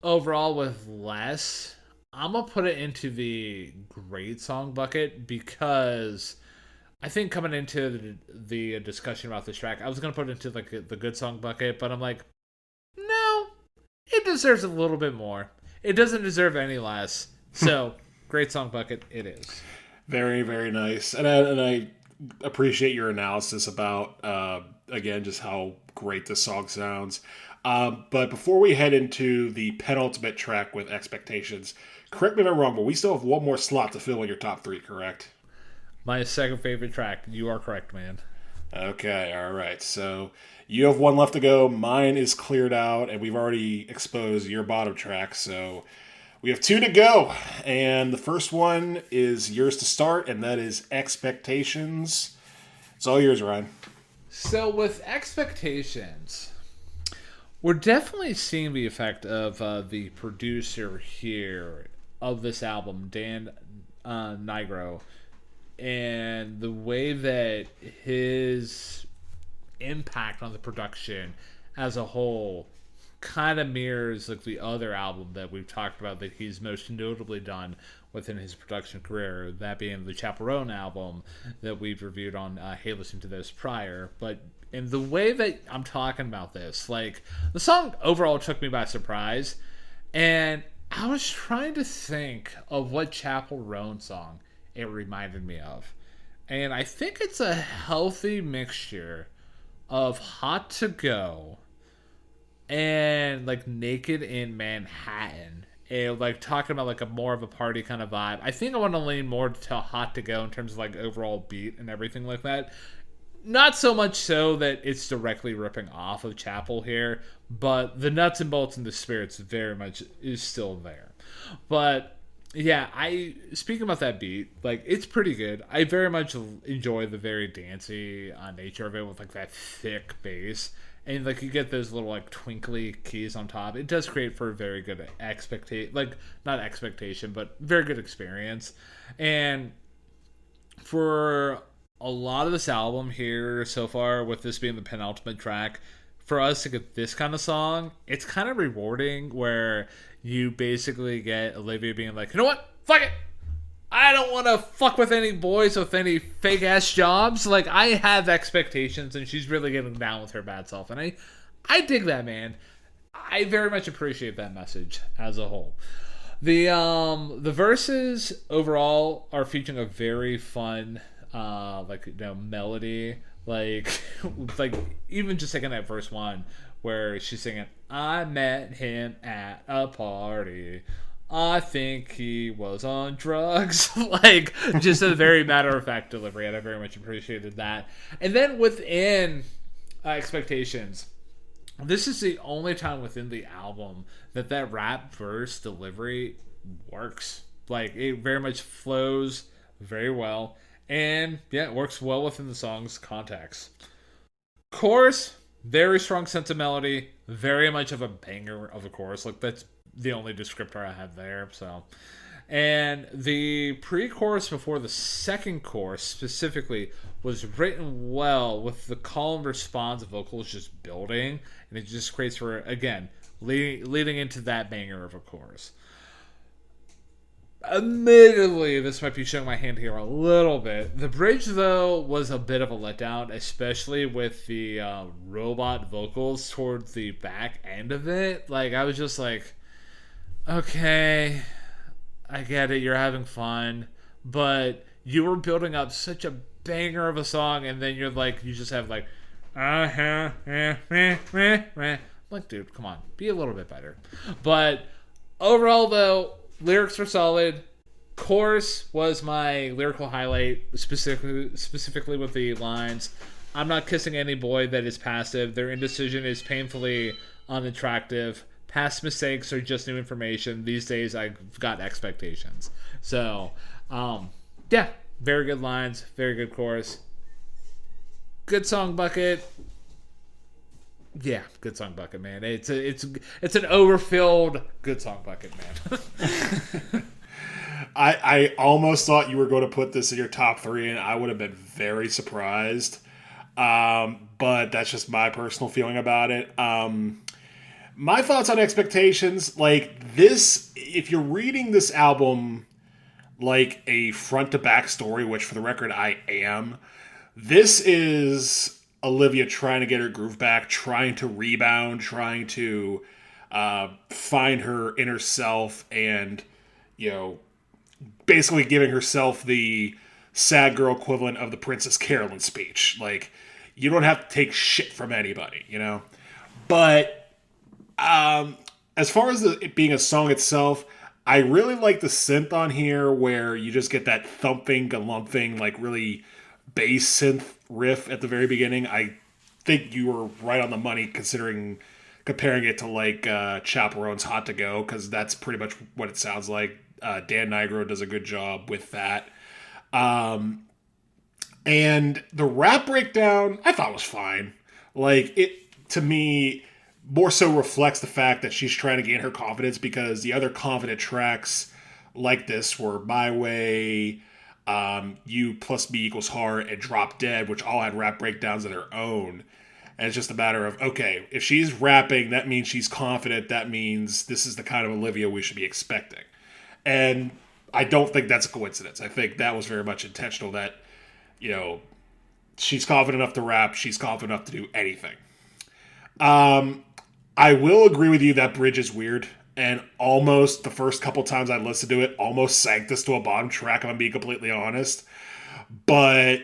overall with less, I'm gonna put it into the great song bucket, because I think coming into the discussion about this track, I was gonna put it into like the good song bucket, but I'm like, no, it deserves a little bit more. It doesn't deserve any less. So, great song bucket, it is. Very, very nice. And I appreciate your analysis about, again, just how great this song sounds. But before we head into the penultimate track with Expectations, correct me if I'm wrong, but we still have one more slot to fill in your top 3, correct? My second favorite track. You are correct, man. Okay, all right. So you have one left to go. Mine is cleared out, and we've already exposed your bottom track. So we have 2 to go. And the first one is yours to start, and that is Expectations. It's all yours, Ryan. So with Expectations, we're definitely seeing the effect of the producer here of this album, Dan Nigro, and the way that his impact on the production as a whole kind of mirrors like the other album that we've talked about that he's most notably done within his production career, that being the Chaperone album that we've reviewed on Hey Listen to This prior. But in the way that I'm talking about this, like, the song overall took me by surprise, and I was trying to think of what Chaperone song it reminded me of. And I think it's a healthy mixture of Hot to Go and like Naked in Manhattan. And like talking about like a more of a party kind of vibe. I think I want to lean more to Hot to Go in terms of like overall beat and everything like that. Not so much so that it's directly ripping off of Chapel here, but the nuts and bolts and the spirits very much is still there. But yeah, speaking about that beat, like, it's pretty good. I very much enjoy the very dancey nature of it with like that thick bass, and like you get those little like twinkly keys on top. It does create for a very good not expectation, but very good experience. And for a lot of this album here so far, with this being the penultimate track, for us to get this kind of song, it's kind of rewarding, where you basically get Olivia being like, you know what? Fuck it! I don't want to fuck with any boys with any fake-ass jobs. Like, I have expectations, and she's really getting down with her bad self. And I dig that, man. I very much appreciate that message as a whole. The verses overall are featuring a very fun, melody. Like even just taking that verse 1 where she's singing, I met him at a party, I think he was on drugs. Like, just a very matter-of-fact delivery, and I very much appreciated that. And then within Expectations, this is the only time within the album that rap verse delivery works. Like, it very much flows very well. And yeah, it works well within the song's context. Chorus, very strong sense of melody, very much of a banger of a chorus. Like, that's the only descriptor I have there. So, and the pre-chorus before the second chorus specifically was written well, with the call and response vocals just building, and it just creates for, again, leading into that banger of a chorus. Admittedly, this might be showing my hand here a little bit. The bridge, though, was a bit of a letdown, especially with the robot vocals towards the back end of it. Like, I was just like, okay, I get it, you're having fun, but you were building up such a banger of a song, and then you're like, you just have like, like, dude, come on, be a little bit better. But overall, though, lyrics were solid. Chorus was my lyrical highlight, specifically with the lines, "I'm not kissing any boy that is passive. Their indecision is painfully unattractive. Past mistakes are just new information. These days I've got expectations." So, yeah, very good lines, very good chorus. Good song bucket. Yeah, good song bucket, man. It's an overfilled good song bucket, man. I almost thought you were going to put this in your top 3, and I would have been very surprised. But that's just my personal feeling about it. My thoughts on expectations, like this, if you're reading this album like a front to back story, which for the record I am, this is Olivia trying to get her groove back, trying to rebound, trying to find her inner self, and, you know, basically giving herself the sad girl equivalent of the Princess Carolyn speech. Like, you don't have to take shit from anybody, you know? But as far as it being a song itself, I really like the synth on here, where you just get that thumping, galumphing, like really bass synth riff at the very beginning. I think you were right on the money considering comparing it to like Chaperone's Hot to Go, because that's pretty much what it sounds like. Dan Nigro does a good job with that. And the rap breakdown, I thought was fine. Like, it, to me, more so reflects the fact that she's trying to gain her confidence, because the other confident tracks like this were My Way, You plus Me equals Heart, and Drop Dead, which all had rap breakdowns of their own. And it's just a matter of, okay, if she's rapping, that means she's confident. That means this is the kind of Olivia we should be expecting. And I don't think that's a coincidence. I think that was very much intentional, that, you know, she's confident enough to rap. She's confident enough to do anything. I will agree with you that bridge is weird. And almost the first couple times I listened to it, almost sank this to a bottom track, if I'm being completely honest. But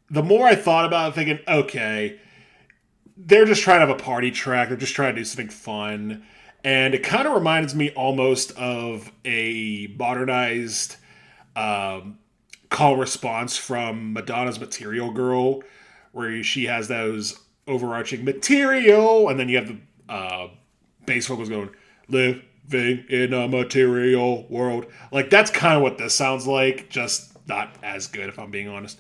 the more I thought about it, thinking, okay, they're just trying to have a party track. They're just trying to do something fun. And it kind of reminds me almost of a modernized call response from Madonna's Material Girl, where she has those overarching material, and then you have the bass vocals going, living in a material world. Like, that's kind of what this sounds like, just not as good, if I'm being honest.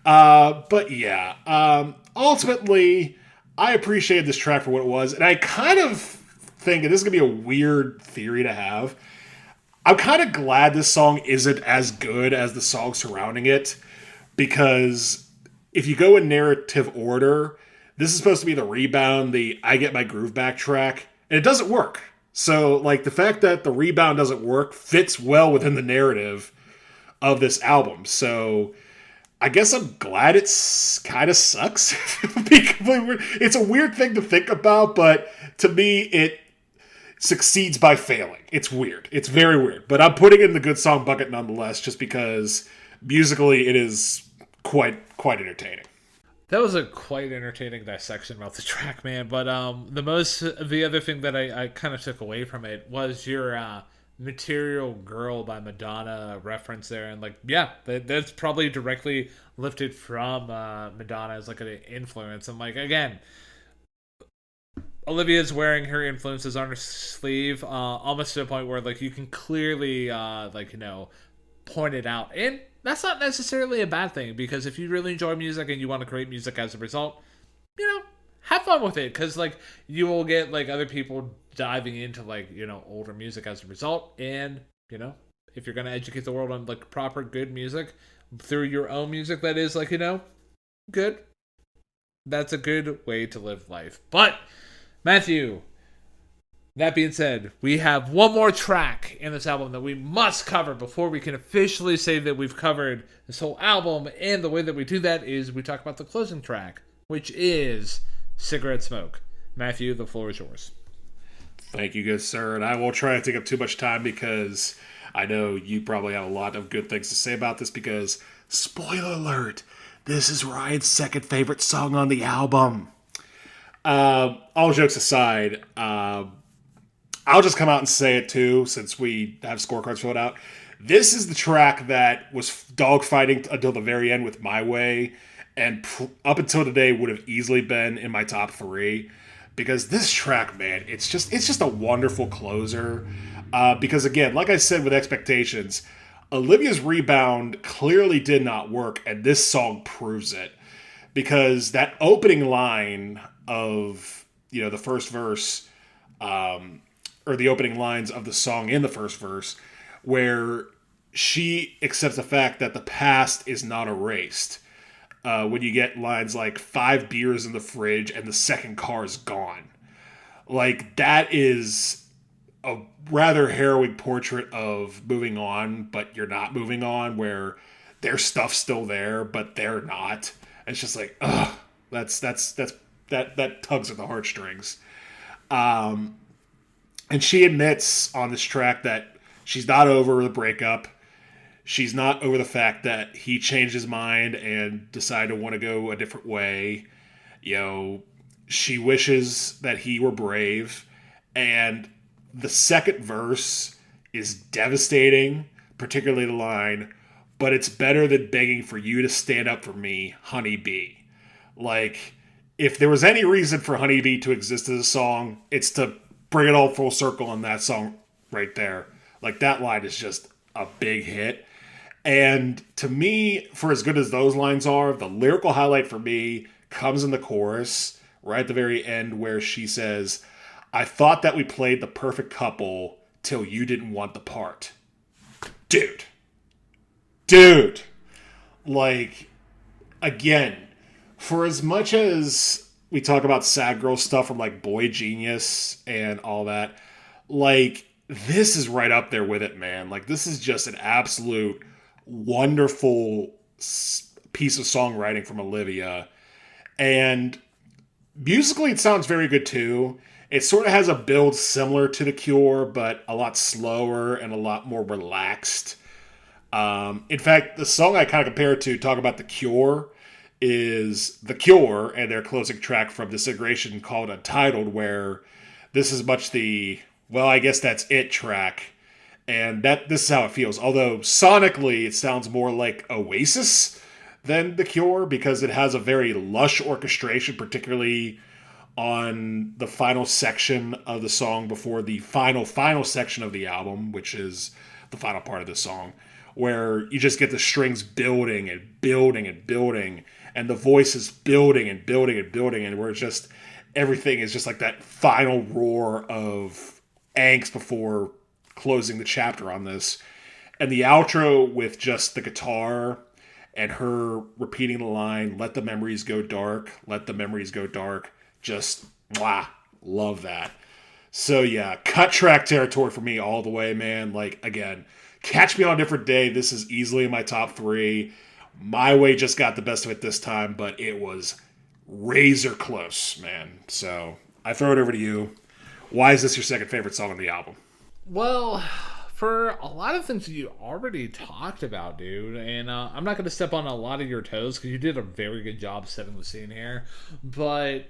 But yeah, ultimately, I appreciated this track for what it was, and I kind of think, and this is going to be a weird theory to have, I'm kind of glad this song isn't as good as the song surrounding it, because if you go in narrative order, this is supposed to be the rebound, the I Get My Groove Back track, and it doesn't work. So, like, the fact that the rebound doesn't work fits well within the narrative of this album. So, I guess I'm glad it's kind of sucks. It's a weird thing to think about, but to me, it succeeds by failing. It's weird. It's very weird. But I'm putting it in the good song bucket nonetheless, just because musically it is quite entertaining. That was a quite entertaining dissection about the track, man. But the other thing that I kind of took away from it was your Material Girl by Madonna reference there. And, like, yeah, that's probably directly lifted from Madonna as, like, an influence. And, like, again, Olivia's wearing her influences on her sleeve, almost to a point where, like, you can clearly, point it out. And that's not necessarily a bad thing, because if you really enjoy music and you want to create music as a result, have fun with it, because, like, you will get, like, other people diving into, like, older music as a result. And, if you're going to educate the world on, like, proper good music through your own music that is, like, good, that's a good way to live life. But Matthew, That being said, we have one more track in this album that we must cover before we can officially say that we've covered this whole album. And the way that we do that is we talk about the closing track, which is Cigarette Smoke. Matthew, the floor is yours. Thank you, good sir. And I won't try to take up too much time because I know you probably have a lot of good things to say about this because, spoiler alert, this is Ryan's second favorite song on the album. All jokes aside, I'll just come out and say it too, since we have scorecards filled out. This is the track that was dogfighting until the very end with My Way, and up until today would have easily been in my top 3. Because this track, man, it's just a wonderful closer. Because again, like I said with Expectations, Olivia's rebound clearly did not work, and this song proves it. Because that opening line of, the first verse, or the opening lines of the song in the first verse, where she accepts the fact that the past is not erased. When you get lines like 5 beers in the fridge and the second car is gone. Like, that is a rather harrowing portrait of moving on, but you're not moving on, where their stuff's still there, but they're not. It's just like, ugh, that tugs at the heartstrings. And she admits on this track that she's not over the breakup. She's not over the fact that he changed his mind and decided to want to go a different way. She wishes that he were brave. And the second verse is devastating, particularly the line, but it's better than begging for you to stand up for me, honeybee. Like, if there was any reason for Honeybee to exist as a song, it's to bring it all full circle on that song right there. Like, that line is just a big hit. And to me, for as good as those lines are, the lyrical highlight for me comes in the chorus, right at the very end, where she says, "I thought that we played the perfect couple till you didn't want the part." Dude. Like, again, for as much as we talk about sad girl stuff from, like, Boy Genius and all that, like, this is right up there with it, man. Like, this is just an absolute wonderful piece of songwriting from Olivia. And musically, it sounds very good, too. It sort of has a build similar to The Cure, but a lot slower and a lot more relaxed. In fact, the song I kind of compare it to, talk about The Cure, is The Cure and their closing track from Disintegration called Untitled, where this is much the, well, I guess that's it track. And this is how it feels. Although sonically, it sounds more like Oasis than The Cure, because it has a very lush orchestration, particularly on the final section of the song before the final section of the album, which is the final part of the song, where you just get the strings building and building and building, and the voice is building and building and building, and where it's just, everything is just like that final roar of angst before closing the chapter on this. And the outro with just the guitar and her repeating the line, "Let the memories go dark, let the memories go dark." Just, love that. So yeah, cut track territory for me all the way, man. Like, again, Catch Me on a Different Day, this is easily in my top 3. My Way just got the best of it this time, but it was razor close, man. So I throw it over to you. Why is this your second favorite song on the album? Well, for a lot of things that you already talked about, dude, and I'm not going to step on a lot of your toes because you did a very good job setting the scene here, but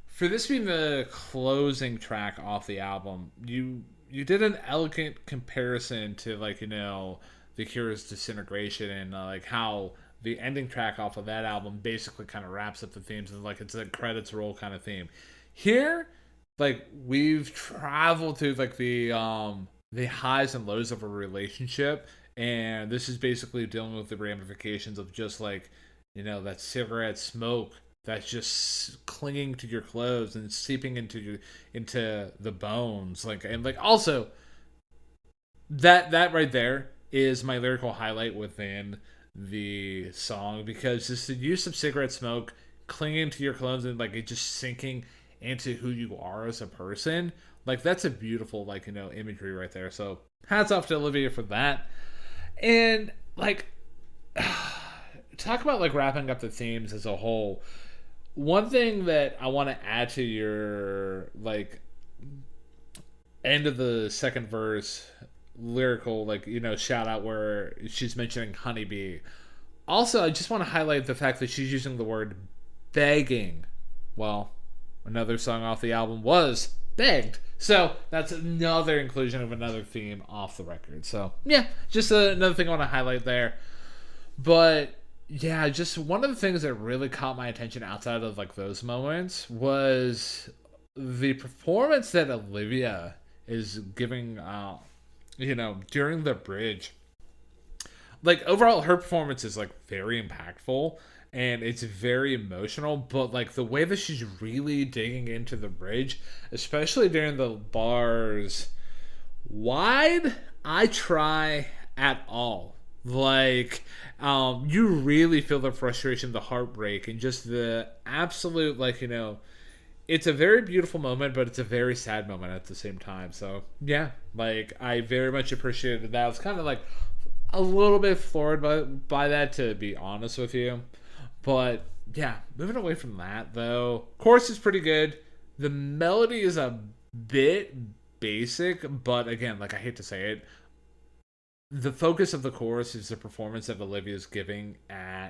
for this being the closing track off the album, you did an elegant comparison to, like, The Cure's Disintegration, and like how the ending track off of that album basically kind of wraps up the themes, and like it's a credits roll kind of theme. Here, like, we've traveled through like the highs and lows of a relationship, and this is basically dealing with the ramifications of just like, that cigarette smoke that's just clinging to your clothes and seeping into the bones, like, and like also that right there is my lyrical highlight within the song, because just the use of cigarette smoke clinging to your clothes and like it just sinking into who you are as a person, Like, that's a beautiful, like, imagery right there. So hats off to Olivia for that. And, like, talk about, like, wrapping up the themes as a whole. One thing that I want to add to your, like, end of the second verse lyrical, like, shout out where she's mentioning honeybee. Also, I just want to highlight the fact that she's using the word begging. Well, another song off the album was begged. So that's another inclusion of another theme off the record. So, yeah, just another thing I want to highlight there. But, yeah, just one of the things that really caught my attention outside of, like, those moments was the performance that Olivia is giving, during the bridge. Like, overall, her performance is, like, very impactful, and it's very emotional, but, like, the way that she's really digging into the bridge, especially during the bars, why'd I try at all? Like, you really feel the frustration, the heartbreak, and just the absolute, like, it's a very beautiful moment, but it's a very sad moment at the same time. So, yeah, like, I very much appreciated that. I was kind of, like, a little bit floored by that, to be honest with you. But, yeah, moving away from that, though, chorus is pretty good. The melody is a bit basic, but, again, like, I hate to say it, the focus of the chorus is the performance that Olivia's giving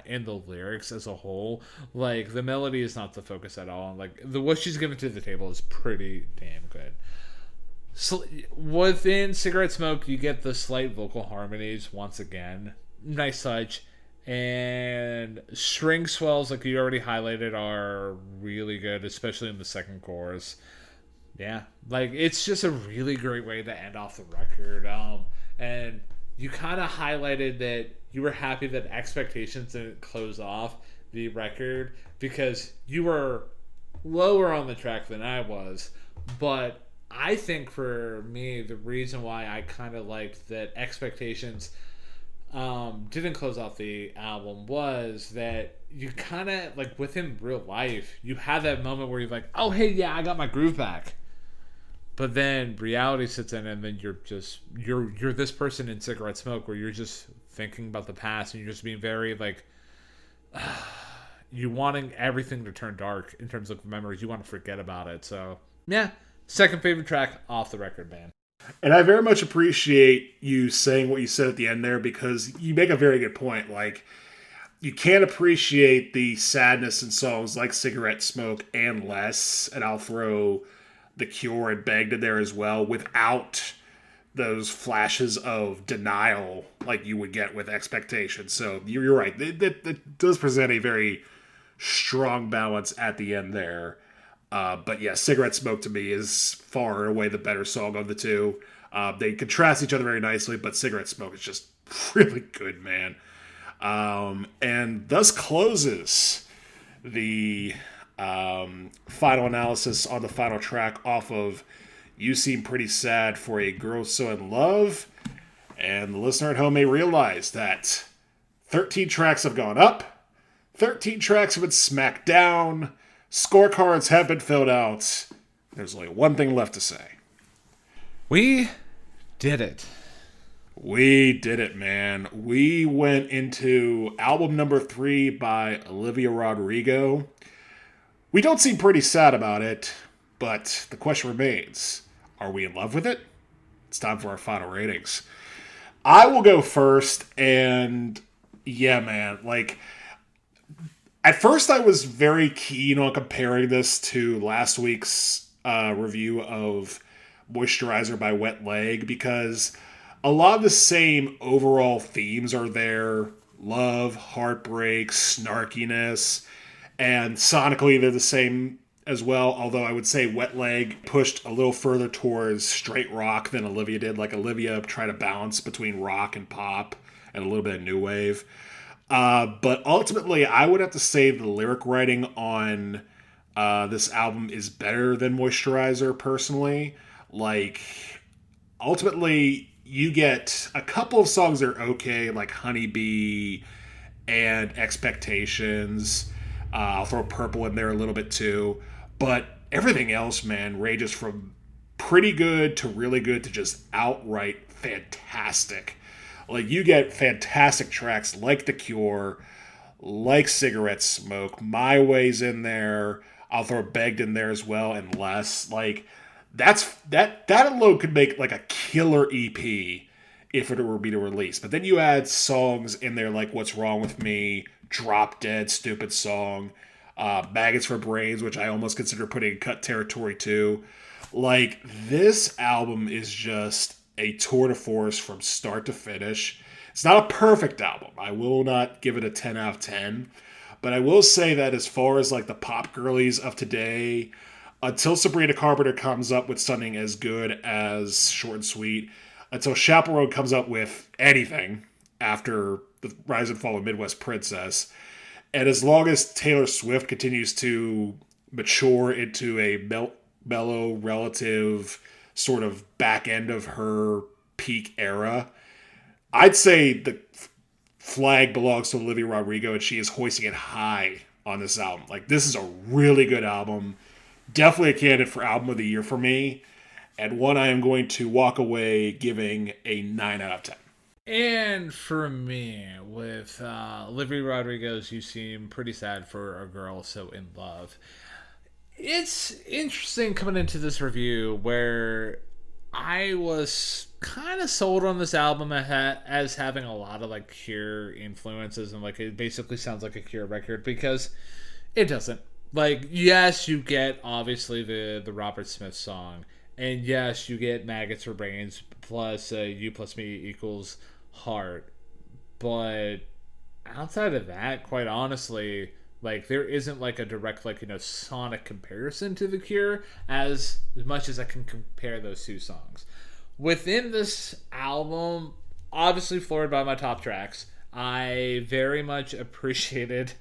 in the lyrics as a whole. Like, the melody is not the focus at all. Like, what she's giving to the table is pretty damn good. So, within Cigarette Smoke, you get the slight vocal harmonies once again. Nice touch. And string swells, like you already highlighted, are really good, especially in the second chorus. Yeah, like, it's just a really great way to end off the record. And you kind of highlighted that you were happy that Expectations didn't close off the record because you were lower on the track than I was. But I think for me, the reason why I kind of liked that Expectations didn't close off the album was that you kind of, like, within real life, you had that moment where you're like, oh, hey, yeah, I got my groove back. But then reality sits in, and then you're this person in Cigarette Smoke where you're just thinking about the past, and you're just being very, like, you wanting everything to turn dark in terms of memories. You want to forget about it. So, yeah, second favorite track off the record, man. And I very much appreciate you saying what you said at the end there, because you make a very good point. Like, you can't appreciate the sadness in songs like Cigarette Smoke and Less, and I'll throw The Cure and Begged in there as well, without those flashes of denial like you would get with Expectations. So you're right. It does present a very strong balance at the end there. But yeah, Cigarette Smoke to me is far and away the better song of the two. They contrast each other very nicely, but Cigarette Smoke is just really good, man. And thus closes the final analysis on the final track off of You Seem Pretty Sad for a Girl So In Love. And the listener at home may realize that 13 tracks have gone up, 13 tracks have been smacked down, scorecards have been filled out. There's only one thing left to say. We did it. We did it, man. We went into album number 3 by Olivia Rodrigo. We don't seem pretty sad about it, but the question remains, are we in love with it? It's time for our final ratings. I will go first, and yeah, man, like, at first I was very keen on comparing this to last week's review of Moisturizer by Wet Leg, because a lot of the same overall themes are there. Love, heartbreak, snarkiness, and sonically they're the same as well, although I would say Wet Leg pushed a little further towards straight rock than Olivia did. Like, Olivia tried to balance between rock and pop and a little bit of new wave. But ultimately, I would have to say the lyric writing on this album is better than Moisturizer, personally. Like, ultimately, you get a couple of songs that are okay, like Honeybee and Expectations. I'll throw Purple in there a little bit too. But everything else, man, ranges from pretty good to really good to just outright fantastic. Like, you get fantastic tracks like The Cure, like Cigarette Smoke, My Way's in there. I'll throw Begged in there as well, and Less. Like, that alone could make like a killer EP if it were to be released. But then you add songs in there like What's Wrong With Me, Drop Dead, Stupid Song, Maggots for Brains, which I almost consider putting in cut territory too. Like, this album is just a tour de force from start to finish. It's not a perfect album. I will not give it a 10 out of 10. But I will say that as far as like the pop girlies of today, until Sabrina Carpenter comes up with something as good as Short and Sweet, until Chaperone comes up with anything after the Rise and Fall of Midwest Princess, and as long as Taylor Swift continues to mature into a mellow, relative sort of back end of her peak era, I'd say the flag belongs to Olivia Rodrigo, and she is hoisting it high on this album. Like, this is a really good album. Definitely a candidate for Album of the Year for me, and one I am going to walk away giving a 9 out of 10. And for me, with Olivia Rodrigo's You Seem Pretty Sad for a Girl So In Love, it's interesting coming into this review where I was kind of sold on this album as having a lot of like Cure influences, and like it basically sounds like a Cure record, because it doesn't. Like, yes, you get obviously the Robert Smith song, and yes, you get Maggots for Brains plus You plus Me equals Heart, but outside of that, quite honestly, like, there isn't like a direct, like, sonic comparison to The Cure as much as I can compare those two songs. Within this album, obviously floored by my top tracks, I very much appreciated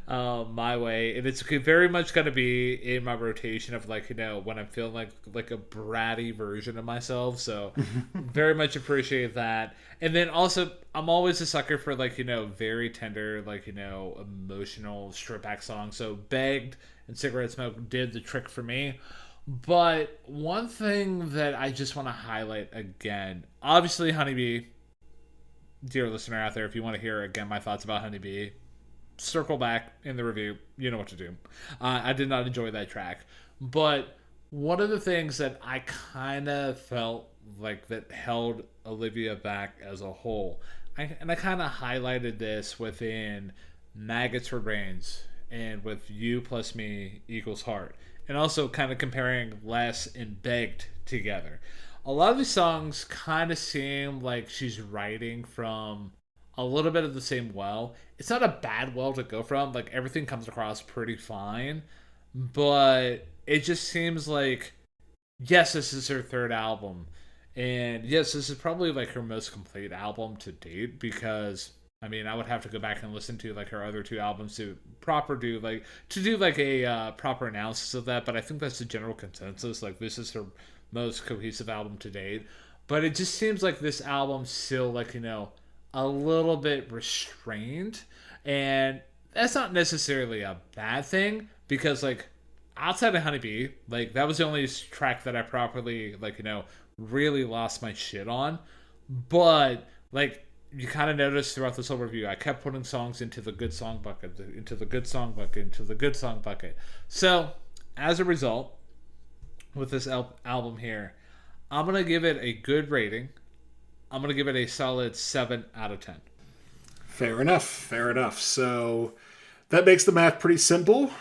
My Way, and it's very much going to be in my rotation of, like, when I'm feeling like a bratty version of myself, so very much appreciate that. And then also, I'm always a sucker for, like, very tender, like, emotional strip back songs, so Begged and Cigarette Smoke did the trick for me. But one thing that I just want to highlight again, obviously Honeybee, dear listener out there, if you want to hear again my thoughts about Honeybee, circle back in the review. You know what to do. I did not enjoy that track. But one of the things that I kind of felt like that held Olivia back as a whole, and I kind of highlighted this within Maggots for Brains and with You plus Me equals Heart, and also kind of comparing Less and Begged together. A lot of these songs kind of seem like she's writing from a little bit of the same well. It's not a bad well to go from. Like, everything comes across pretty fine. But it just seems like, yes, this is her third album. And yes, this is probably like her most complete album to date, because I mean, I would have to go back and listen to like her other two albums to do a proper analysis of that. But I think that's the general consensus. Like, this is her most cohesive album to date. But it just seems like this album's still like, a little bit restrained, and that's not necessarily a bad thing, because like outside of Honeybee, like that was the only track that I properly like, really lost my shit on. But like, you kind of noticed throughout this whole review, I kept putting songs into the good song bucket, into the good song bucket, into the good song bucket. So as a result, with this album here, I'm gonna give it a good rating. I'm going to give it a solid 7 out of 10. Fair enough. So that makes the math pretty simple.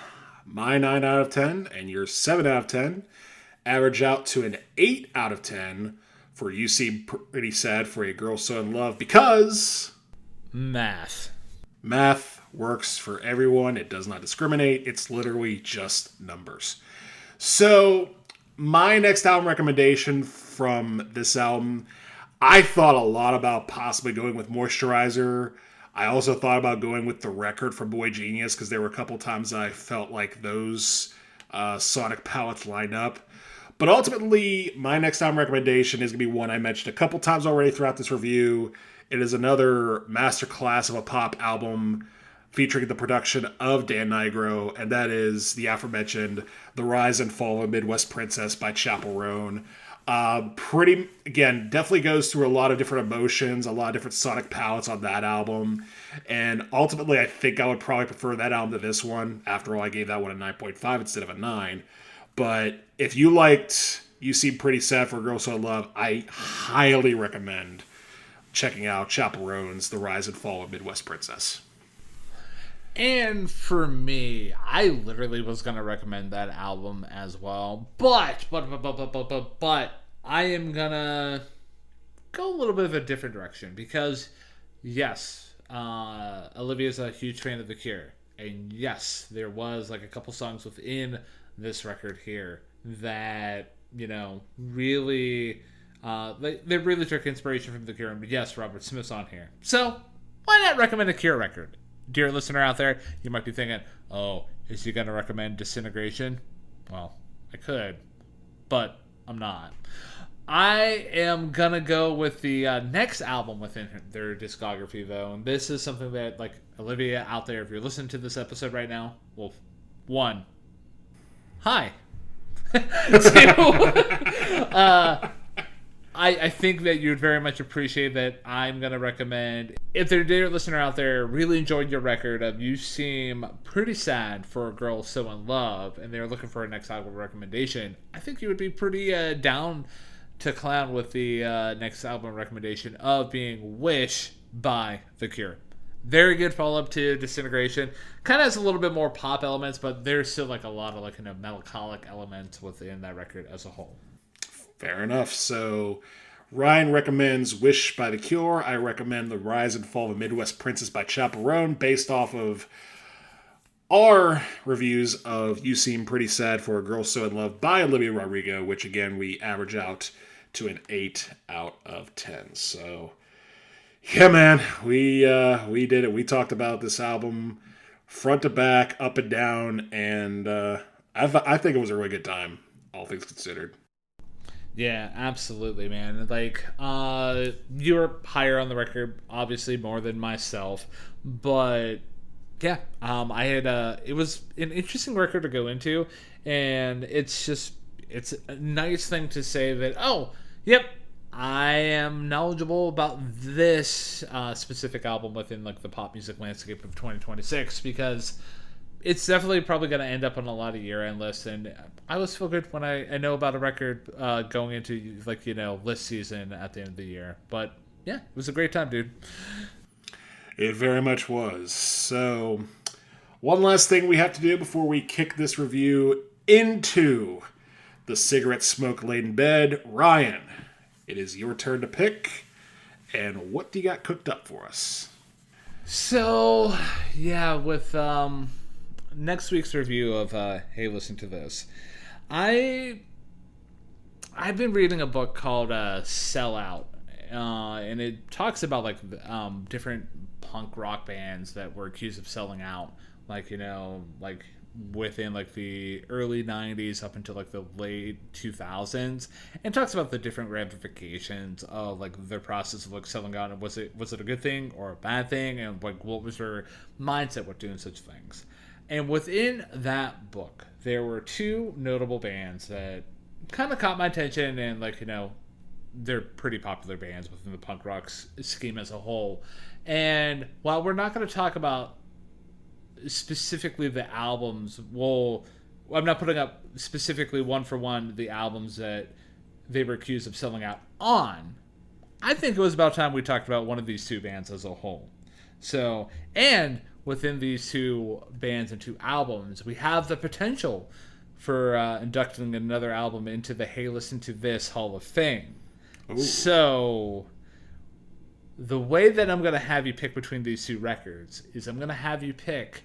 My 9 out of 10 and your 7 out of 10 average out to an 8 out of 10 for You Seem Pretty Sad for a Girl So In Love, because Math works for everyone. It does not discriminate. It's literally just numbers. So my next album recommendation from this album, I thought a lot about possibly going with Moisturizer. I also thought about going with The Record from Boy Genius, because there were a couple times I felt like those sonic palettes lined up. But ultimately, my next album recommendation is going to be one I mentioned a couple times already throughout this review. It is another masterclass of a pop album featuring the production of Dan Nigro, and that is the aforementioned The Rise and Fall of a Midwest Princess by Chappell Roan. Definitely goes through a lot of different emotions, a lot of different sonic palettes on that album. And ultimately, I think I would probably prefer that album to this one. After all, I gave that one a 9.5 instead of a 9. But if you liked You Seem Pretty Sad for a Girl So in Love, I highly recommend checking out Chappell Roan's The Rise and Fall of Midwest Princess. And for me, I literally was going to recommend that album as well. But I am going to go a little bit of a different direction. Because, yes, Olivia's a huge fan of The Cure. And yes, there was like a couple songs within this record here that, really... they really took inspiration from The Cure. And yes, Robert Smith's on here. So, why not recommend a Cure record? Dear listener out there, you might be thinking, oh, is he going to recommend Disintegration? Well, I could, but I'm not. I am going to go with the next album within their discography, though. And this is something that, like, Olivia out there, if you're listening to this episode right now, well, one, hi. Two, I think that you'd very much appreciate that I'm going to recommend, if there's a dear listener out there really enjoyed your record of You Seem Pretty Sad for a Girl So in Love, and they're looking for a next album recommendation, I think you would be pretty down to clown with the next album recommendation of being Wish by The Cure. Very good follow-up to Disintegration. Kind of has a little bit more pop elements, but there's still like a lot of melancholic elements within that record as a whole. Fair enough. So Ryan recommends Wish by The Cure. I recommend The Rise and Fall of a Midwest Princess by Chappell Roan, based off of our reviews of You Seem Pretty Sad for a Girl So in Love by Olivia Rodrigo, which again we average out to an 8 out of 10. So yeah, man, we did it. We talked about this album front to back, up and down, and I think it was a really good time, all things considered. Yeah, absolutely, man. Like, you were higher on the record, obviously more than myself, but yeah, I had it was an interesting record to go into, and it's a nice thing to say that, oh, yep, I am knowledgeable about this specific album within like the pop music landscape of 2026, because it's definitely probably going to end up on a lot of year-end lists, and I always feel good when I know about a record going into, like, list season at the end of the year. But, yeah, it was a great time, dude. It very much was. So, one last thing we have to do before we kick this review into the cigarette smoke-laden bed. Ryan, it is your turn to pick, and what do you got cooked up for us? So, yeah, with... next week's review of Hey, Listen to This. I've been reading a book called Sell Out, and it talks about like different punk rock bands that were accused of selling out, like like within like the early 90s up until like the late 2000s, and talks about the different ramifications of like their process of like selling out, and was it a good thing or a bad thing, and like what was their mindset with doing such things. And within that book, there were two notable bands that kind of caught my attention, and like, they're pretty popular bands within the punk rock scheme as a whole. And while we're not going to talk about specifically the albums, well, I'm not putting up specifically one for one the albums that they were accused of selling out on, I think it was about time we talked about one of these two bands as a whole. So, and within these two bands and two albums, we have the potential for inducting another album into the Hey, Listen to This Hall of Fame. Ooh. So, the way that I'm going to have you pick between these two records is I'm going to have you pick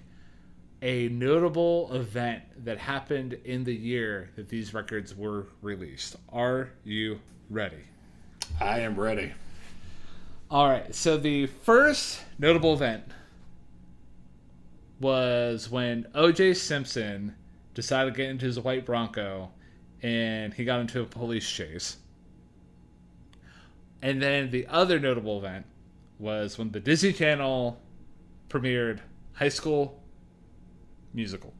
a notable event that happened in the year that these records were released. Are you ready? I am ready. All right, so the first notable event was when O.J. Simpson decided to get into his white Bronco and he got into a police chase. And then the other notable event was when the Disney Channel premiered High School Musical.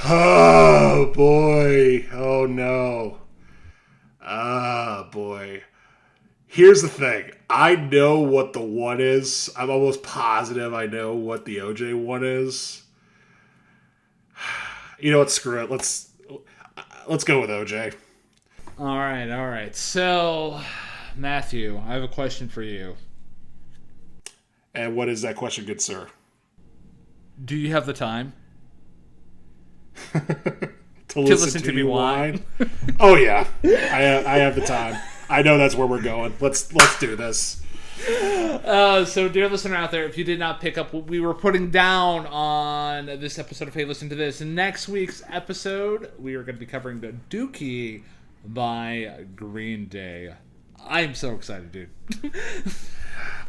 Oh, boy. Oh, no. Ah, boy. Here's the thing. I know what the one is. I'm almost positive I know what the OJ one is. You know what? Screw it. Let's go with OJ. All right. So, Matthew, I have a question for you. And what is that question, good sir? Do you have the time to listen to me whine? Oh yeah, I have the time. I know that's where we're going. Let's do this. So, dear listener out there, if you did not pick up what we were putting down on this episode of Hey Listen to This, in next week's episode, we are going to be covering the Dookie by Green Day. I'm so excited, dude.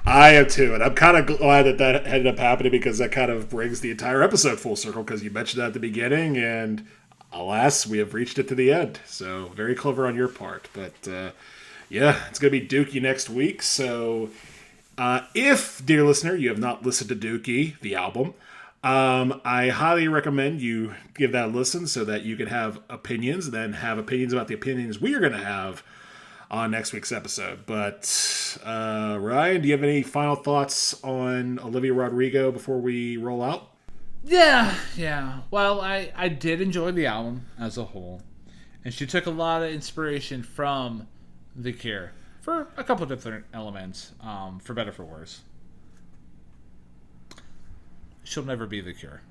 I am too, and I'm kind of glad that ended up happening because that kind of brings the entire episode full circle because you mentioned that at the beginning, and alas, we have reached it to the end. So very clever on your part, but yeah, it's going to be Dookie next week. So if, dear listener, you have not listened to Dookie, the album, I highly recommend you give that a listen so that you can have opinions, and then have opinions about the opinions we are going to have on next week's episode. But Ryan, do you have any final thoughts on Olivia Rodrigo before we roll out? Yeah. Well, I did enjoy the album as a whole, and she took a lot of inspiration from The Cure for a couple of different elements, for better for worse. She'll never be The Cure.